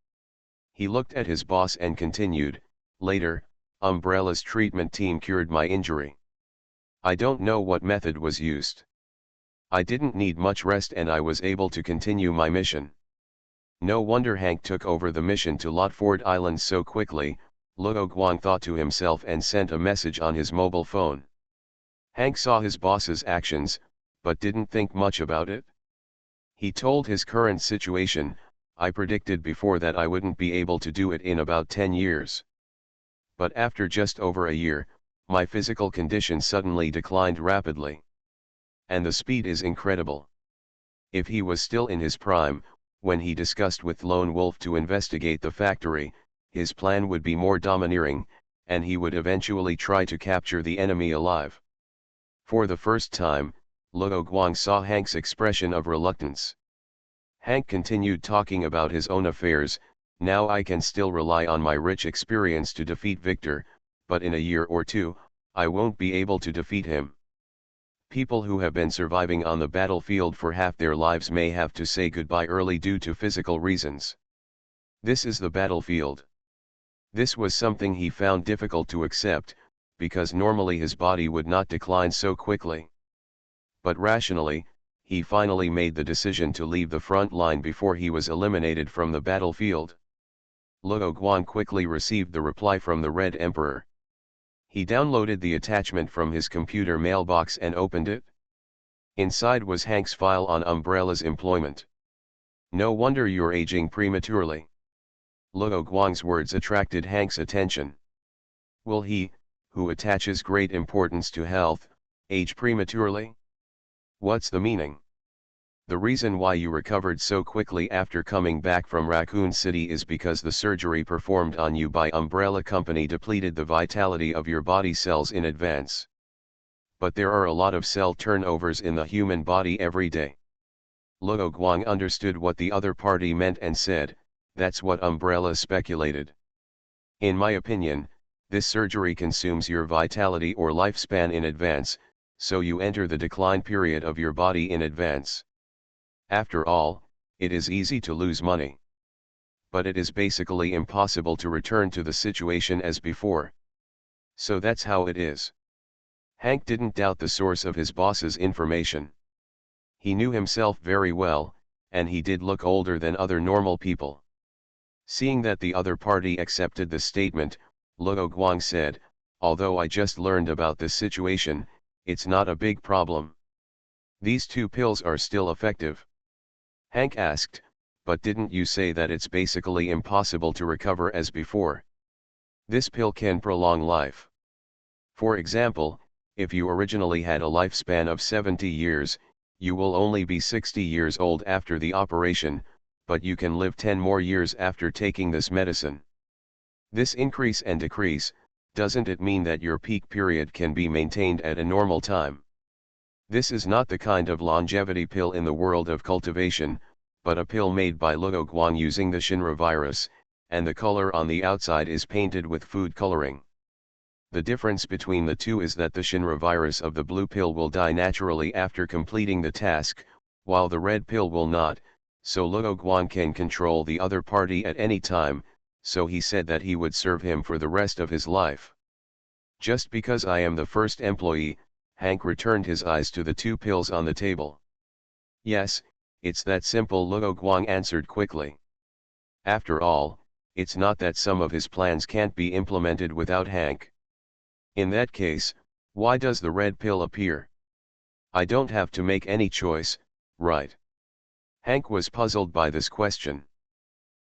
He looked at his boss and continued, later, Umbrella's treatment team cured my injury. I don't know what method was used. I didn't need much rest and I was able to continue my mission. No wonder Hank took over the mission to Lotford Island so quickly, Luo Guang thought to himself and sent a message on his mobile phone. Hank saw his boss's actions, but didn't think much about it. He told his current situation, I predicted before that I wouldn't be able to do it in about 10 years. But after just over a year, my physical condition suddenly declined rapidly. And the speed is incredible. If he was still in his prime, when he discussed with Lone Wolf to investigate the factory, his plan would be more domineering, and he would eventually try to capture the enemy alive. For the first time, Luo Guang saw Hank's expression of reluctance. Hank continued talking about his own affairs, now I can still rely on my rich experience to defeat Victor, but in a year or two, I won't be able to defeat him. People who have been surviving on the battlefield for half their lives may have to say goodbye early due to physical reasons. This is the battlefield. This was something he found difficult to accept, because normally his body would not decline so quickly. But rationally, he finally made the decision to leave the front line before he was eliminated from the battlefield. Luo Guang quickly received the reply from the Red Emperor. He downloaded the attachment from his computer mailbox and opened it. Inside was Hank's file on Umbrella's employment. No wonder you're aging prematurely. Luo Guang's words attracted Hank's attention. Will he, who attaches great importance to health, age prematurely? What's the meaning? The reason why you recovered so quickly after coming back from Raccoon City is because the surgery performed on you by Umbrella Company depleted the vitality of your body cells in advance. But there are a lot of cell turnovers in the human body every day. Luo Guang understood what the other party meant and said, that's what Umbrella speculated. In my opinion, this surgery consumes your vitality or lifespan in advance, so you enter the decline period of your body in advance. After all, it is easy to lose money. But it is basically impossible to return to the situation as before. So that's how it is. Hank didn't doubt the source of his boss's information. He knew himself very well, and he did look older than other normal people. Seeing that the other party accepted the statement, Luo Guang said, although I just learned about this situation, it's not a big problem. These 2 pills are still effective. Hank asked, but didn't you say that it's basically impossible to recover as before? This pill can prolong life. For example, if you originally had a lifespan of 70 years, you will only be 60 years old after the operation, but you can live 10 more years after taking this medicine. This increase and decrease, doesn't it mean that your peak period can be maintained at a normal time? This is not the kind of longevity pill in the world of cultivation, but a pill made by Luo Guang using the Shinra virus, and the color on the outside is painted with food coloring. The difference between the two is that the Shinra virus of the blue pill will die naturally after completing the task, while the red pill will not, so Luo Guang can control the other party at any time, so he said that he would serve him for the rest of his life. Just because I am the first employee, Hank returned his eyes to the two pills on the table. Yes, it's that simple, Luo Guang answered quickly. After all, it's not that some of his plans can't be implemented without Hank. In that case, why does the red pill appear? I don't have to make any choice, right? Hank was puzzled by this question.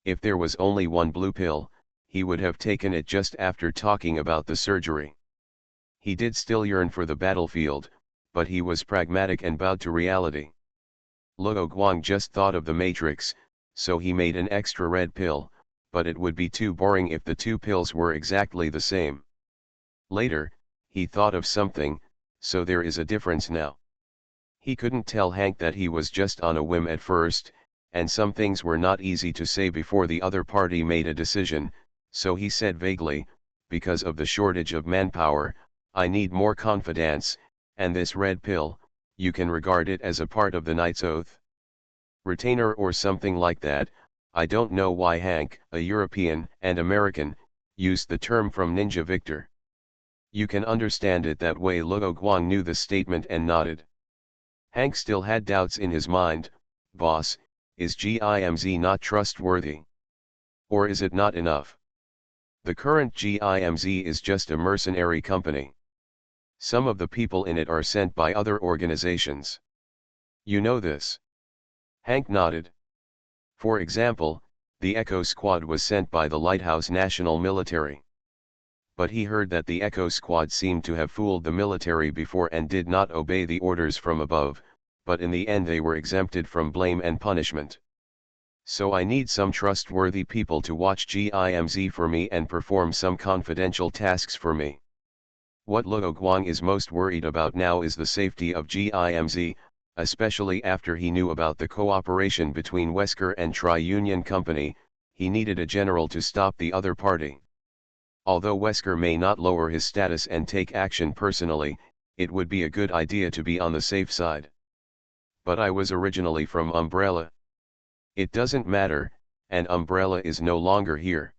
If there was only one blue pill, he would have taken it just after talking about the surgery. He did still yearn for the battlefield, but he was pragmatic and bowed to reality. Luo Guang just thought of the Matrix, so he made an extra red pill, but it would be too boring if the two pills were exactly the same. Later, he thought of something, so there is a difference now. He couldn't tell Hank that he was just on a whim at first, and some things were not easy to say before the other party made a decision, so he said vaguely, because of the shortage of manpower, I need more confidence, and this red pill, you can regard it as a part of the Knight's Oath. Retainer or something like that. I don't know why Hank, a European and American, used the term from Ninja Victor. You can understand it that way. Luo Guang knew the statement and nodded. Hank still had doubts in his mind. Boss, is GIMZ not trustworthy? Or is it not enough? The current GIMZ is just a mercenary company. Some of the people in it are sent by other organizations. You know this? Hank nodded. For example, the Echo Squad was sent by the Lighthouse National Military. But he heard that the Echo Squad seemed to have fooled the military before and did not obey the orders from above, but in the end they were exempted from blame and punishment. So I need some trustworthy people to watch GIMZ for me and perform some confidential tasks for me. What Luo Guang is most worried about now is the safety of GIMZ, especially after he knew about the cooperation between Wesker and Tri-Union Company. He needed a general to stop the other party. Although Wesker may not lower his status and take action personally, it would be a good idea to be on the safe side. But I was originally from Umbrella. It doesn't matter, and Umbrella is no longer here.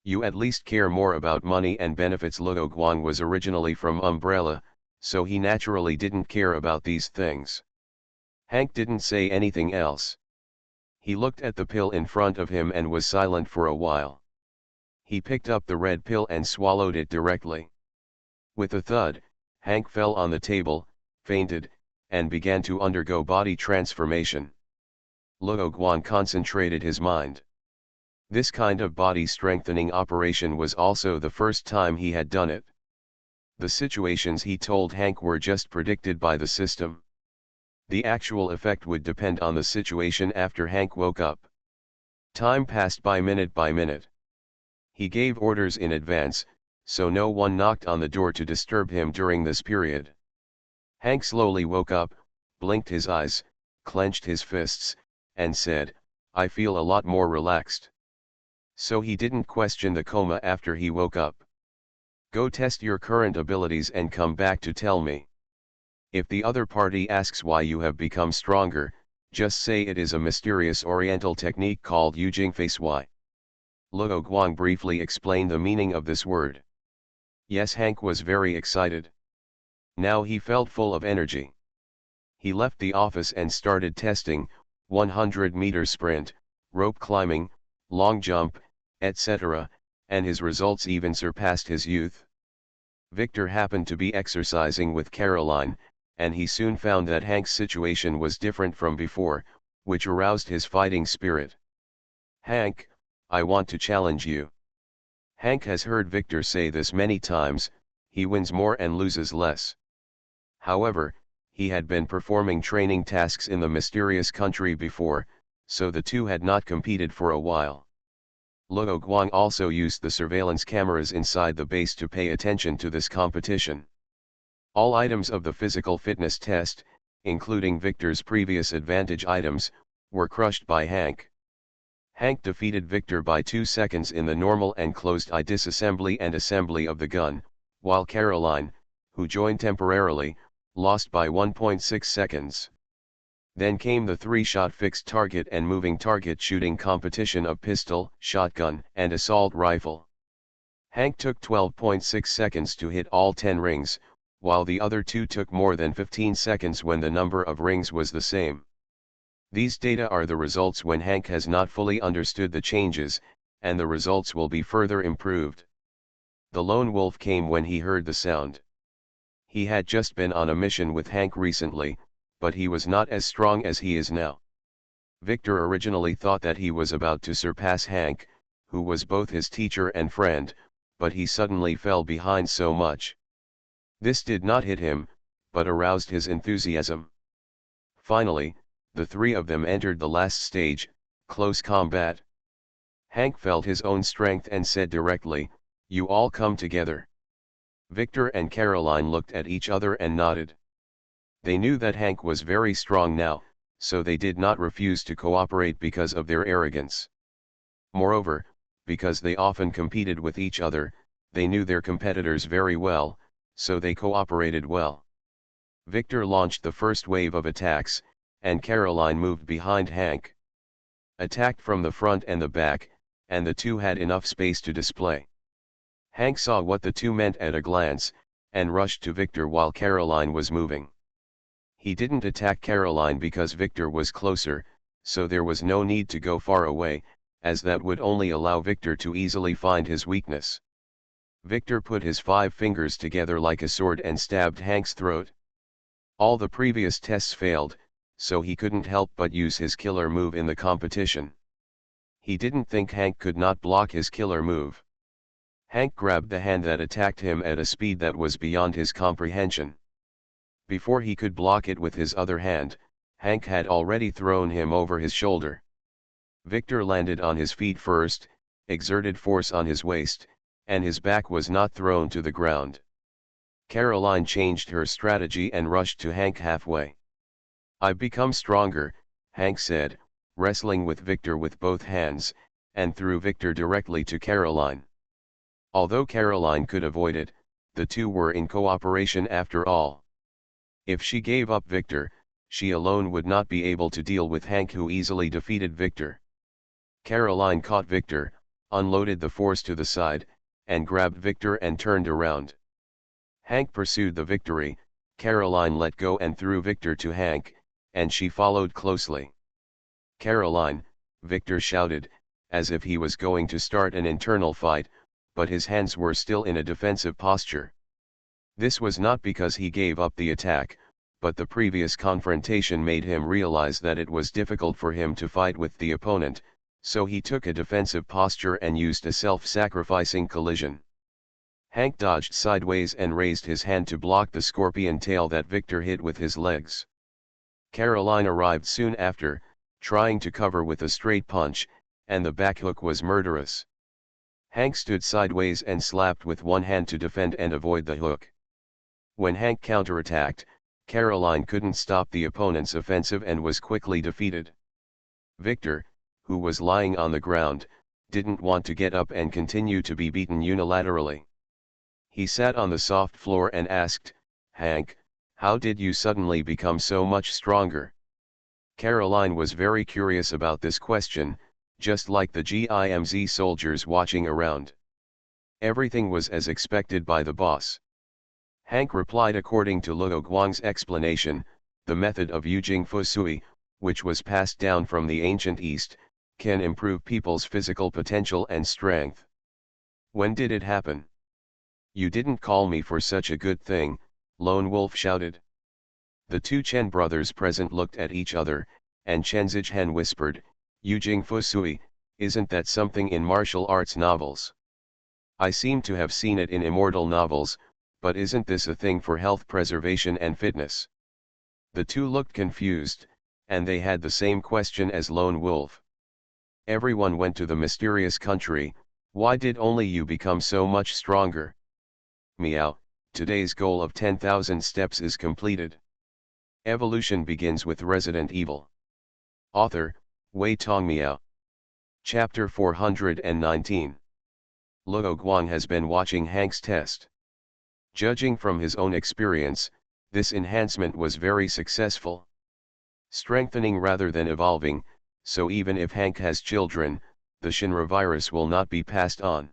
You at least care more about money and benefits. Luo Guang was originally from Umbrella, so he naturally didn't care about these things. Hank didn't say anything else. He looked at the pill in front of him and was silent for a while. He picked up the red pill and swallowed it directly. With a thud, Hank fell on the table, fainted, and began to undergo body transformation. Luo Guang concentrated his mind. This kind of body strengthening operation was also the first time he had done it. The situations he told Hank were just predicted by the system. The actual effect would depend on the situation after Hank woke up. Time passed by minute. He gave orders in advance, so no one knocked on the door to disturb him during this period. Hank slowly woke up, blinked his eyes, clenched his fists, and said, I feel a lot more relaxed. So he didn't question the coma after he woke up. Go test your current abilities and come back to tell me. If the other party asks why you have become stronger, just say it is a mysterious oriental technique called Yujing Face Y. Luo Guang briefly explained the meaning of this word. Yes, Hank was very excited. Now he felt full of energy. He left the office and started testing 100-meter sprint, rope climbing, long jump, etc., and his results even surpassed his youth. Victor happened to be exercising with Caroline, and he soon found that Hank's situation was different from before, which aroused his fighting spirit. Hank, I want to challenge you. Hank has heard Victor say this many times, he wins more and loses less. However, he had been performing training tasks in the mysterious country before, so the two had not competed for a while. Luo Guang also used the surveillance cameras inside the base to pay attention to this competition. All items of the physical fitness test, including Victor's previous advantage items, were crushed by Hank. Hank defeated Victor by 2 seconds in the normal and closed eye disassembly and assembly of the gun, while Caroline, who joined temporarily, lost by 1.6 seconds. Then came the 3-shot fixed target and moving target shooting competition of pistol, shotgun, and assault rifle. Hank took 12.6 seconds to hit all 10 rings, while the other two took more than 15 seconds when the number of rings was the same. These data are the results when Hank has not fully understood the changes, and the results will be further improved. The lone wolf came when he heard the sound. He had just been on a mission with Hank recently, but he was not as strong as he is now. Victor originally thought that he was about to surpass Hank, who was both his teacher and friend, but he suddenly fell behind so much. This did not hit him, but aroused his enthusiasm. Finally, the three of them entered the last stage, close combat. Hank felt his own strength and said directly, "You all come together." Victor and Caroline looked at each other and nodded. They knew that Hank was very strong now, so they did not refuse to cooperate because of their arrogance. Moreover, because they often competed with each other, they knew their competitors very well, so they cooperated well. Victor launched the first wave of attacks, and Caroline moved behind Hank. Attacked from the front and the back, and the two had enough space to display. Hank saw what the two meant at a glance, and rushed to Victor while Caroline was moving. He didn't attack Caroline because Victor was closer, so there was no need to go far away, as that would only allow Victor to easily find his weakness. Victor put his 5 fingers together like a sword and stabbed Hank's throat. All the previous tests failed, so he couldn't help but use his killer move in the competition. He didn't think Hank could not block his killer move. Hank grabbed the hand that attacked him at a speed that was beyond his comprehension. Before he could block it with his other hand, Hank had already thrown him over his shoulder. Victor landed on his feet first, exerted force on his waist, and his back was not thrown to the ground. Caroline changed her strategy and rushed to Hank halfway. "I've become stronger," Hank said, wrestling with Victor with both hands, and threw Victor directly to Caroline. Although Caroline could avoid it, the two were in cooperation after all. If she gave up Victor, she alone would not be able to deal with Hank, who easily defeated Victor. Caroline caught Victor, unloaded the force to the side, and grabbed Victor and turned around. Hank pursued the victory. Caroline let go and threw Victor to Hank, and she followed closely. "Caroline," Victor shouted, as if he was going to start an internal fight, but his hands were still in a defensive posture. This was not because he gave up the attack, but the previous confrontation made him realize that it was difficult for him to fight with the opponent, so he took a defensive posture and used a self-sacrificing collision. Hank dodged sideways and raised his hand to block the scorpion tail that Victor hit with his legs. Caroline arrived soon after, trying to cover with a straight punch, and the backhook was murderous. Hank stood sideways and slapped with one hand to defend and avoid the hook. When Hank counterattacked, Caroline couldn't stop the opponent's offensive and was quickly defeated. Victor, who was lying on the ground, didn't want to get up and continue to be beaten unilaterally. He sat on the soft floor and asked, "Hank, how did you suddenly become so much stronger?" Caroline was very curious about this question, just like the GIMZ soldiers watching around. Everything was as expected by the boss. Hank replied according to Luo Guang's explanation, the method of Yujing Fu Sui, which was passed down from the ancient East, can improve people's physical potential and strength. "When did it happen?" "You didn't call me for such a good thing," Lone Wolf shouted. The two Chen brothers present looked at each other, and Chen Zichen whispered, "Yujing Fu Sui, isn't that something in martial arts novels? I seem to have seen it in immortal novels, but isn't this a thing for health preservation and fitness?" The two looked confused. and they had the same question as Lone Wolf. Everyone went to the mysterious country. Why did only you become so much stronger? Meow, today's goal of 10,000 steps is completed. Evolution begins with Resident Evil. Author, Wei Tong Miao. Chapter 419. Luo Guang has been watching Hank's test. Judging from his own experience, this enhancement was very successful. Strengthening rather than evolving, so even if Hank has children, the Shinra virus will not be passed on.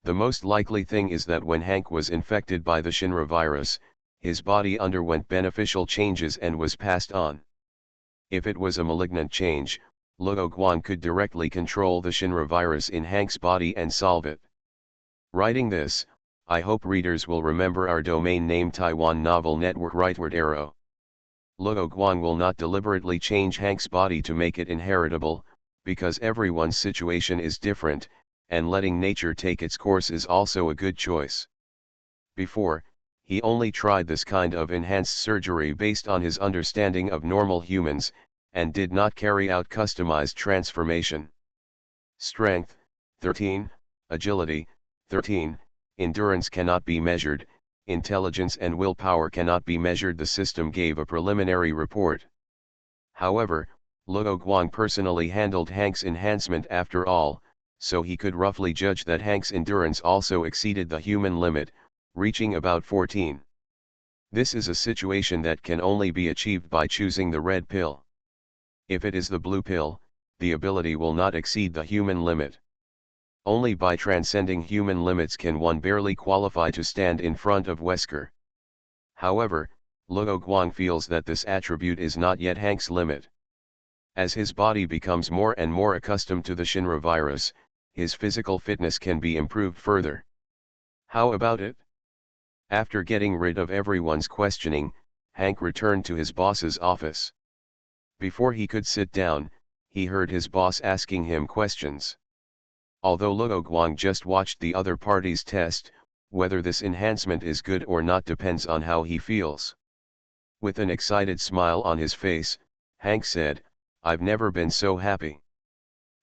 The most likely thing is that when Hank was infected by the Shinra virus, his body underwent beneficial changes and was passed on. If it was a malignant change, Luo Guang could directly control the Shinra virus in Hank's body and solve it. Writing this, I hope readers will remember our domain name Taiwan Novel Network Rightward Arrow. Luo Guang will not deliberately change Hank's body to make it inheritable, because everyone's situation is different, and letting nature take its course is also a good choice. Before, he only tried this kind of enhanced surgery based on his understanding of normal humans, and did not carry out customized transformation. Strength, 13, Agility, 13, Endurance cannot be measured, Intelligence and willpower cannot be measured. The system gave a preliminary report. However, Luo Guang personally handled Hank's enhancement after all, so he could roughly judge that Hank's endurance also exceeded the human limit, reaching about 14. This is a situation that can only be achieved by choosing the red pill. If it is the blue pill, the ability will not exceed the human limit. Only by transcending human limits can one barely qualify to stand in front of Wesker. However, Luo Guang feels that this attribute is not yet Hank's limit. As his body becomes more and more accustomed to the Shinra virus, his physical fitness can be improved further. How about it? After getting rid of everyone's questioning, Hank returned to his boss's office. Before he could sit down, he heard his boss asking him questions. Although Luo Guang just watched the other party's test, whether this enhancement is good or not depends on how he feels. With an excited smile on his face, Hank said, "I've never been so happy."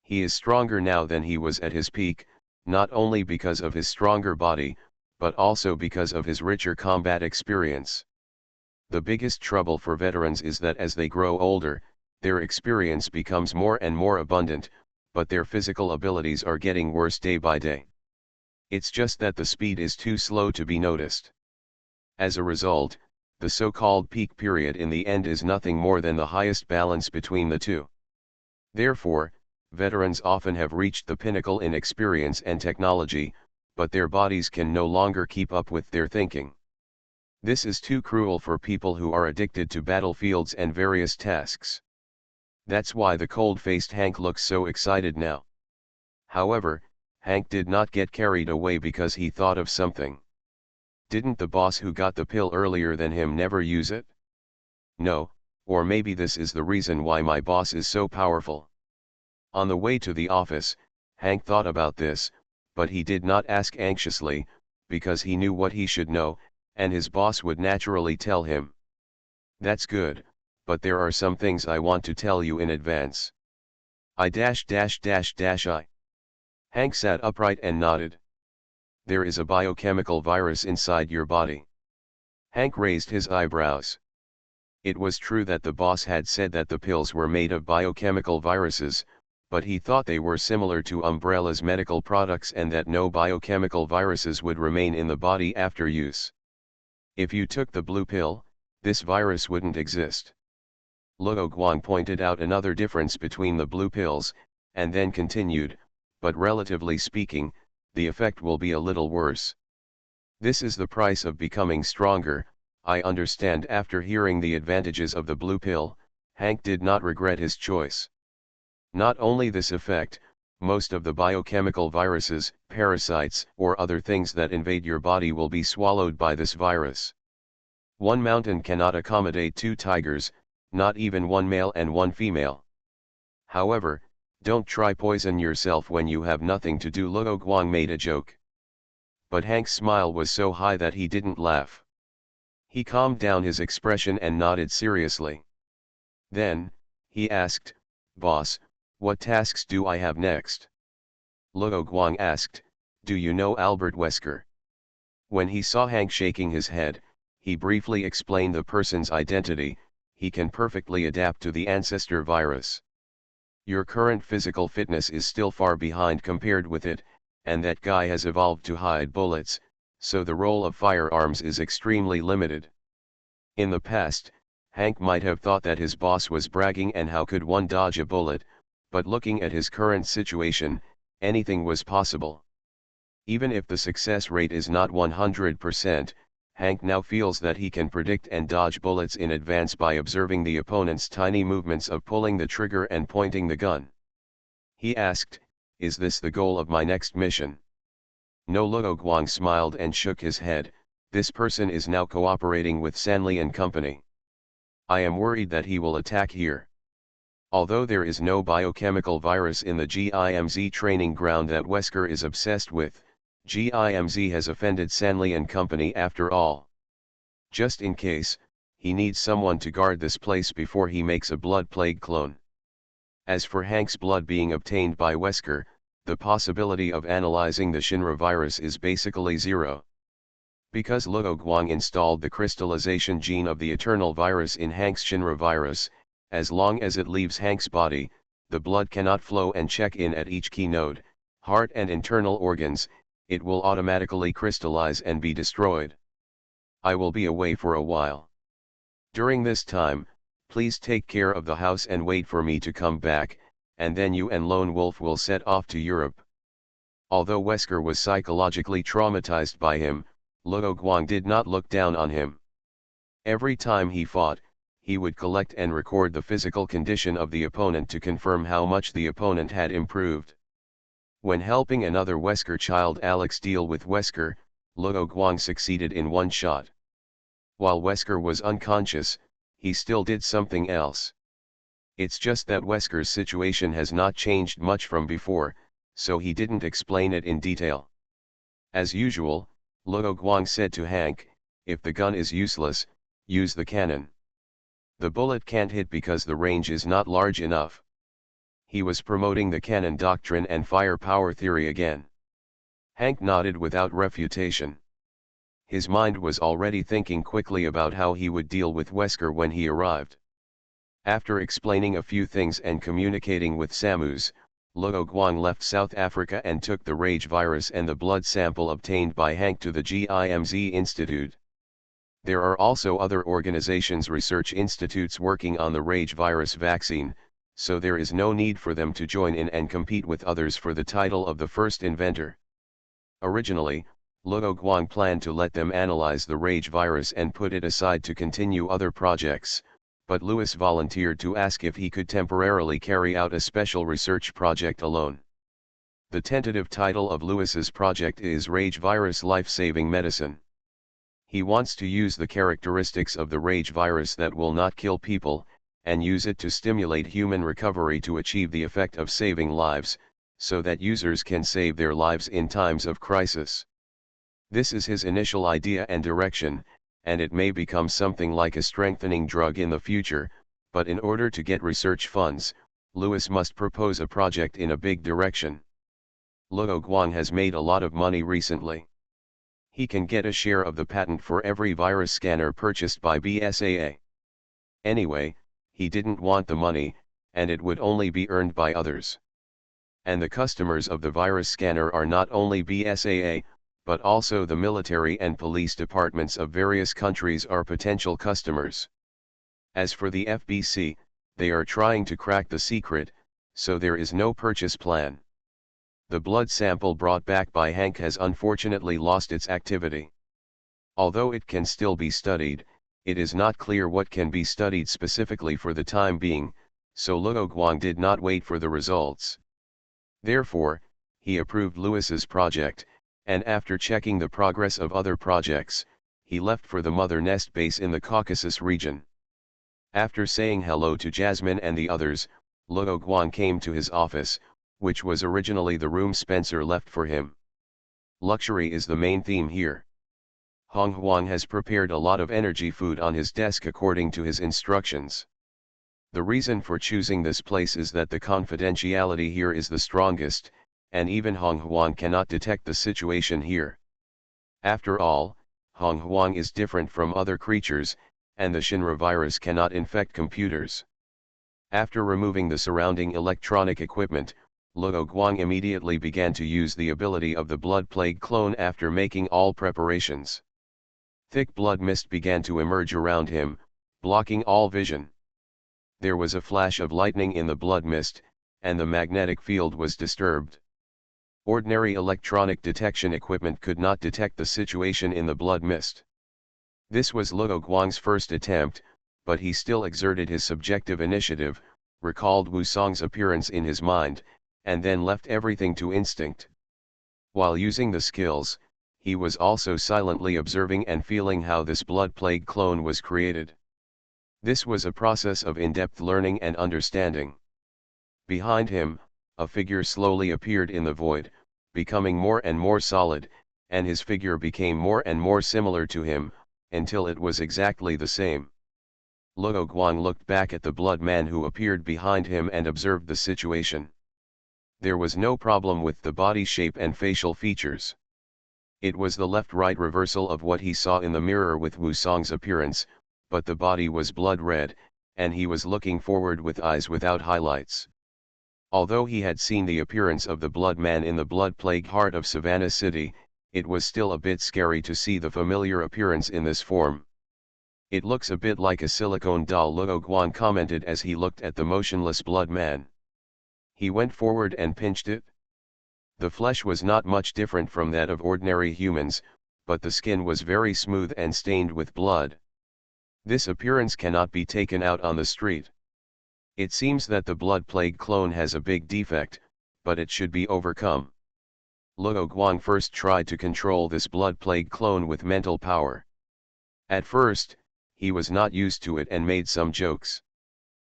He is stronger now than he was at his peak, not only because of his stronger body, but also because of his richer combat experience. The biggest trouble for veterans is that as they grow older, their experience becomes more and more abundant, but their physical abilities are getting worse day by day. It's just that the speed is too slow to be noticed. As a result, the so-called peak period in the end is nothing more than the highest balance between the two. Therefore, veterans often have reached the pinnacle in experience and technology, but their bodies can no longer keep up with their thinking. This is too cruel for people who are addicted to battlefields and various tasks. That's why the cold-faced Hank looks so excited now. However, Hank did not get carried away because he thought of something. Didn't the boss who got the pill earlier than him never use it? No, or maybe this is the reason why my boss is so powerful. On the way to the office, Hank thought about this, but he did not ask anxiously, because he knew what he should know, and his boss would naturally tell him. That's good, but there are some things I want to tell you in advance. I. Hank sat upright and nodded. There is a biochemical virus inside your body. Hank raised his eyebrows. It was true that the boss had said that the pills were made of biochemical viruses, but he thought they were similar to Umbrella's medical products and that no biochemical viruses would remain in the body after use. If you took the blue pill, this virus wouldn't exist. Luo Guang pointed out another difference between the blue pills, and then continued, but relatively speaking, the effect will be a little worse. This is the price of becoming stronger. I understand. After hearing the advantages of the blue pill, Hank did not regret his choice. Not only this effect, most of the biochemical viruses, parasites, or other things that invade your body will be swallowed by this virus. One mountain cannot accommodate two tigers, not even one male and one female. However, don't try poison yourself when you have nothing to do. Luo Guang made a joke. But Hank's smile was so high that he didn't laugh. He calmed down his expression and nodded seriously. Then, He asked, "Boss, what tasks do I have next?" Luo Guang asked, "Do you know Albert Wesker?" When he saw Hank shaking his head, he briefly explained the person's identity. He can perfectly adapt to the ancestor virus. Your current physical fitness is still far behind compared with it, and that guy has evolved to hide bullets, so the role of firearms is extremely limited. In the past, Hank might have thought that his boss was bragging and how could one dodge a bullet, but looking at his current situation, anything was possible. Even if the success rate is not 100%, Hank now feels that he can predict and dodge bullets in advance by observing the opponent's tiny movements of pulling the trigger and pointing the gun. He asked, "Is this the goal of my next mission?" No. Luo Guang smiled and shook his head. "This person is now cooperating with Sanli and company. I am worried that he will attack here. Although there is no biochemical virus in the GIMZ training ground that Wesker is obsessed with, GIMZ has offended Sanli and company after all. Just in case, he needs someone to guard this place before he makes a blood plague clone. As for Hank's blood being obtained by Wesker, the possibility of analyzing the Shinra virus is basically zero. Because Luo Guang installed the crystallization gene of the eternal virus in Hank's Shinra virus, as long as it leaves Hank's body, the blood cannot flow and check in at each key node, heart and internal organs. It will automatically crystallize and be destroyed. I will be away for a while. During this time, please take care of the house and wait for me to come back, and then you and Lone Wolf will set off to Europe." Although Wesker was psychologically traumatized by him, Luo Guang did not look down on him. Every time he fought, he would collect and record the physical condition of the opponent to confirm how much the opponent had improved. When helping another Wesker child Alex deal with Wesker, Luo Guang succeeded in one shot. While Wesker was unconscious, he still did something else. It's just that Wesker's situation has not changed much from before, so he didn't explain it in detail. As usual, Luo Guang said to Hank, "If the gun is useless, use the cannon. The bullet can't hit because the range is not large enough." He was promoting the cannon doctrine and firepower theory again. Hank nodded without refutation. His mind was already thinking quickly about how he would deal with Wesker when he arrived. After explaining a few things and communicating with Samus, Luo Guang left South Africa and took the rage virus and the blood sample obtained by Hank to the GIMZ Institute. There are also other organizations, research institutes working on the rage virus vaccine, so there is no need for them to join in and compete with others for the title of the first inventor. Originally, Luo Guang planned to let them analyze the rage virus and put it aside to continue other projects, but Louis volunteered to ask if he could temporarily carry out a special research project alone. The tentative title of Louis's project is Rage Virus Life-Saving Medicine. He wants to use the characteristics of the rage virus that will not kill people, and use it to stimulate human recovery to achieve the effect of saving lives, so that users can save their lives in times of crisis. This is his initial idea and direction, and it may become something like a strengthening drug in the future, but in order to get research funds, Louis must propose a project in a big direction. Luo Guang has made a lot of money recently. He can get a share of the patent for every virus scanner purchased by BSAA. Anyway, he didn't want the money, and it would only be earned by others. And the customers of the virus scanner are not only BSAA, but also the military and police departments of various countries are potential customers. As for the FBC, they are trying to crack the secret, so there is no purchase plan. The blood sample brought back by Hank has unfortunately lost its activity. Although it can still be studied, it is not clear what can be studied specifically for the time being, so Luo Guang did not wait for the results. Therefore, he approved Louis's project, and after checking the progress of other projects, he left for the Mother Nest base in the Caucasus region. After saying hello to Jasmine and the others, Luo Guang came to his office, which was originally the room Spencer left for him. Luxury is the main theme here. Hong Huang has prepared a lot of energy food on his desk according to his instructions. The reason for choosing this place is that the confidentiality here is the strongest, and even Hong Huang cannot detect the situation here. After all, Hong Huang is different from other creatures, and the Shinra virus cannot infect computers. After removing the surrounding electronic equipment, Luo Guang immediately began to use the ability of the blood plague clone after making all preparations. Thick blood mist began to emerge around him, blocking all vision. There was a flash of lightning in the blood mist, and the magnetic field was disturbed. Ordinary electronic detection equipment could not detect the situation in the blood mist. This was Luo Guang's first attempt, but he still exerted his subjective initiative, recalled Wu Song's appearance in his mind, and then left everything to instinct. While using the skills, he was also silently observing and feeling how this blood plague clone was created. This was a process of in-depth learning and understanding. Behind him, a figure slowly appeared in the void, becoming more and more solid, and his figure became more and more similar to him, until it was exactly the same. Luo Guang looked back at the blood man who appeared behind him and observed the situation. There was no problem with the body shape and facial features. It was the left-right reversal of what he saw in the mirror with Wu Song's appearance, but the body was blood red, and he was looking forward with eyes without highlights. Although he had seen the appearance of the blood man in the blood-plagued heart of Savannah City, it was still a bit scary to see the familiar appearance in this form. "It looks a bit like a silicone doll," Luo Guang commented as he looked at the motionless blood man. He went forward and pinched it. The flesh was not much different from that of ordinary humans, but the skin was very smooth and stained with blood. This appearance cannot be taken out on the street. It seems that the blood plague clone has a big defect, but it should be overcome. Luo Guang first tried to control this blood plague clone with mental power. At first, he was not used to it and made some jokes.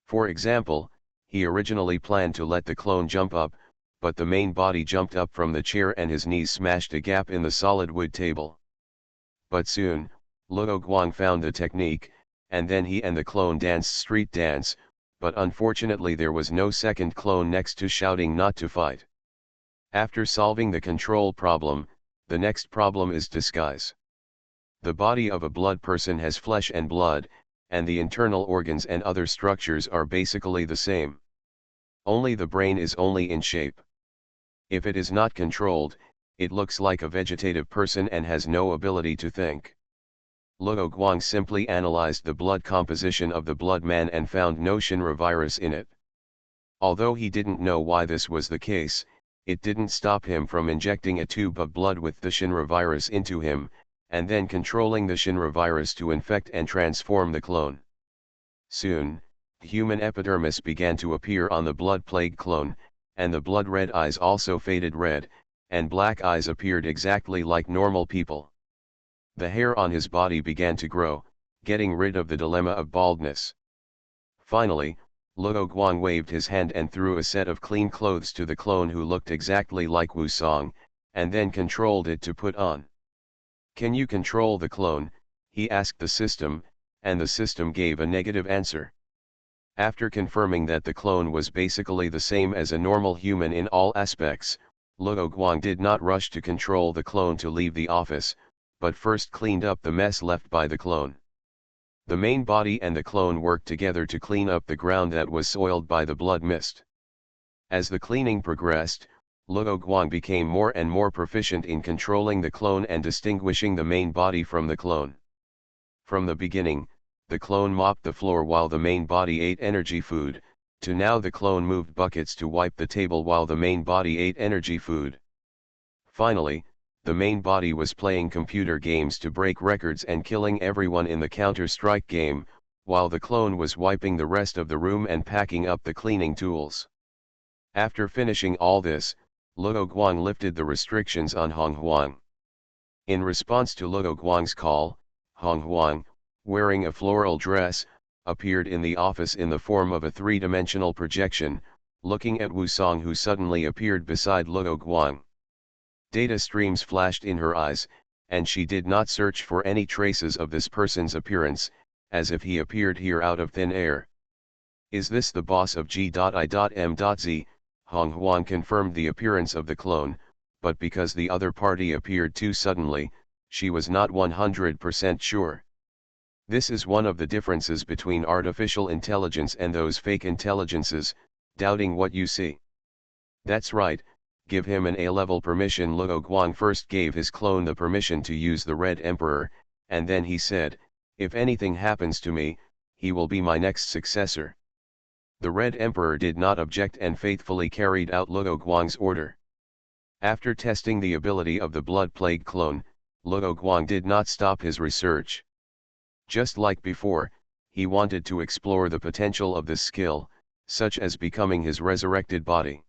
For example, he originally planned to let the clone jump up, but the main body jumped up from the chair and his knees smashed a gap in the solid wood table. But soon, Luo Guang found the technique, and then he and the clone danced street dance, but unfortunately there was no second clone next to shouting not to fight. After solving the control problem, the next problem is disguise. The body of a blood person has flesh and blood, and the internal organs and other structures are basically the same. Only the brain is only in shape. If it is not controlled, it looks like a vegetative person and has no ability to think. Luo Guang simply analyzed the blood composition of the blood man and found no Shinra virus in it. Although he didn't know why this was the case, it didn't stop him from injecting a tube of blood with the Shinra virus into him, and then controlling the Shinra virus to infect and transform the clone. Soon, human epidermis began to appear on the blood plague clone, and the blood red eyes also faded red, and black eyes appeared exactly like normal people. The hair on his body began to grow, getting rid of the dilemma of baldness. Finally, Luo Guang waved his hand and threw a set of clean clothes to the clone who looked exactly like Wu Song, and then controlled it to put on. "Can you control the clone?" he asked the system, and the system gave a negative answer. After confirming that the clone was basically the same as a normal human in all aspects, Luo Guang did not rush to control the clone to leave the office, but first cleaned up the mess left by the clone. The main body and the clone worked together to clean up the ground that was soiled by the blood mist. As the cleaning progressed, Luo Guang became more and more proficient in controlling the clone and distinguishing the main body from the clone. From the beginning, the clone mopped the floor while the main body ate energy food, to now the clone moved buckets to wipe the table while the main body ate energy food. Finally, the main body was playing computer games to break records and killing everyone in the Counter-Strike game, while the clone was wiping the rest of the room and packing up the cleaning tools. After finishing all this, Luo Guang lifted the restrictions on Hong Huang. In response to Luo Guang's call, Hong Huang, wearing a floral dress, appeared in the office in the form of a three-dimensional projection, looking at Wu Song, who suddenly appeared beside Luo Guang. Data streams flashed in her eyes, and she did not search for any traces of this person's appearance, as if he appeared here out of thin air. Is this the boss of G.I.M.Z? Hong Huang confirmed the appearance of the clone, but because the other party appeared too suddenly, she was not 100% sure. This is one of the differences between artificial intelligence and those fake intelligences, doubting what you see. That's right, give him an A-level permission. Luo Guang first gave his clone the permission to use the Red Emperor, and then he said, if anything happens to me, he will be my next successor. The Red Emperor did not object and faithfully carried out Luo Guang's order. After testing the ability of the Blood Plague clone, Luo Guang did not stop his research. Just like before, he wanted to explore the potential of this skill, such as becoming his resurrected body.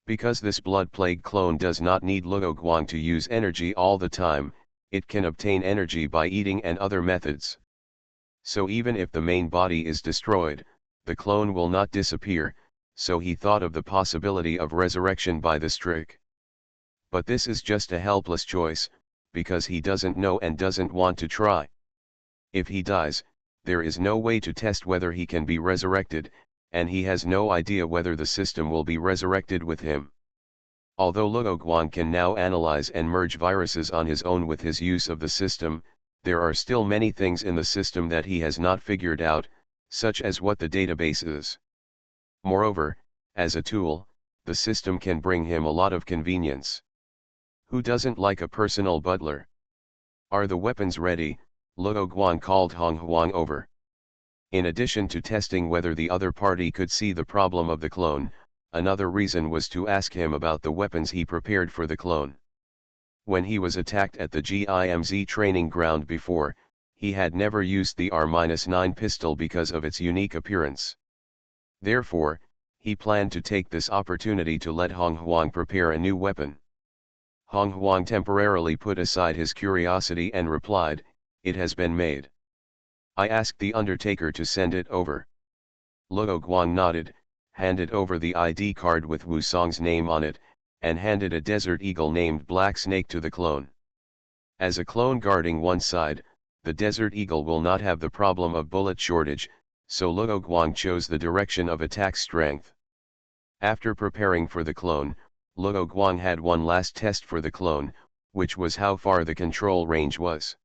Because this Blood Plague clone does not need Luo Guang to use energy all the time, it can obtain energy by eating and other methods. So even if the main body is destroyed, the clone will not disappear, so he thought of the possibility of resurrection by this trick. But this is just a helpless choice, because he doesn't know and doesn't want to try. If he dies, there is no way to test whether he can be resurrected, and he has no idea whether the system will be resurrected with him. Although Luo Guang can now analyze and merge viruses on his own with his use of the system, there are still many things in the system that he has not figured out, such as what the database is. Moreover, as a tool, the system can bring him a lot of convenience. Who doesn't like a personal butler? Are the weapons ready? Luo Guang called Hong Huang over. In addition to testing whether the other party could see the problem of the clone, another reason was to ask him about the weapons he prepared for the clone. When he was attacked at the GIMZ training ground before, he had never used the R-9 pistol because of its unique appearance. Therefore, he planned to take this opportunity to let Hong Huang prepare a new weapon. Hong Huang temporarily put aside his curiosity and replied, "It has been made. I asked the Undertaker to send it over." Luo Guang nodded, handed over the ID card with Wu Song's name on it, and handed a desert eagle named Black Snake to the clone. As a clone guarding one side, the desert eagle will not have the problem of bullet shortage, so Luo Guang chose the direction of attack strength. After preparing for the clone, Luo Guang had one last test for the clone, which was how far the control range was.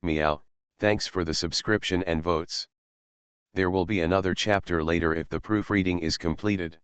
Meow, thanks for the subscription and votes. There will be another chapter later if the proofreading is completed.